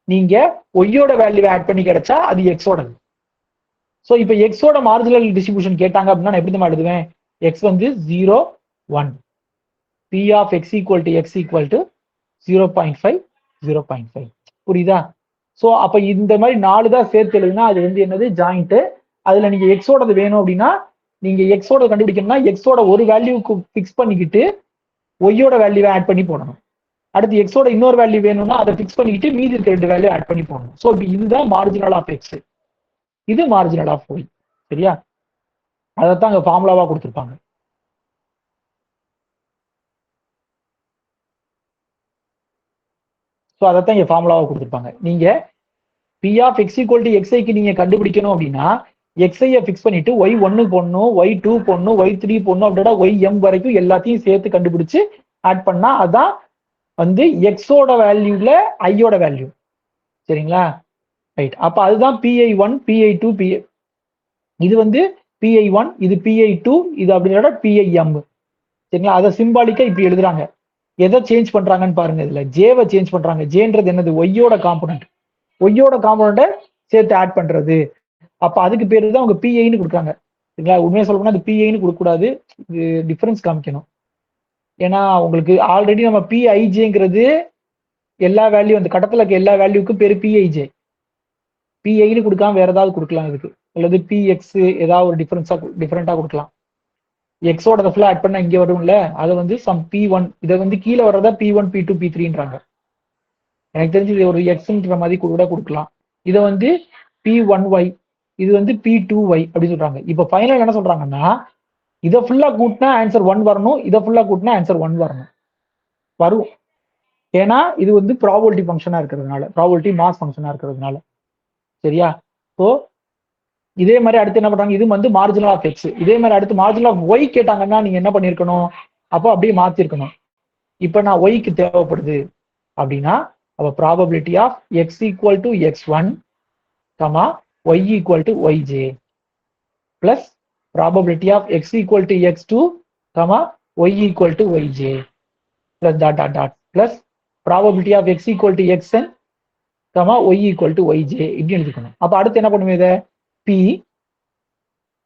நீங்க ஒய்யோட வேல்யூவை ஆட் பண்ணி கிடைச்சா அது எக்ஸோடது. ஸோ இப்போ எக்ஸோட மார்ஜினல் டிஸ்ட்ரிபியூஷன் கேட்டாங்க அப்படின்னா நான் எப்படி தான் எழுதுவேன்? எக்ஸ் வந்து 0, 1, P of X equal to 0.5, 0.5. புரியுதா? ஸோ அப்ப இந்த மாதிரி 4 தான் சேர்த்து எழுதுனா அது வந்து என்னது ஜாயிண்ட். அதுல நீங்க எக்ஸோடது வேணும் அப்படின்னா நீங்க எக்ஸோட கண்டுபிடிக்கணும்னா எக்ஸோட ஒரு வேல்யூக்கு ஃபிக்ஸ் பண்ணிக்கிட்டு ஒய்யோட வேல்யூவை ஆட் பண்ணி போடணும். அடுத்து எக்ஸோட இன்னொரு வேல்யூ வேணும்னா அதை ஃபிக்ஸ் பண்ணிக்கிட்டு மீதி இருக்க 2 வேல்யூ ஆட் பண்ணி போடணும். ஸோ இதுதான் மார்ஜினல் ஆஃப் எக்ஸ், இது மார்ஜினல் ஆஃப் ஒய். சரியா? அதைத்தான் அங்க ஃபார்முலாவா கொடுத்துருப்பாங்க. ஸோ அதைத்தான் இங்க ஃபார்முலாவா கொடுத்துருப்பாங்க. நீங்க P of X equal to எக்ஸ்ஐக்கு நீங்க கண்டுபிடிக்கணும் அப்படின்னா எக்ஸ்ஐயை ஃபிக்ஸ் பண்ணிட்டு ஒய் 1 போடணும், ஒய் 2 போடணும், ஒய் 3 போடணும், அப்படின்னா ஒய் எம் வரைக்கும் எல்லாத்தையும் சேர்த்து கண்டுபிடிச்சு ஆட் பண்ணா அதான் வந்து எக்ஸோட வேல்யூல ஐயோட வேல்யூ. சரிங்களா? ரைட். அப்ப அதுதான் PI1 PI2 PI. இது வந்து PI1, இது PI2, இது அப்படின்னா PIM. சரிங்களா? அதை சிம்பாலிக்கா இப்படி எழுதுறாங்க. எதை சேஞ்ச் பண்றாங்கன்னு பாருங்க. இதுல ஜேவை சேஞ்ச் பண்றாங்க. ஜேன்றது என்னது? ஒய்யோட காம்பனன்ட். ஒய்யோட காம்பனண்ட்டை சேர்த்து ஆட் பண்றது. அப்ப அதுக்கு பேரு தான் அவங்க பிஐன்னு கொடுக்குறாங்க. சரிங்களா? உண்மையா சொல்ல போனா அது பிஐன்னு கொடுக்கக்கூடாது, இது டிஃபரன்ஸ் காமிக்கணும். ஏன்னா உங்களுக்கு ஆல்ரெடி நம்ம பிஐஜேங்கிறது எல்லா வேல்யூ அந்த கட்டத்துல இருக்க எல்லா வேல்யூக்கும் பேரு பிஐஜே. பிஐன்னு கொடுக்காம வேற ஏதாவது கொடுக்கலாம் இதுக்கு, அல்லது பிஎக்ஸ் ஏதாவது ஒரு டிஃபரெண்டா கொடுக்கலாம். எக்ஸோட ஃபுல்லா ஆட் பண்ணா இங்க வரும்ல, அதை வந்து சம் P1, இதை வந்து கீழே வர்றதா P1 P2 P3ன்றாங்க. எனக்கு தெரிஞ்சு இது ஒரு எக்ஸ்ன்ற மாதிரி கூட கொடுக்கலாம். இதை வந்து P1Y, இது வந்து P2Y அப்படின்னு சொல்றாங்க. இப்போ ஃபைனல் என்ன சொல்றாங்கன்னா இதை ஃபுல்லா கூட்டினா ஆன்சர் 1 வரணும், இதை ஃபுல்லா கூட்டினா ஆன்சர் 1 வரணும். வரும். ஏன்னா இது வந்து ப்ராபபிலிட்டி ஃபங்க்ஷனா இருக்கிறதுனால, ப்ராபபிலிட்டி மாஸ் ஃபங்க்ஷனா இருக்கிறதுனால. சரியா? ஸோ இதே மாதிரி அடுத்து என்ன பண்றாங்க? இது வந்து மார்ஜினல் ஆஃப் எக்ஸ். இதே மாதிரி அடுத்து மார்ஜினல் ஆஃப் ஒய் கேட்டாங்கன்னா நீங்க என்ன பண்ணிருக்கணும்? அப்போ அப்படியே மாத்திருக்கணும். இப்போ நான் ஒய்க்கு தேவைப்படுது அப்படின்னா அப்போ probability of X equal to x1, y equal to yj plus probability of X equal to x2, y equal to yj plus dot dot dot plus probability of X equal to xn, y equal to yj இப்படி எழுதிக்கணும். அப்போ அடுத்து என்ன பண்ணுவேன்? இதை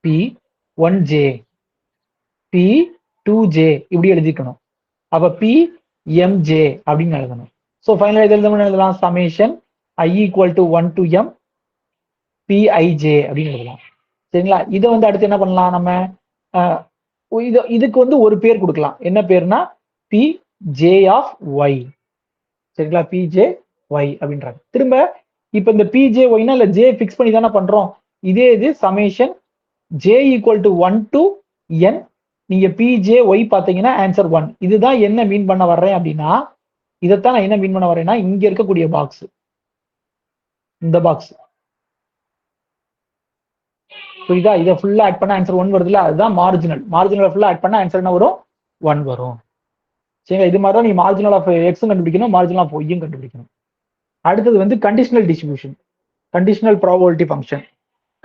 P1j P2j இப்படி எழுதிக்கணும். அப்ப PMJ அப்படின்னு எழுதணும். ஸோ ஃபைனல் எழுதலாம் summation I equal to 1 to M PIJ அப்படின்னு எழுதலாம். சரிங்களா? இதை வந்து அடுத்து என்ன பண்ணலாம்? நம்ம இதுக்கு வந்து ஒரு பேர் கொடுக்கலாம். என்ன பேர்னா PJ ஆஃப் Y. சரிங்களா? PJ Y அப்படின்றாங்க. திரும்ப இப்ப இந்த PJ Yனா இல்ல J ஃபிக்ஸ் பண்ணி தானே பண்றோம். இதே இது summation J equal to 1 to N, நீங்க PJ பாத்தீங்கன்னா ஆன்சர் 1. இதுதான் என்ன மீன் பண்ண வர்றேன் அப்படின்னா, இதைத்தான் நான் என்ன மீன் பண்ண வரேன்னா இங்க இருக்கக்கூடிய பாக்ஸ், இந்த பாக்ஸ் புரியுதா? இதை ஃபுல்லா ஆட் பண்ண ஆன்சர் 1 வருதுல்ல, அதுதான் மார்ஜினல். மார்ஜினல் ஃபுல்லா ஆட் பண்ண ஆன்சர் என்ன வரும்? 1 வரும். சரிங்களா? இது மாதிரி தான் நீ மார்ஜினல் ஆஃப் எக்ஸும் கண்டுபிடிக்கணும், மார்ஜினல் ஆஃப் ஒய்யும் கண்டுபிடிக்கணும். அடுத்தது வந்து conditional distribution, conditional probability function.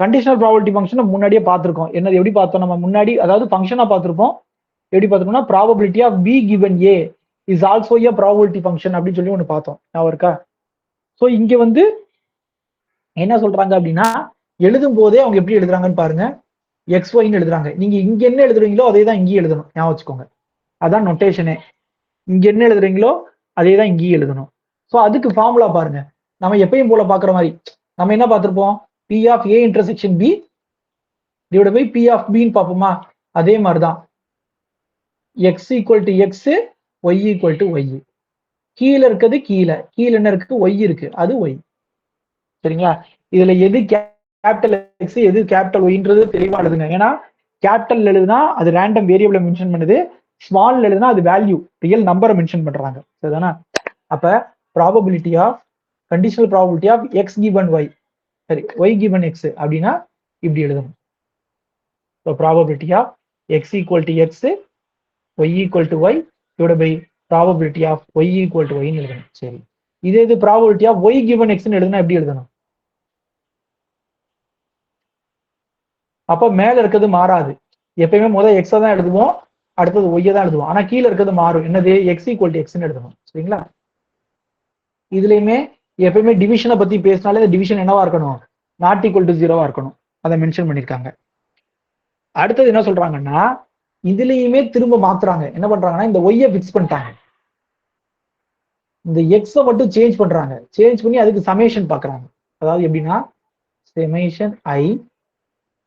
Conditional probability function முன்னாடியே பார்த்திருக்கோம். என்னது எப்படி பார்த்தோம் நம்ம முன்னாடி? அதாவது ஃபங்க்ஷனா பார்த்திருப்போம். எப்படி பார்த்திருக்கோம்னா probability of B given A is also a probability function அப்படின்னு சொல்லி ஒன்று பார்த்தோம். ஞாபகம் இருக்கா? ஸோ இங்க வந்து என்ன சொல்றாங்க அப்படின்னா எழுதும் போதே அவங்க எப்படி எழுதுறாங்கன்னு பாருங்க. XYன்னு எழுதுறாங்க. நீங்க இங்க என்ன எழுதுறீங்களோ அதே தான் இங்கேயும் எழுதணும். ஞாபகம் வச்சுக்கோங்க, அதான் நொட்டேஷனே. இங்க என்ன எழுதுறீங்களோ அதே தான் இங்கேயும் எழுதணும். ஸோ அதுக்கு ஃபார்முலா பாருங்க. நம்ம எப்பயும் போல பாக்குற மாதிரி நம்ம என்ன பார்த்திருப்போம்? P of A intersection B divided by P of B ன்னு பார்ப்போமா? அதே மாதிரிதான் X equal to X, Y equal to Y. கீழே இருக்கிறது கீழே என்ன இருக்கு? Y இருக்கு, அது Y. சரிங்களா? இதுல எது கேபிட்டல் X எது கேபிட்டல் ஒய்ன்றது தெளிவா எழுதுங்க. ஏன்னா கேபிட்டல் எழுதுனா அது ரேண்டம் வேரியபிளை மென்ஷன் பண்ணுது, ஸ்மால் எழுதுனா அது வேல்யூ ரியல் நம்பரை மென்ஷன் பண்றாங்க. சரிதானா? அப்ப probability of conditional probability of X given Y, சரி Y given X அப்படின்னா இப்படி எழுதணும். So probability of X equal to X, Y equal to Y divide by probability of Y equal to Yன்னு எழுதணும். சரி, இதே இது ப்ராபபிலிட்டி ஆஃப் Y given Xன்னு எழுதுனா எப்படி எழுதணும்? அப்ப மேல இருக்கிறது மாறாது. எப்பயுமே முதல் எக்ஸை தான் எழுதுவோம், அடுத்தது ஒய்யை தான் எழுதுவோம். ஆனா கீழே இருக்கிறது மாறும். என்னது? X ஈக்குவல் டு Xன்னு எழுதணும். சரிங்களா? இதுலயுமே எப்பயுமே டிவிஷனை பத்தி பேசினாலே இந்த டிவிஷன் என்னவா இருக்கணும்? நாட் ஈக்குவல் டு 0வா இருக்கணும். அதை மென்ஷன் பண்ணிருக்காங்க. அடுத்தது என்ன சொல்றாங்கன்னா இதுலயுமே திரும்ப மாத்துறாங்க. என்ன பண்றாங்கன்னா இந்த ஒய்யை பிக்ஸ் பண்ணிட்டாங்க. இந்த எக்ஸை மட்டும் சேஞ்ச் பண்றாங்க. சேஞ்ச் பண்ணி அதுக்கு சமேஷன் பார்க்குறாங்க. அதாவது எப்படின்னா summation I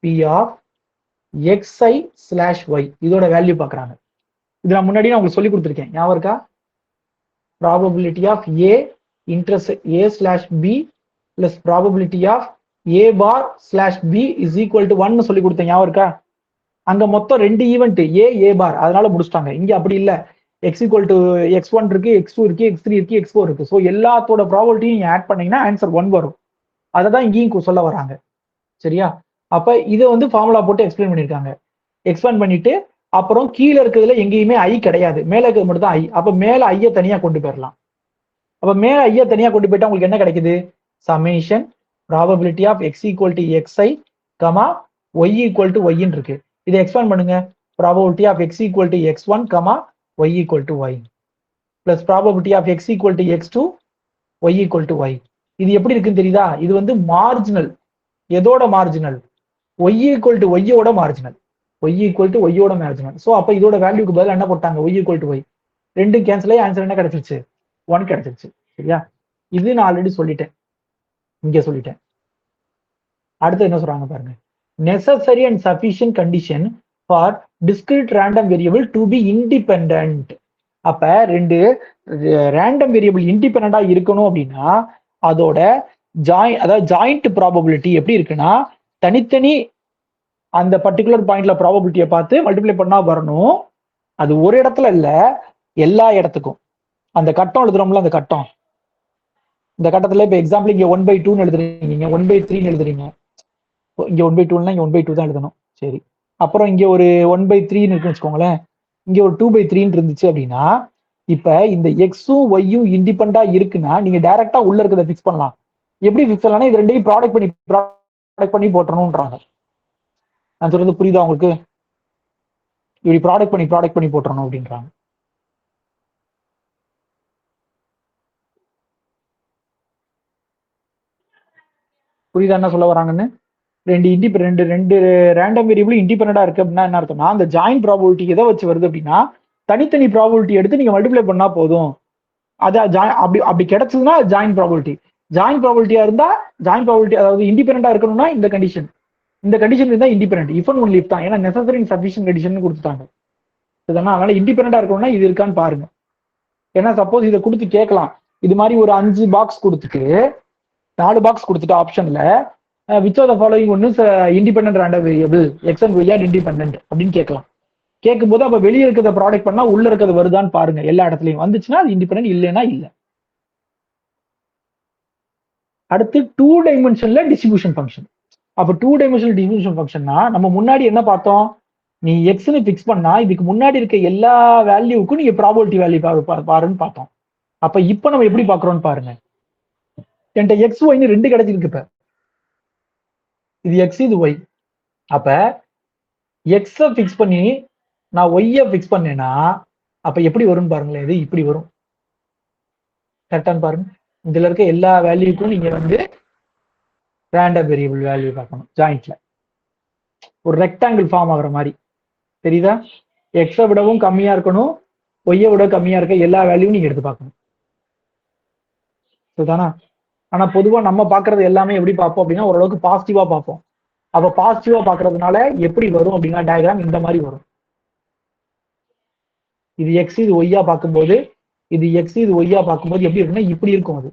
P of X I slash Y இதோட வேல்யூ பார்க்குறாங்க. இது நான் முன்னாடி நான் உங்களுக்கு சொல்லி கொடுத்துருக்கேன், ஞாபகம் இருக்கா? ப்ராபபிலிட்டி ஆஃப் ஏ இன்டர்ஸ் A slash B plus probability of A bar slash B is equal to 1 சொல்லி கொடுத்தேன், ஞாபகம் இருக்கா? அங்க மொத்தம் 2 ஈவெண்ட் ஏ பார், அதனால முடிச்சிட்டாங்க. இங்க அப்படி இல்லை, எக்ஸ் ஈக்குவல் டு x1 இருக்கு, x2 இருக்கு, x3 இருக்கு, x4 இருக்கு. ஸோ எல்லாத்தோட ப்ராபபிலிட்டியும் நீங்க ஆட் பண்ணீங்கன்னா ஆன்சர் 1 வரும். அதை தான் இங்கேயும் சொல்ல வராங்க. சரியா? அப்ப இதை வந்து ஃபார்முலா போட்டு எக்ஸ்பிளைன் பண்ணியிருக்காங்க. எக்ஸ்பிளைன் பண்ணிட்டு அப்புறம் கீழே இருக்கிறதுல எங்கேயுமே ஐ கிடையாது, மேல இருக்கிறது மட்டும் தான் ஐ. அப்ப மேல ஐய தனியா கொண்டு போயிடலாம். அப்ப மேல ஐய தனியா கொண்டு போயிட்டா உங்களுக்கு என்ன கிடைக்குது? Summation probability of X equal to X I comma Y equal to ஒய்ன்னு இருக்கு. இதை எக்ஸ்பேண்ட் பண்ணுங்க. Probability of X equal to x1 comma Y equal to Y plus probability of X equal to x2 Y equal to Y. இது எப்படி இருக்குன்னு தெரியுதா? இது வந்து மார்ஜினல். எதோட மார்ஜினல்? ஒய் ஈக்குவல் டு ஒய்யோட மார்ஜினல். ஒய் ஈக்குவல் டு ஒய்யோட marginal. So அப்ப இதோட வேல்யூக்கு பதில் என்ன போட்டாங்க? Y equal to Y. ரெண்டும் கேன்சல் ஆகி ஆன்சர் என்ன கிடைச்சிருச்சு? 1 கிடைச்சிருச்சு. சரியா? இது நான் ஆல்ரெடி சொல்லிட்டேன், இங்க சொல்லிட்டேன். அடுத்து என்ன சொல்றாங்க பாருங்க. Necessary and sufficient condition for discrete random variable to be independent. அப்ப 2 ரேண்டம் வேரியபிள் இண்டிபெண்டா இருக்கணும் அப்படின்னா அதோட அதாவது ஜாயிண்ட் ப்ராபபிலிட்டி எப்படி இருக்குன்னா, தனித்தனி அந்த பர்டிகுலர் பாயிண்ட்ல ப்ராபபிலிட்டியை பார்த்து மல்டிப்ளை பண்ணா வரணும். அது ஒரு இடத்துல இல்ல, எல்லா இடத்துக்கும். அந்த கட்டம் எழுதுறோம்ல, அந்த கட்டம், இந்த கட்டத்துல இப்ப எக்ஸாம்பிள் இங்க 1/2 எழுதுறீங்க, 1/3 எழுதுறீங்க. இங்க 1/2 இங்க 1/2 தான் எழுதணும். சரி, அப்புறம் இங்க ஒரு 1/3 இருக்குன்னு வச்சுக்கோங்களேன், இங்க ஒரு 2/3 இருந்துச்சு அப்படின்னா, இப்ப இந்த எக்ஸும் ஒய்யும் இண்டிபெண்டா இருக்குன்னா நீங்க டைரக்டா உள்ள இருக்கிறத பிக்ஸ் பண்ணலாம். எப்படி பிக்ஸ் பண்ணலாம்? இது ரெண்டையும் ப்ராடக்ட் பண்ணி போட்டணும்ன்றாங்க. நான் சொல்றது புரியுதா உங்களுக்கு? இப்படி ப்ராடக்ட் பண்ணி போட்டுறணும் அப்படின்றாங்க. புரியுதா என்ன சொல்ல வராங்கன்னு? ரெண்டு ரேண்டம் வேரியபிள் இண்டிபெண்டா இருக்கு அப்படின்னா என்ன அர்த்தம்னா, அந்த ஜாயின் ப்ராபபிலிட்டி எதை வச்சு வருது அப்படின்னா, தனித்தனி ப்ராபபிலிட்டி எடுத்து நீங்க மல்டிப்ளை பண்ணா போதும். அது அப்படி கிடைச்சதுன்னா ஜாயின் ப்ராபபிலிட்டி. ஜாயின் ப்ராபபிலிட்டியா இருந்தா ஜாயின் ப்ராபபிலிட்டி, அதாவது இண்டிபெண்டா இருக்கணும்னா இந்த கண்டிஷன் இருந்தா independent. If and only if தான். ஏன்னா நெசசரி அண்ட் சஃபிஷியன்ட் கண்டிஷன் கொடுத்துட்டாங்க. அதனால இண்டிபெண்டா இருக்கணும்னா இது இருக்கான்னு பாருங்க. ஏன்னா சப்போஸ் இதை கொடுத்து கேட்கலாம், இது மாதிரி ஒரு 5 பாக்ஸ் கொடுத்துட்டு 4 பாக்ஸ் கொடுத்துட்டு ஆப்ஷன்ல which of the following one is independent random variable X and Y are independent அப்படின்னு கேட்கலாம். கேட்கும்போது அப்ப வெளியே இருக்கிறத ப்ராடக்ட் பண்ணா உள்ள இருக்கிறது வருதான்னு பாருங்க. எல்லா இடத்துலையும் வந்துச்சுன்னா அது இண்டிபெண்டன்ட், இல்லைன்னா இல்லை. அடுத்து 2 டைமென்ஷன்ல டிஸ்ட்ரிபியூஷன் ஃபங்க்ஷன். அப்ப 2 டைமென்ஷனல் டிஸ்ட்ரிபியூஷன் ஃபங்க்ஷன்னா நம்ம முன்னாடி என்ன பார்த்தோம்? நீ எக்ஸ்னு பிக்ஸ் பண்ணா இதுக்கு முன்னாடி இருக்க எல்லா வேல்யூவுக்கும் நீங்க ப்ராபபிலிட்டி வேல்யூ பாருன்னு பார்த்தோம். அப்ப இப்ப நம்ம எப்படி பாக்குறோம்னு பாருங்க. என்கிட்ட எக்ஸ் ஒய்னு 2 கிடைச்சிருக்கு. இப்ப இது எக்ஸ், இது ஒய். அப்ப எக்ஸ பிக்ஸ் பண்ணி நான் ஒய்ய பிக்ஸ் பண்ணேன்னா அப்ப எப்படி வரும்னு பாருங்களேன். இது இப்படி வரும். கரெக்டான்னு பாருங்க. இதுல இருக்க எல்லா வேல்யூக்கும் நீங்க வந்து ரேண்டம் வேரியபிள் வேல்யூ பார்க்கணும். ஜாயிண்ட்ல ஒரு ரெக்டாங்கிள் ஃபார்ம் ஆகுற மாதிரி தெரியுதா? எக்ஸை விடவும் கம்மியா இருக்கணும், ஒய்யை விட கம்மியா இருக்க எல்லா வேல்யூவும் நீங்க எடுத்து பார்க்கணும். சரிதானா? ஆனா பொதுவா நம்ம பாக்குறது எல்லாமே எப்படி பார்ப்போம் அப்படின்னா ஓரளவுக்கு பாசிட்டிவா பார்ப்போம். அப்ப பாசிட்டிவா பாக்குறதுனால எப்படி வரும் அப்படின்னா டயக்ராம் இந்த மாதிரி வரும். இது எக்ஸ், இது ஒய்யா பார்க்கும்போது, இது எக்ஸ், இது ஒய்யா பார்க்கும்போது எப்படி இருக்குன்னா இப்படி இருக்கும். அது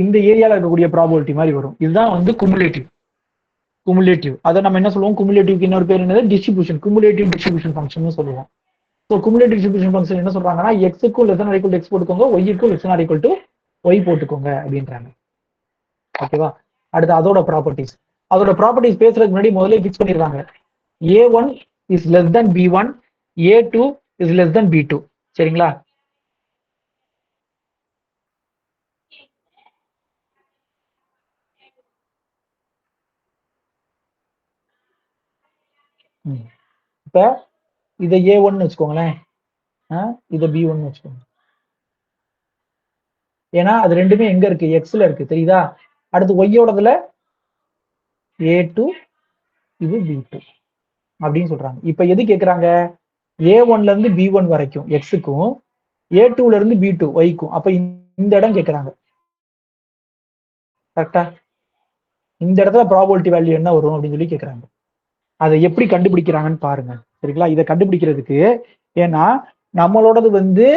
இந்த ஏரியால இருக்கக்கூடிய ப்ராபபிலிட்டி மாதிரி வரும். இதுதான் வந்து குமுலேட்டிவ். அதை நம்ம என்ன சொல்லுவோம்? குமுலேட்டிவ்க்கு இன்னொரு பேர் என்னது? டிஸ்ட்ரிபியூஷன். குமுலேட்டிவ் டிஸ்ட்ரிபியூஷன் ஃபங்க்ஷன் சொல்லுவோம். ஸோ குமுலேட்டிவ் டிஸ்ட்ரிபியூஷன் ஃபங்க்ஷன் என்ன சொல்றாங்கன்னா, எக்ஸுக்கும் less or equal to X போட்டுக்கோங்க, ஒய்க்கும் less or equal to Y போட்டுக்கோங்க அப்படின்றாங்க. ஓகேவா? அடுத்து அதோட ப்ராப்பர்ட்டிஸ் பேசுறதுக்கு முன்னாடி முதல்ல ஃபிக்ஸ் பண்ணிடுறாங்க. A1 is less than B1, A2 is less than B2. சரிங்களா? இப்ப இதை A1 வச்சுக்கோங்களேன், இதை B1 வச்சுக்கோங்க. ஏன்னா அது ரெண்டுமே எங்க இருக்கு? எக்ஸ்ல இருக்கு. தெரியுதா? அடுத்து ஒய்யோடதுல A2, இது B2 அப்படின்னு சொல்றாங்க. இப்ப எது கேட்கறாங்க? A1ல இருந்து B1 வரைக்கும் எக்ஸுக்கும், A2ல இருந்து B2 ஒய்க்கும். அப்ப இந்த இடம் கேட்கறாங்க. கரெக்டா? இந்த இடத்துல ப்ராபபிலிட்டி வேல்யூ என்ன வரும் அப்படின்னு சொல்லி கேட்கறாங்க. அதை எப்படி கண்டுபிடிக்கிறாங்கன்னு பாருங்க. சரிங்களா? இதை கண்டுபிடிக்கிறதுக்கு, ஏன்னா நம்மளோடது வந்து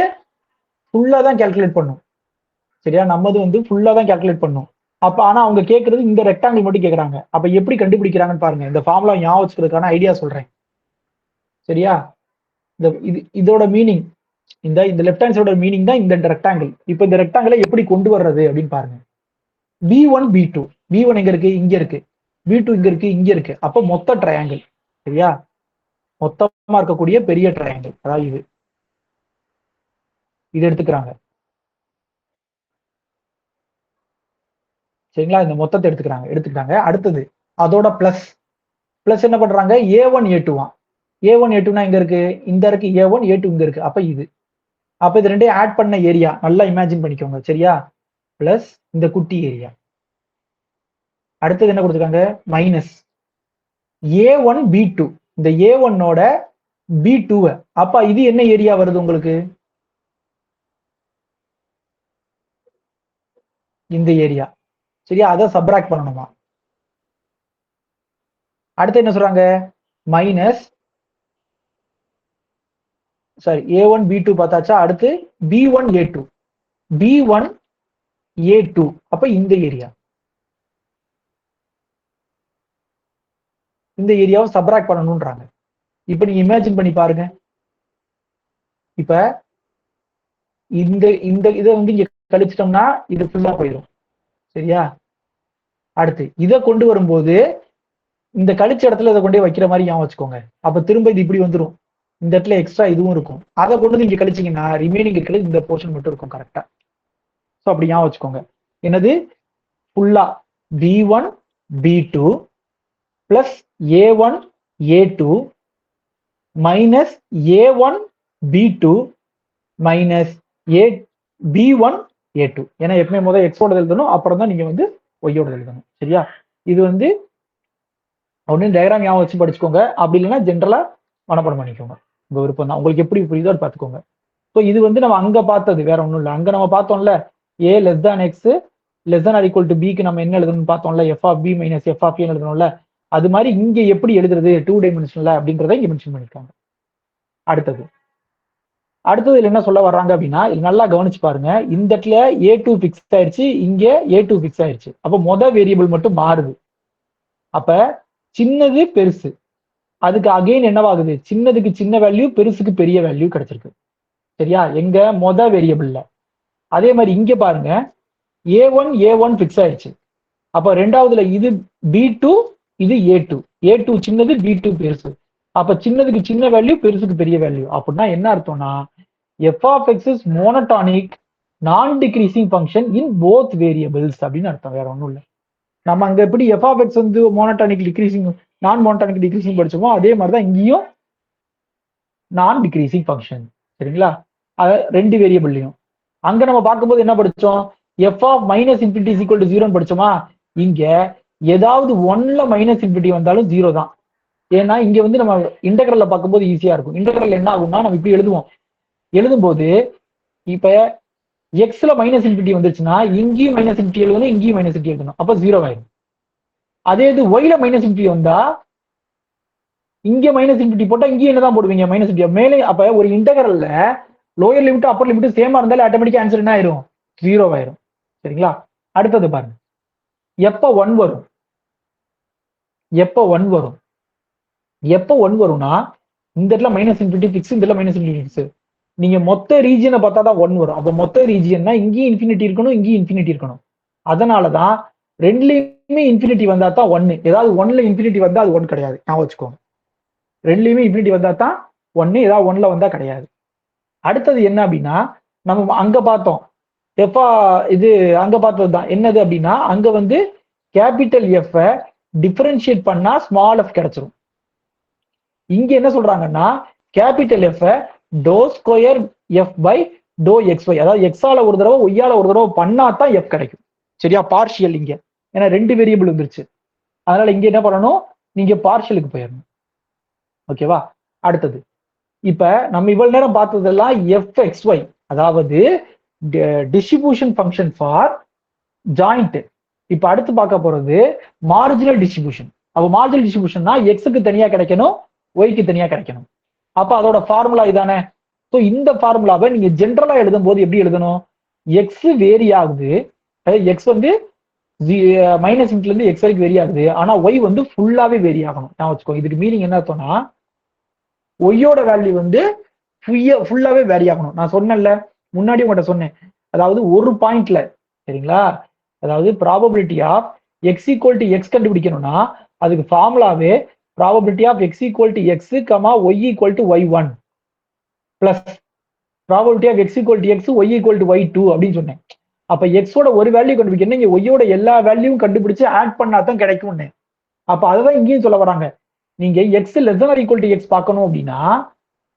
ஃபுல்லா தான் கால்குலேட் பண்ணும். சரியா? நம்மது வந்து ஃபுல்லா தான் கால்குலேட் பண்ணும். அப்ப ஆனா அவங்க கேட்கறது இந்த ரெக்டாங்கிள் மட்டும் கேட்கறாங்க. அப்ப எப்படி கண்டுபிடிக்கிறாங்கன்னு பாருங்க. இந்த ஃபார்முலா ஞாபகம் வச்சுக்கிறதுக்கான ஐடியா சொல்றேன். சரியா? இதோட மீனிங், இந்த லெஃப்ட் ஹேண்ட் சைடோட மீனிங் தான் இந்த ரெக்டாங்கிள். இப்ப இந்த ரெக்டாங்கிளை எப்படி கொண்டு வர்றது அப்படின்னு பாருங்க. B1 B2, B1 எங்க இருக்கு? இங்க இருக்கு. B2 இங்க இருக்கு, இங்க இருக்கு. அப்ப மொத்த ட்ரையாங்கிள். சரியா? மொத்தமா இருக்கக்கூடிய பெரிய ட்ரையாங்கிள், அதாவது இது எடுத்துக்கிறாங்க. சரிங்களா? இந்த மொத்தத்தை எடுத்துக்கிட்டாங்க. அடுத்தது அதோட பிளஸ் என்ன பண்றாங்க? A1 A2 A1 A2னா எங்க இருக்கு? இந்த இருக்கு A1, A2 இங்க இருக்கு. அப்ப இது ரெண்டையும் ஆட் பண்ண ஏரியா நல்லா இமேஜின் பண்ணிக்கோங்க. சரியா? பிளஸ் இந்த குட்டி ஏரியா. அடுத்தது என்ன கொடுத்துருக்காங்க? மைனஸ் A1 B2, இந்த A1ஓட B2. அப்ப இது என்ன ஏரியா வருது உங்களுக்கு? இந்த ஏரியா. சரியா? அதை சப்ராக்ட் பண்ணணுமா? அடுத்து என்ன சொல்றாங்க? Minus A1 B2 பார்த்தாச்சா? அடுத்து B1 A2, B1 A2. அப்ப இந்த ஏரியாவை சப்ராக்ட் பண்ணணும்ன்றாங்க. இப்ப நீங்க இமேஜின் பண்ணி பாருங்க. இப்ப இந்த இதை வந்து இங்க கழிச்சிட்டோம்னா இது ஃபுல்லா போயிடும். சரியா? அடுத்து இதை கொண்டு வரும்போது இந்த கழிச்ச இடத்துல இதை கொண்டே வைக்கிற மாதிரி ஞாபகம் வச்சுக்கோங்க. அப்ப திரும்ப இது இப்படி வந்துடும். இந்த இடத்துல எக்ஸ்ட்ரா இதுவும் இருக்கும். அதை கொண்டு நீங்க கழிச்சீங்கன்னா ரிமைனிங் இருக்கிறது இந்த போர்ஷன் மட்டும் இருக்கும். கரெக்டா? ஸோ அப்படி ஞாபகம் வச்சுக்கோங்க. என்னது? ஃபுல்லா B1 B2 plus A1 A2 minus A1 B2 minus B1 A2. ஏன்னா எப்பவுமே முதல் எக்ஸோட எழுதணும், அப்புறம் தான் நீங்க வந்து ஒய்யோட எழுதணும். சரியா? இது வந்து ஒன்னு டயக்ராம் ஞாபகம் வச்சு படிச்சுக்கோங்க. அப்படி இல்லைன்னா ஜென்ரலா மனப்பாடம் பண்ணிக்கோங்க. உங்க விருப்பம் தான். உங்களுக்கு எப்படி புரியுதோ பார்த்துக்கோங்க. ஸோ இது வந்து நம்ம அங்க பார்த்தது வேற ஒன்றும் இல்லை. அங்க நம்ம பார்த்தோம்ல A less than X less than or equal to Bக்கு நம்ம என்ன எழுதணும்னு பார்த்தோம்ல, FB மைனஸ் FP எழுதணும்ல. அது மாதிரி இங்க எப்படி எழுதுறது 2 டைமென்ஷன்ல அப்படின்றத இங்க மென்ஷன் பண்ணிருக்காங்க. அடுத்தது என்ன சொல்ல வர்றாங்க அப்படின்னா, நல்லா கவனிச்சு பாருங்க. இந்த இடத்துல A2 பிக்ஸ் ஆயிடுச்சு, இங்க A2 பிக்ஸ் ஆயிடுச்சு. அப்ப மொதல் வேரியபிள் மட்டும் மாறுது. அப்ப சின்னது பெருசு, அதுக்கு அகைன் என்னவாகுது? சின்னதுக்கு சின்ன வேல்யூ, பெருசுக்கு பெரிய வேல்யூ கிடைச்சிருக்கு. சரியா? எங்க மொதல் வேரியபிள்ல. அதே மாதிரி இங்க பாருங்க, A1 பிக்ஸ் ஆயிடுச்சு. அப்ப ரெண்டாவதுல இது B2, இது A2 சின்னது, B2 பெருசு. அப்ப சின்னதுக்கு சின்ன வேல்யூ, பெருசுக்கு பெரிய வேல்யூ. அப்படின்னா என்ன அர்த்தம்னா, f of x is monotonic நான் decreasing function in both variables அப்படின்னு அர்த்தம். வேற ஒன்றும் இல்லை. நம்ம அங்க எப்படி f of x வந்து மோனோடானிக் டிக்ரீசிங், நான் மோனோடானிக் டிக்ரீசிங் படிச்சோமோ அதே மாதிரிதான் இங்கேயும் நான் டிக்ரீசிங் ஃபங்க்ஷன். சரிங்களா? ரெண்டு வேரியபிள்லையும். அங்க நம்ம பார்க்கும்போது என்ன படிச்சோம்? f of minus infinity is equal to 0 படிச்சோமா? இங்க ஏதாவது 1ல மைனஸ் இன்ஃபினிட்டி வந்தாலும் 0 தான். ஏன்னா இங்க வந்து நம்ம இன்டெகிரல்ல பார்க்கும்போது ஈஸியா இருக்கும். இன்டெகிரல் என்ன ஆகும்னா, நம்ம இப்படி எழுதும்போது இப்ப எக்ஸ்ல மைனஸ் இன்ஃபினிட்டி வந்துருச்சுன்னா இங்கேயும் மைனஸ் இன்ஃபினிட்டி எழுதணும், இங்கேயும் மைனஸ் இன்ஃபினிட்டி எழுதணும். அப்ப 0 ஆயிடும். அதே இது ஒய்ல மைனஸ் இன்ஃபினிட்டி வந்தா இங்க மைனஸ் இன்ஃபினிட்டி போட்டா இங்கேயும் என்னதான் போடுவீங்க? மைனஸ் இன்ஃபினிட்டி மேலே. அப்ப ஒரு இன்டெகிரல்ல லோயர் லிமிட் அப்பர் லிமிட் சேமா இருந்தாலும் ஆட்டோமேட்டிக்கா ஆன்சர் என்ன ஆயிரும்? 0 ஆயிரும். சரிங்களா? அடுத்தது பாருங்க, எப்ப 1 வரும்? எப்ப 1 வரும்னா, இந்த இடத்துல மைனஸ் இன்ஃபினிட்டி பிக்ஸ், இந்த இடத்துல மைனஸ் இன்ஃபினிட்டி பிக்ஸ். நீங்க மொத்த ரீஜியனை பார்த்தா தான் 1 வரும். அப்ப மொத்த ரீஜியன்னா இங்கேயும் இன்ஃபினிட்டி இருக்கணும், இங்கேயும் இன்ஃபினிட்டி இருக்கணும். அதனாலதான் ரெண்டுலயுமே இன்ஃபினிட்டி வந்தா தான் 1. ஏதாவது 1ல இன்ஃபினிட்டி வந்தா அது 1 கிடையாது. ஞாபகம் வச்சுக்கோங்க. ரெண்டுலயுமே இன்ஃபினிட்டி வந்தா தான் 1, ஏதாவது 1ல வந்தா கிடையாது. அடுத்தது என்ன அப்படின்னா, நம்ம அங்க பார்த்தோம் இது அங்க பார்த்ததுதான். என்னது அப்படின்னா, அங்க வந்து கேபிட்டல் எஃப் டிஃபரன்ஷியேட் பண்ணா ஸ்மால் எஃப் கிடைச்சிரும். இங்க என்ன சொல்றாங்கன்னா, கேபிட்டல் எஃப் டோ ஸ்கொயர் எஃப் பை டோ எக்ஸ் ஒய், அதாவது எக்ஸால ஒரு தடவை ஒய்யால ஒரு தடவை பண்ணா தான் எஃப் கிடைக்கும். சரியா? பார்ஷியல் இங்க, ஏன்னா 2 வேரியபிள் வந்துருச்சு. அதனால இங்க என்ன பண்ணணும்? நீங்க பார்ஷியலுக்கு போயிடணும். ஓகேவா? அடுத்தது இப்ப நம்ம இவ்வளவு நேரம் பார்த்ததெல்லாம் fxy, அதாவது டிஸ்ட்ரிபியூஷன் ஃபங்க்ஷன் ஃபார் ஜாயிண்ட். இப்ப அடுத்து பார்க்க போறது மார்ஜினல் டிஸ்ட்ரிபியூஷன். அப்ப மார்ஜினல் டிஸ்ட்ரிபியூஷன்னா எக்ஸுக்கு தனியா கிடைக்கணும், ஒய்க்கு தனியா கிடைக்கணும். அப்ப அதோட ஃபார்முலா இதானே. ஸோ இந்த ஃபார்முலாவை நீங்க ஜென்ரலா எழுதும் போது எப்படி எழுதணும்? எக்ஸ் வேரி ஆகுது, எக்ஸ் வந்து மைனஸ் இன்ட்ல இருந்து எக்ஸ் வரைக்கும் வேரி ஆகுது, ஆனா ஒய் வந்து ஃபுல்லாவே வேரி ஆகணும். நான் வச்சுக்கோ, இதுக்கு மீனிங் என்ன அர்த்தம்னா ஒய்யோட வேல்யூ வந்து ஃபுல்லாவே வேரி ஆகணும். நான் சொன்னேன்ல முன்னாடி உங்கள்கிட்ட சொன்னேன், அதாவது ஒரு பாயிண்ட்ல, சரிங்களா, அதாவது probability of X equal to X கண்டுபிடிக்கணும்னா அதுக்கு ஃபார்முலாவே probability of X equal to X comma Y equal to Y one plus probability of X equal to X Y equal to Y two அப்படின்னு சொன்னேன். அப்ப எக்ஸோட ஒரு வேல்யூ கண்டுபிடிக்கணும், இங்க ஒய்யோட எல்லா வேல்யூவும் கண்டுபிடிச்சு ஆட் பண்ணாதான் கிடைக்கும்னு. அப்ப அதுதான் இங்கேயும் சொல்ல வராங்க. நீங்க X less than or equal to X பார்க்கணும் அப்படின்னா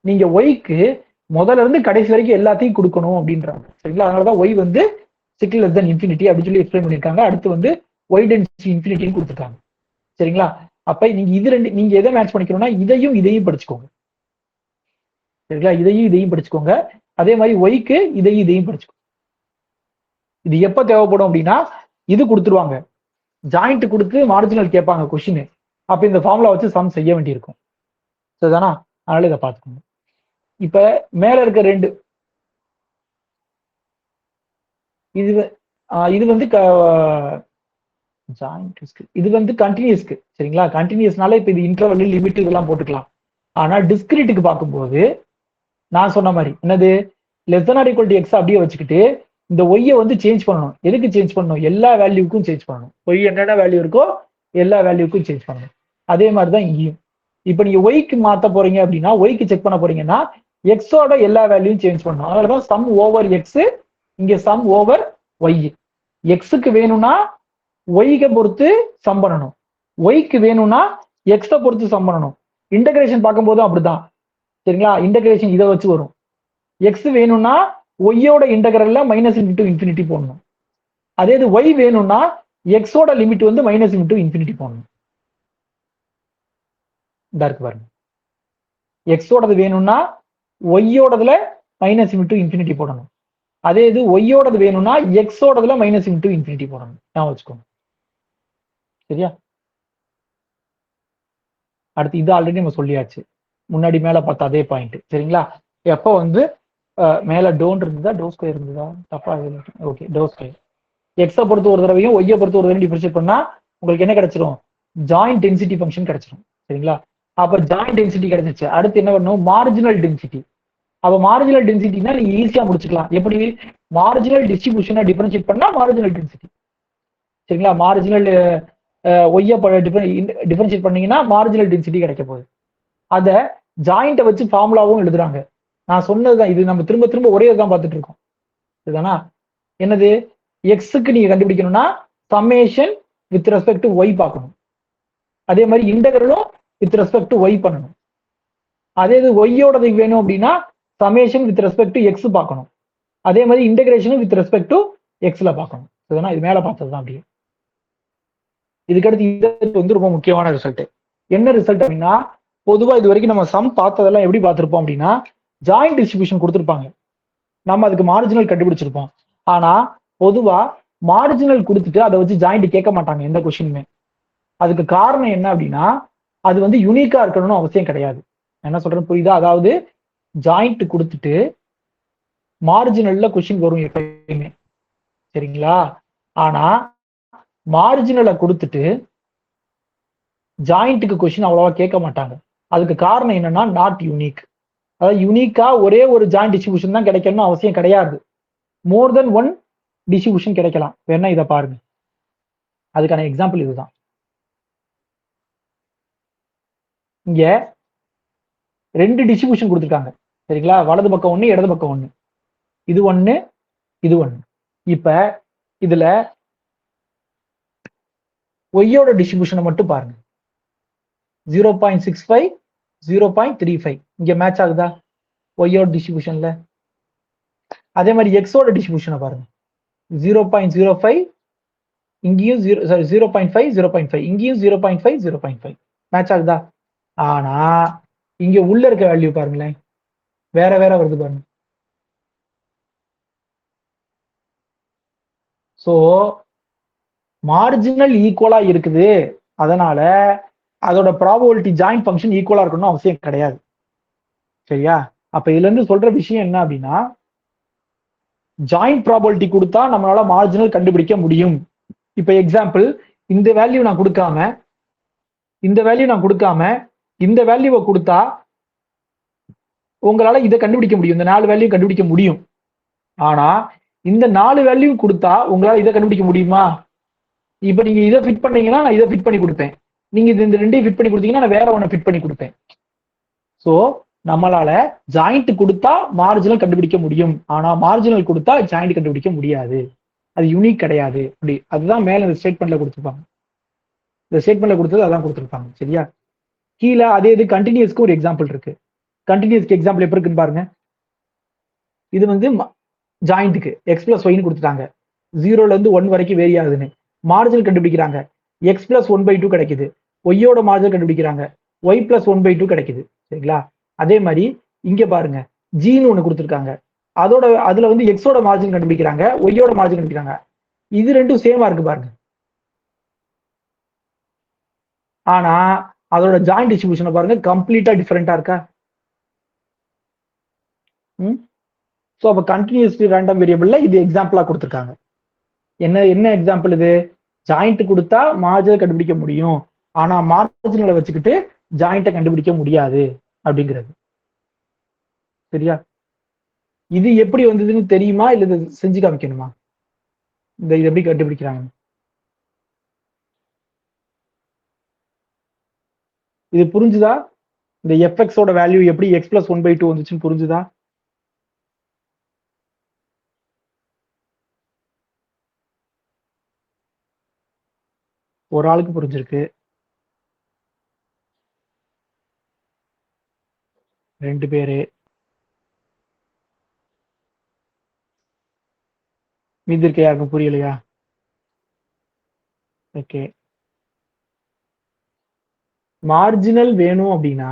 நீங்க ஒய்க்கு முதல்ல இருந்து கடைசி வரைக்கும் எல்லாத்தையும் கொடுக்கணும் அப்படின்றாங்க, சரிங்களா. அதனாலதான் ஒய் வந்து சிக்கல் லெஸ் தன் இன்ஃபினிட்டி அப்படின்னு சொல்லி எக்ஸ்பிளைன் பண்ணியிருக்காங்க. அடுத்து வந்து ஒய் டென்சிட்டி இன்ஃபினிட்டின்னு கொடுத்துருக்காங்க, சரிங்களா. அப்ப நீங்க இது ரெண்டு நீங்க எதை மேட்ச் பண்ணிக்கணும்னா இதையும் படிச்சுக்கோங்க, சரிங்களா. இதையும் படிச்சுக்கோங்க. அதே மாதிரி ஒய்க்கு இதையும் படிச்சுக்கோங்க. இது எப்ப தேவைப்படும் அப்படின்னா இது கொடுத்துருவாங்க, ஜாயிண்ட் கொடுத்து மார்ஜினல் கேட்பாங்க கொஸ்டின். அப்ப இந்த ஃபார்முலா வச்சு சம் செய்ய வேண்டியிருக்கும், சரிதானா. அதனால இதை பார்த்துக்கோங்க. இப்ப மேல இருக்க ரெண்டு இது வந்து இது வந்து கண்டினியூஸ்க்கு, சரிங்களா. கண்டினியூஸ்னால இப்ப இது இன்டர்வல் லிமிட் இதெல்லாம் போட்டுக்கலாம். ஆனா டிஸ்கிரீட்டுக்கு பார்க்கும்போது நான் சொன்ன மாதிரி என்னது less than or equal to X அப்படியே வச்சுக்கிட்டு இந்த ஒய்யை வந்து சேஞ்ச் பண்ணணும். எதுக்கு சேஞ்ச் பண்ணணும்? எல்லா வேல்யூக்கும் சேஞ்ச் பண்ணணும். ஒய் என்னென்ன வேல்யூ இருக்கோ எல்லா வேல்யூக்கும் சேஞ்ச் பண்ணணும். அதே மாதிரிதான் இங்கேயும். இப்ப நீங்க ஒய்க்கு மாத்த போறீங்க அப்படின்னா ஒய்க்கு செக் பண்ண போறீங்கன்னா எக்ஸோட எல்லா வேல்யூவும் சேஞ்ச் பண்ணணும். அதனாலதான் சம் ஓவர் எக்ஸ், இங்க சம் ஓவர் ஒய். எக்ஸுக்கு வேணும்னா ஒய்க்கு பொறுத்து சம் பண்ணணும், ஒய்க்கு வேணும்னா எக்ஸை பொறுத்து சம் பண்ணணும். இன்டகிரேஷன் பார்க்கும்போது அப்படிதான், சரிங்களா. இன்டகிரேஷன் இதை வச்சு வரும். எக்ஸ் வேணும்னா ஒய்யோட இன்டகிரல்ல மைனஸ் இன்டு இன்ஃபினிட்டி போடணும். அதே இது ஒய் வேணும்னா எக்ஸோட லிமிட் வந்து மைனஸ் இன்டு இன்ஃபினிட்டி போடணும். இருக்கு பாருங்க, எக்ஸோடது வேணும்னா ஒய்யோடதுல மைனஸ் இன்டு இன்ஃபினிட்டி போடணும். அதே இது ஒய்யோடது வேணும்னா எக்ஸோடதுல மைனஸ் இன்டு இன்ஃபினிட்டி போடணும். நான் வச்சுக்கோங்க, சரியா. அடுத்து இது ஆல்ரெடி நம்ம சொல்லியாச்சு, முன்னாடி மேல பார்த்த அதே பாயிண்ட், சரிங்களா. எப்போ வந்து மேல டோன் இருந்ததா டோ ஸ்கொயர் இருந்ததா தப்பா? Okay, to square. எக்ஸை பொறுத்து ஒரு தடவையும் ஒய்யை பொறுத்து ஒரு தடவையும் டிஃபரன்ஷியேட் பண்ணா உங்களுக்கு என்ன கிடைச்சிரும்? ஜாயிண்ட் டென்சிட்டி ஃபங்க்ஷன் கிடைச்சிரும், சரிங்களா. அப்ப ஜாயிண்ட் டென்சிட்டி கிடைச்சிச்சு. அடுத்து என்ன பண்ணணும்? Marginal density. அப்ப மார்ஜினல் டென்சிட்டினா நீங்க ஈஸியா முடிச்சுக்கலாம். எப்படி? மார்ஜினல் டிஸ்ட்ரிபியூஷனை டிஃபரன்ஷியேட் பண்ணா மார்ஜினல் டென்சிட்டி, சரிங்களா. மார்ஜினல் ஒய்யை டிஃபரன்ஷியேட் பண்ணீங்கன்னா மார்ஜினல் டென்சிட்டி கிடைக்க போகுது. அதை ஜாயிண்ட்டை வச்சு ஃபார்முலாவும் எழுதுறாங்க. நான் சொன்னதுதான், இது நம்ம திரும்ப திரும்ப ஒரே தான் பார்த்துட்டு இருக்கோம், இதுதானா. என்னது? எக்ஸுக்கு நீங்க கண்டுபிடிக்கணும்னா summation with respect to Y பார்க்கணும். அதே மாதிரி இன்டகிரலும் வித் ரெஸ்பெக்ட் டு ஒய் பண்ணணும். அதே இது ஒய்யோடது வேணும் அப்படின்னா summation with respect to X பார்க்கணும். அதே மாதிரி இன்டகிரேஷனும் வித் ரெஸ்பெக்ட் டு எக்ஸ்ல பார்க்கணும். இதுனா இது மேல பார்த்தது தான். அப்படியே இதுக்கடுத்து இது வந்து ரொம்ப முக்கியமான ரிசல்ட். என்ன ரிசல்ட் அப்படின்னா, பொதுவா இது வரைக்கும் நம்ம சம் பார்த்ததெல்லாம் எப்படி பார்த்திருப்போம் அப்படின்னா ஜாயிண்ட் டிஸ்ட்ரிபியூஷன் கொடுத்துருப்பாங்க, நம்ம அதுக்கு மார்ஜினல் கண்டுபிடிச்சிருப்போம். ஆனா பொதுவா மார்ஜினல் கொடுத்துட்டு அதை வச்சு ஜாயிண்ட் கேட்க மாட்டாங்க எந்த கொஸ்டினுமே. அதுக்கு காரணம் என்ன அப்படின்னா அது வந்து யூனிக்கா இருக்கணும்னு அவசியம் கிடையாது. என்ன சொல்றேன்னு புரியுதா? அதாவது ஜாயிண்ட் கொடுத்துட்டு மார்ஜினல்ல கொஸ்டின் வரும் எப்பயுமே, சரிங்களா. ஆனா மார்ஜினலை கொடுத்துட்டு ஜாயிண்ட்டுக்கு கொஸ்டின் அவ்வளவா கேட்க மாட்டாங்க. அதுக்கு காரணம் என்னன்னா நாட் யூனிக். அதாவது யூனிக்கா ஒரே ஒரு ஜாயிண்ட் டிஸ்ட்ரிபியூஷன் தான் கிடைக்கணும்னு அவசியம் கிடையாது. மோர் தென் ஒன் டிஸ்ட்ரிபியூஷன் கிடைக்கலாம். வேணா இதை பாருங்க, அதுக்கான எக்ஸாம்பிள் இதுதான். இங்க ரெண்டு டிஸ்ட்ரிபியூஷன் கொடுத்துருக்காங்க, சரிங்களா. வலது பக்கம் ஒண்ணு, இடது பக்கம் ஒண்ணு. இது ஒண்ணு, இது ஒண்ணு. இப்ப இதுல ஒய்யோட டிஸ்ட்ரிபியூஷனை மட்டும் பாருங்க. 0.65 0.35 இங்க மேட்ச் ஆகுதா ஒய்யோட டிஸ்ட்ரிபியூஷன்ல? அதே மாதிரி எக்ஸோட டிஸ்ட்ரிபியூஷனை பாருங்க. 0.05 இங்கேயும் 0.5 0.5 இங்கேயும் 0.5 0.5 மேட்ச் ஆகுதா? ஆனா இங்க உள்ள இருக்க வேல்யூ பாருங்களேன், வேற வேற வருது பாருங்க. ஸோ மார்ஜினல் ஈக்குவலா இருக்குது, அதனால அதோட ப்ராபபிலிட்டி ஜாயிண்ட் ஃபங்க்ஷன் ஈக்குவலா இருக்கணும்னு அவசியம் கிடையாது. சரியா? அப்ப இதுல இருந்து சொல்ற விஷயம் என்ன அப்படின்னா, ஜாயிண்ட் ப்ராபபிலிட்டி கொடுத்தா நம்மளால மார்ஜினல் கண்டுபிடிக்க முடியும். இப்ப எக்ஸாம்பிள், இந்த வேல்யூ நான் கொடுக்காம இந்த வேல்யூவை கொடுத்தா உங்களால இதை கண்டுபிடிக்க முடியும், இந்த 4 வேல்யூ கண்டுபிடிக்க முடியும். ஆனா இந்த 4 வேல்யூ கொடுத்தா உங்களால இதை கண்டுபிடிக்க முடியுமா? இப்ப நீங்க இதை ஃபிட் பண்ணீங்கன்னா நான் இதை ஃபிட் பண்ணி கொடுப்பேன், நீங்க இந்த ரெண்டையும் ஃபிட் பண்ணி கொடுத்தீங்கன்னா நான் வேற ஒண்ணை ஃபிட் பண்ணி கொடுப்பேன். சோ நம்மளால ஜாயிண்ட் கொடுத்தா மார்ஜினல் கண்டுபிடிக்க முடியும், ஆனா மார்ஜினல் கொடுத்தா ஜாயிண்ட் கண்டுபிடிக்க முடியாது. அது யூனிக் கிடையாது. அப்படி அதுதான் மேல இந்த ஸ்டேட்மெண்ட்ல கொடுத்துருப்பாங்க. இந்த ஸ்டேட்மெண்ட்ல கொடுத்தது அதான் கொடுத்துருப்பாங்க. சரியா? கீழே அதே இது கண்டினியூஸ்க்கு ஒரு எக்ஸாம்பிள் இருக்கு. கண்டினியூஸ்க்கு எக்ஸாம்பிள் எப்படி இருக்குன்னு பாருங்க. இது வந்து ஜாயிண்ட்டுக்கு எக்ஸ் பிளஸ் ஒய்னு கொடுத்துட்டாங்க, 0ல இருந்து 1 வரைக்கும் வேரி ஆகுதுன்னு. மார்ஜினல் கண்டுபிடிக்கிறாங்க, எக்ஸ் பிளஸ் 1/2 கிடைக்குது. ஒய்யோட மார்ஜினல் கண்டுபிடிக்கிறாங்க, ஒய் பிளஸ் 1/2 கிடைக்குது. சரிங்களா? அதே மாதிரி இங்க பாருங்க, ஜின்னு ஒண்ணு கொடுத்துருக்காங்க, அதுல வந்து எக்ஸோட மார்ஜின் கண்டுபிடிக்கிறாங்க, ஒய்யோட மார்ஜின் கண்டுபிடிக்கிறாங்க. இது ரெண்டும் சேமா இருக்கு பாருங்க. ஆனா அதோட ஜாயிண்ட் டிஸ்ட்ரிபியூஷன் பாருங்க, கம்ப்ளீட்டா டிஃபரெண்டா இருக்கா? ஸோ அப்போ கண்டினியூஸ் ரேண்டம் வேரியபிள்ல இது எக்ஸாம்பிளா கொடுத்துருக்காங்க. என்ன எக்ஸாம்பிள் இது? ஜாயிண்ட் கொடுத்தா மார்ஜினல் கண்டுபிடிக்க முடியும், ஆனா மார்ஜினலை வச்சுக்கிட்டு ஜாயிண்ட்டை கண்டுபிடிக்க முடியாது அப்படிங்கிறது. சரியா? இது எப்படி வந்ததுன்னு தெரியுமா, இல்ல இது செஞ்சு காமிக்கணுமா? இது எப்படி கண்டுபிடிக்கிறாங்க? இது புரிஞ்சுதா? இந்த எஃப்எக்ஸோட வேல்யூ எப்படி எக்ஸ் பிளஸ் 1/2 வந்துச்சுன்னு புரிஞ்சுதா? ஒரு ஆளுக்கு புரிஞ்சிருக்கு, 2 பேரு, மீதி இருக்க யாருக்கும் புரியலையா? ஓகே. மார்ஜினல் வேணும் அப்படின்னா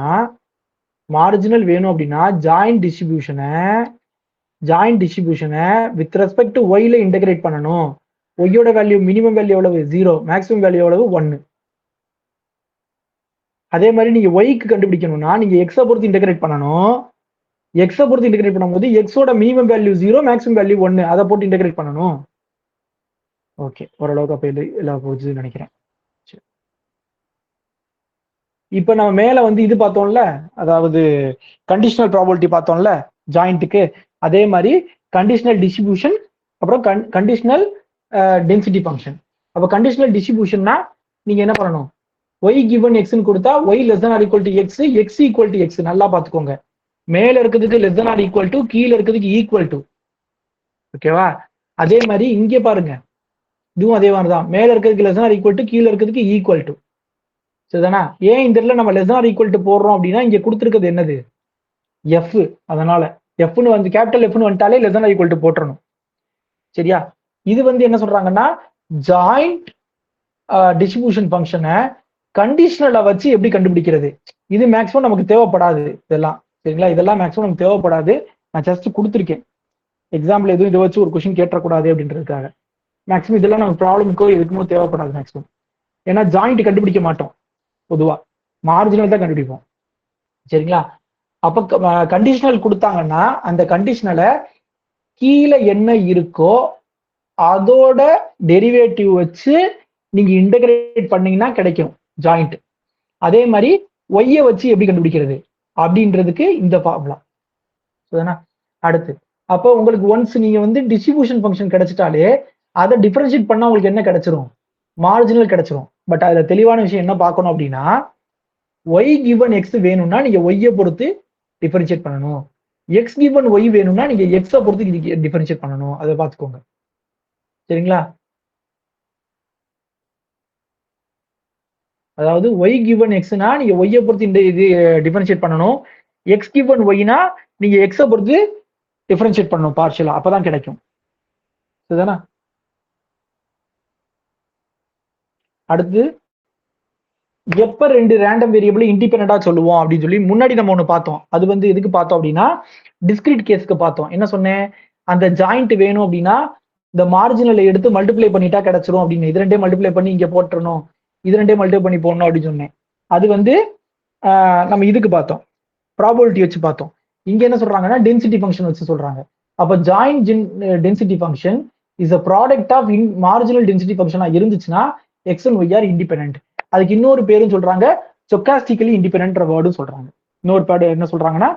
ஜாயிண்ட் டிஸ்ட்ரிபியூஷனை வித் ரெஸ்பெக்ட் டு ஒய்ல இன்டகிரேட் பண்ணணும். ஒய்யோட வேல்யூ மினிமம் வேல்யூ எவ்வளவு? 0, மேக்ஸிமம் வேல்யூ எவ்வளவு? 1. அதே மாதிரி நீங்க ஒய்க்கு கண்டுபிடிக்கணும்னா நீங்க எக்ஸை பொறுத்து இன்டகிரேட் பண்ணணும். எக்ஸை பொறுத்து இன்டகிரேட் பண்ணும்போது எக்ஸோட மினிமம் வேல்யூ 0, மேக்ஸிமம் வேல்யூ 1, அதை போட்டு இன்டகிரேட் பண்ணணும். ஓகே, ஓரளவுக்கு அப்ப எல்லாம் போச்சுன்னு நினைக்கிறேன். இப்ப நம்ம மேல வந்து இது பார்த்தோம்ல, அதாவது கண்டிஷனல் ப்ராபபிலிட்டி பார்த்தோம்ல ஜாயிண்ட்டுக்கு, அதே மாதிரி கண்டிஷனல் டிஸ்ட்ரிபியூஷன், அப்புறம் கண்டிஷனல் டென்சிட்டி ஃபங்க்ஷன். அப்ப கண்டிஷனல் டிஸ்ட்ரிபியூஷன்னா நீங்க என்ன பண்ணணும்? ஒய் கிவன் எக்ஸ்ன்னு கொடுத்தா Y less than or equal to X, X equal to X. நல்லா பார்த்துக்கோங்க, மேல இருக்கிறதுக்கு less than or equal to, கீழே இருக்கிறதுக்கு ஈக்குவல் டு. ஓகேவா? அதே மாதிரி இங்கே பாருங்க, இதுவும் அதே மாதிரி தான், மேல இருக்கிறதுக்கு less than or equal to, கீழே இருக்கிறதுக்கு ஈக்குவல் டு. சரிதானா? ஏன் இந்த இடத்துல நம்ம less than or equal to போடுறோம் அப்படின்னா, இங்க கொடுத்துருக்கிறது என்னது? எஃப். அதனால எஃப்னு வந்து கேபிட்டல் எஃப்னு வந்துட்டாலே less than or equal to போட்டுறணும். சரியா? இது வந்து என்ன சொல்றாங்கன்னா, ஜாயிண்ட் டிஸ்ட்ரிபியூஷன் ஃபங்க்ஷனை கண்டிஷனலை வச்சு எப்படி கண்டுபிடிக்கிறது. இது மேக்ஸிமம் நமக்கு தேவைப்படாது இதெல்லாம். சரிங்களா? இதெல்லாம் மேக்ஸிமம் நமக்கு தேவைப்படாது. நான் ஜஸ்ட் கொடுத்துருக்கேன் எக்ஸாம்பிள், எதுவும் இதை வச்சு ஒரு கொஸ்டின் கேட்டக்கூடாது அப்படின்றதுக்காக. மேக்ஸிமம் இதெல்லாம் நமக்கு ப்ராப்ளமுக்கோ எதுக்குமோ தேவைப்படாது மேக்ஸிமம். ஏன்னா ஜாயிண்ட் கண்டுபிடிக்க மாட்டோம், பொதுவா மார்ஜினல் தான் கண்டுபிடிப்போம். சரிங்களா? அப்ப கண்டிஷனல் கொடுத்தாங்கன்னா அந்த கண்டிஷனலை கீழே என்ன இருக்கோ அதோட டெரிவேட்டிவ் வச்சு நீங்க இன்டகிரேட் பண்ணீங்கன்னா கிடைக்கும் ஜாயிண்ட். அதே மாதிரி ஒய்யை வச்சு எப்படி கண்டுபிடிக்கிறது அப்படின்றதுக்கு இந்த ஃபார்முலா. அடுத்து அப்போ உங்களுக்கு ஒன்ஸ் நீங்க வந்து டிஸ்ட்ரிபியூஷன் ஃபங்க்ஷன் கிடைச்சிட்டாலே அதை டிஃபரன்ஷியேட் பண்ணா உங்களுக்கு என்ன கிடைச்சிரும்? மார்ஜினல் கிடைச்சிரும். பட் அதுல தெளிவான விஷயம் என்ன பார்க்கணும் அப்படின்னா, ஒய் கிவன் எக்ஸ் வேணும்னா நீங்க ஒய்யை பொறுத்து டிஃபரன்ஷியேட் பண்ணணும், எக்ஸ் கிவன் ஒய் வேணும்னா நீங்க எக்ஸை பொறுத்து டிஃபரன்ஷியேட் பண்ணணும். அதை பார்த்துக்கோங்க. சரிங்களா? அதாவது ஒய் கிவன் எக்ஸ்னா நீங்க ஒய்யை பொறுத்து இந்த இது டிஃபரன்ஷியேட் பண்ணணும், எக்ஸ் கிவன் ஒய்னா நீங்க எக்ஸை பொறுத்து டிஃபரன்ஷியேட் பண்ணணும் பார்ஷியலா, அப்பதான் கிடைக்கும். சரிதானா? அடுத்து எப்ப 2 ரேண்டம் வேரியபிள் இண்டிபெண்டா சொல்லுவோம் அப்படின்னு சொல்லி முன்னாடி நம்ம ஒண்ணு பார்த்தோம். அது வந்து எதுக்கு பார்த்தோம் அப்படின்னா டிஸ்கிரீட் கேஸ்க்கு பார்த்தோம். என்ன சொன்னேன், அந்த ஜாயிண்ட் வேணும் அப்படின்னா இந்த மார்ஜினலை எடுத்து மல்டிப்ளை பண்ணிட்டா கிடைச்சிரும் அப்படின்னு. இது ரெண்டே மல்டிப்ளை பண்ணி இங்க போட்டுறணும், இது ரெண்டே மல்டிப்ளை பண்ணி போடணும் அப்படின்னு சொன்னேன். அது வந்து நம்ம இதுக்கு பார்த்தோம், ப்ராபபிலிட்டி வச்சு பார்த்தோம். இங்க என்ன சொல்றாங்கன்னா டென்சிட்டி ஃபங்க்ஷன் வச்சு சொல்றாங்க. அப்ப joint density function is a product of marginal density ஃபங்க்ஷனா இருந்துச்சுன்னா X and Y are independent. அதுக்கு இன்னொரு பேரும் சொல்றாங்க, ஸ்டோகாஸ்டிக்கலி இண்டிபெண்டன்ட் வேர்டும் சொல்றாங்க. இன்னொரு பேர் என்ன சொல்றாங்கன்னா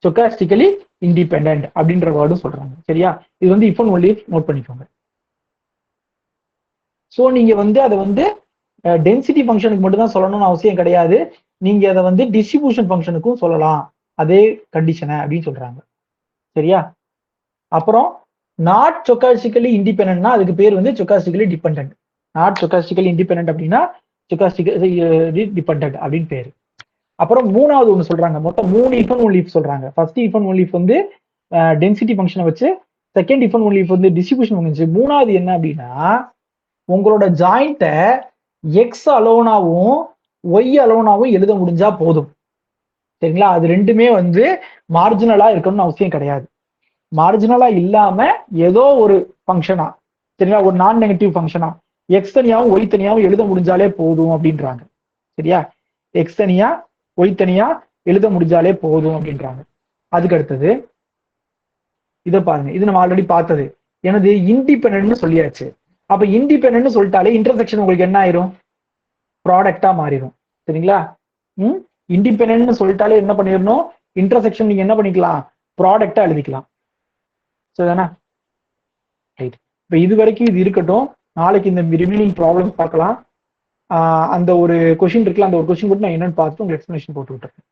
ஸ்டோகாஸ்டிக்கலி இண்டிபெண்டன்ட் அப்படின்ற வேர்டும் சொல்றாங்க. சரியா, இது வந்து இஃப் அண்ட் ஒன்லி நோட் பண்ணிக்கோங்க. ஸோ நீங்க வந்து அதை வந்து டென்சிட்டி ஃபங்க்ஷனுக்கு மட்டும் தான் சொல்லணும்னு அவசியம் கிடையாது. நீங்க அதை வந்து டிஸ்ட்ரிபியூஷன் ஃபங்க்ஷனுக்கும் சொல்லலாம் அதே கண்டிஷனை அப்படின்னு சொல்றாங்க. சரியா, அப்புறம் நாட் ஸ்டோகாஸ்டிக்கலி இண்டிபெண்டன்ட்னா அதுக்கு பேர் வந்து ஸ்டோகாஸ்டிக்கலி டிபெண்டன்ட். நாட் ஸ்டோகாஸ்டிக்கலி இண்டிபெண்டன்ட் அப்படின்னா ஸ்டோகாஸ்டிக்கலி டிபெண்டன்ட் அப்படின்னு பேரு. அப்புறம் மூணாவது ஒன்று சொல்றாங்க, மொத்தம் 3 இஃப் அண்ட் ஒன்லி இஃப் சொல்றாங்க. First if and only if வந்து டென்சிட்டி ஃபங்க்ஷனை வச்சு, second if and only if வந்து டிஸ்ட்ரிபியூஷன் ஃபங்க்ஷன். மூணாவது என்ன அப்படின்னா உங்களோட ஜாயிண்ட்டை எக்ஸ் அலோனாவும் ஒய் அலோனாவும் எழுத முடிஞ்சா போதும். சரிங்களா, அது ரெண்டுமே வந்து மார்ஜினலா இருக்கணும்னு அவசியம் கிடையாது. மார்ஜினலா இல்லாம ஏதோ ஒரு ஃபங்க்ஷனா, சரிங்களா, ஒரு நான் நெகட்டிவ் ஃபங்க்ஷனா எக்ஸ் தனியாவும் ஒய் தனியாவும் எழுத முடிஞ்சாலே போதும் அப்படின்றாங்க. சரியா, எக்ஸ் தனியா ஒய் தனியா எழுத முடிஞ்சாலே போதும் அப்படின்றாங்க. அதுக்கு அடுத்தது இதை பாருங்க, இது நம்ம ஆல்ரெடி பார்த்தது. எனது இண்டிபெண்டன்ட்னு சொல்லியாச்சு. அப்ப இண்டிபெண்டன்ட்னு சொல்லிட்டாலே இன்டர்செக்ஷன் உங்களுக்கு என்ன ஆயிரும், ப்ராடக்டா மாறிடும். சரிங்களா, இண்டிபெண்டன்ட்னு சொல்லிட்டாலே என்ன பண்ணிடணும், இன்டர்செக்ஷன் நீங்க என்ன பண்ணிக்கலாம், ப்ராடக்டா எழுதிக்கலாம். சரிதானா, ரைட். இப்போ இது வரைக்கும் இது இருக்கட்டும். நாளைக்கு இந்த ரிமைனிங் ப்ராப்ளம்ஸ் பார்க்கலாம். அந்த ஒரு கொஸ்டின் இருக்குல்ல, அந்த ஒரு கொஸ்டின் மட்டும் நான் என்னன்னு பார்த்து உங்களுக்கு எக்ஸ்பிளனேஷன் போட்டு விட்டுருக்கேன்.